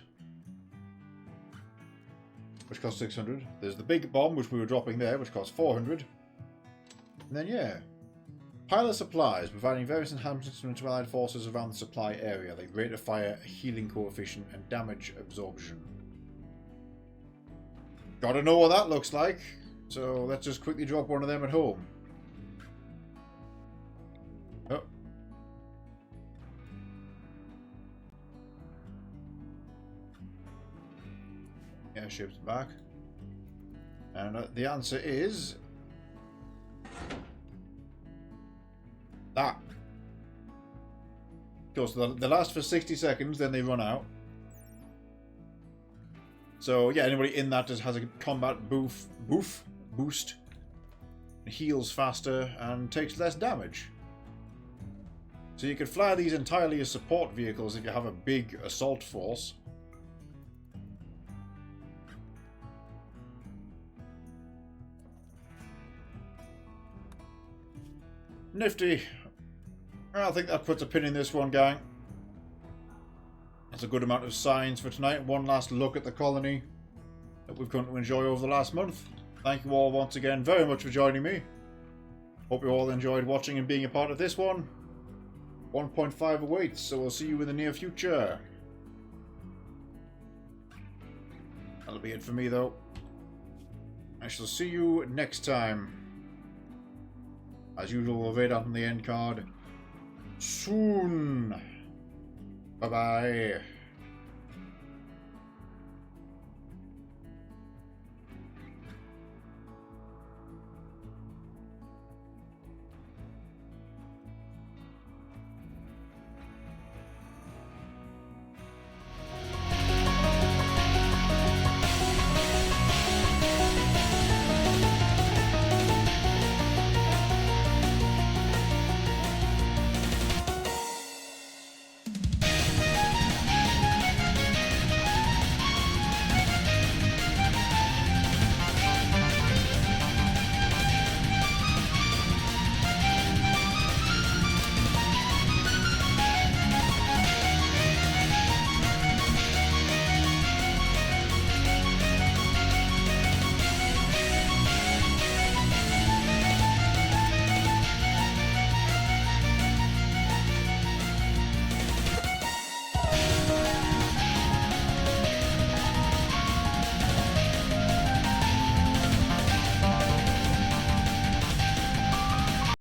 which costs 600. There's the big bomb, which we were dropping there, which costs 400. And then, yeah. Pile of supplies, providing various enhancements to allied forces around the supply area, like rate of fire, healing coefficient, and damage absorption. Gotta know what that looks like. So let's just quickly drop one of them at home. Oh. Airship's back. And the answer is... that. Of course, they last for 60 seconds, then they run out. So yeah, anybody in that just has a combat boost, heals faster, and takes less damage. So you could fly these entirely as support vehicles if you have a big assault force. Nifty. I think that puts a pin in this one, gang. That's a good amount of science for tonight. One last look at the colony that we've come to enjoy over the last month. Thank you all once again very much for joining me. Hope you all enjoyed watching and being a part of this one. 1.5 awaits, so we'll see you in the near future. That'll be it for me, though. I shall see you next time. As usual, we'll read out on the end card soon. Bye-bye.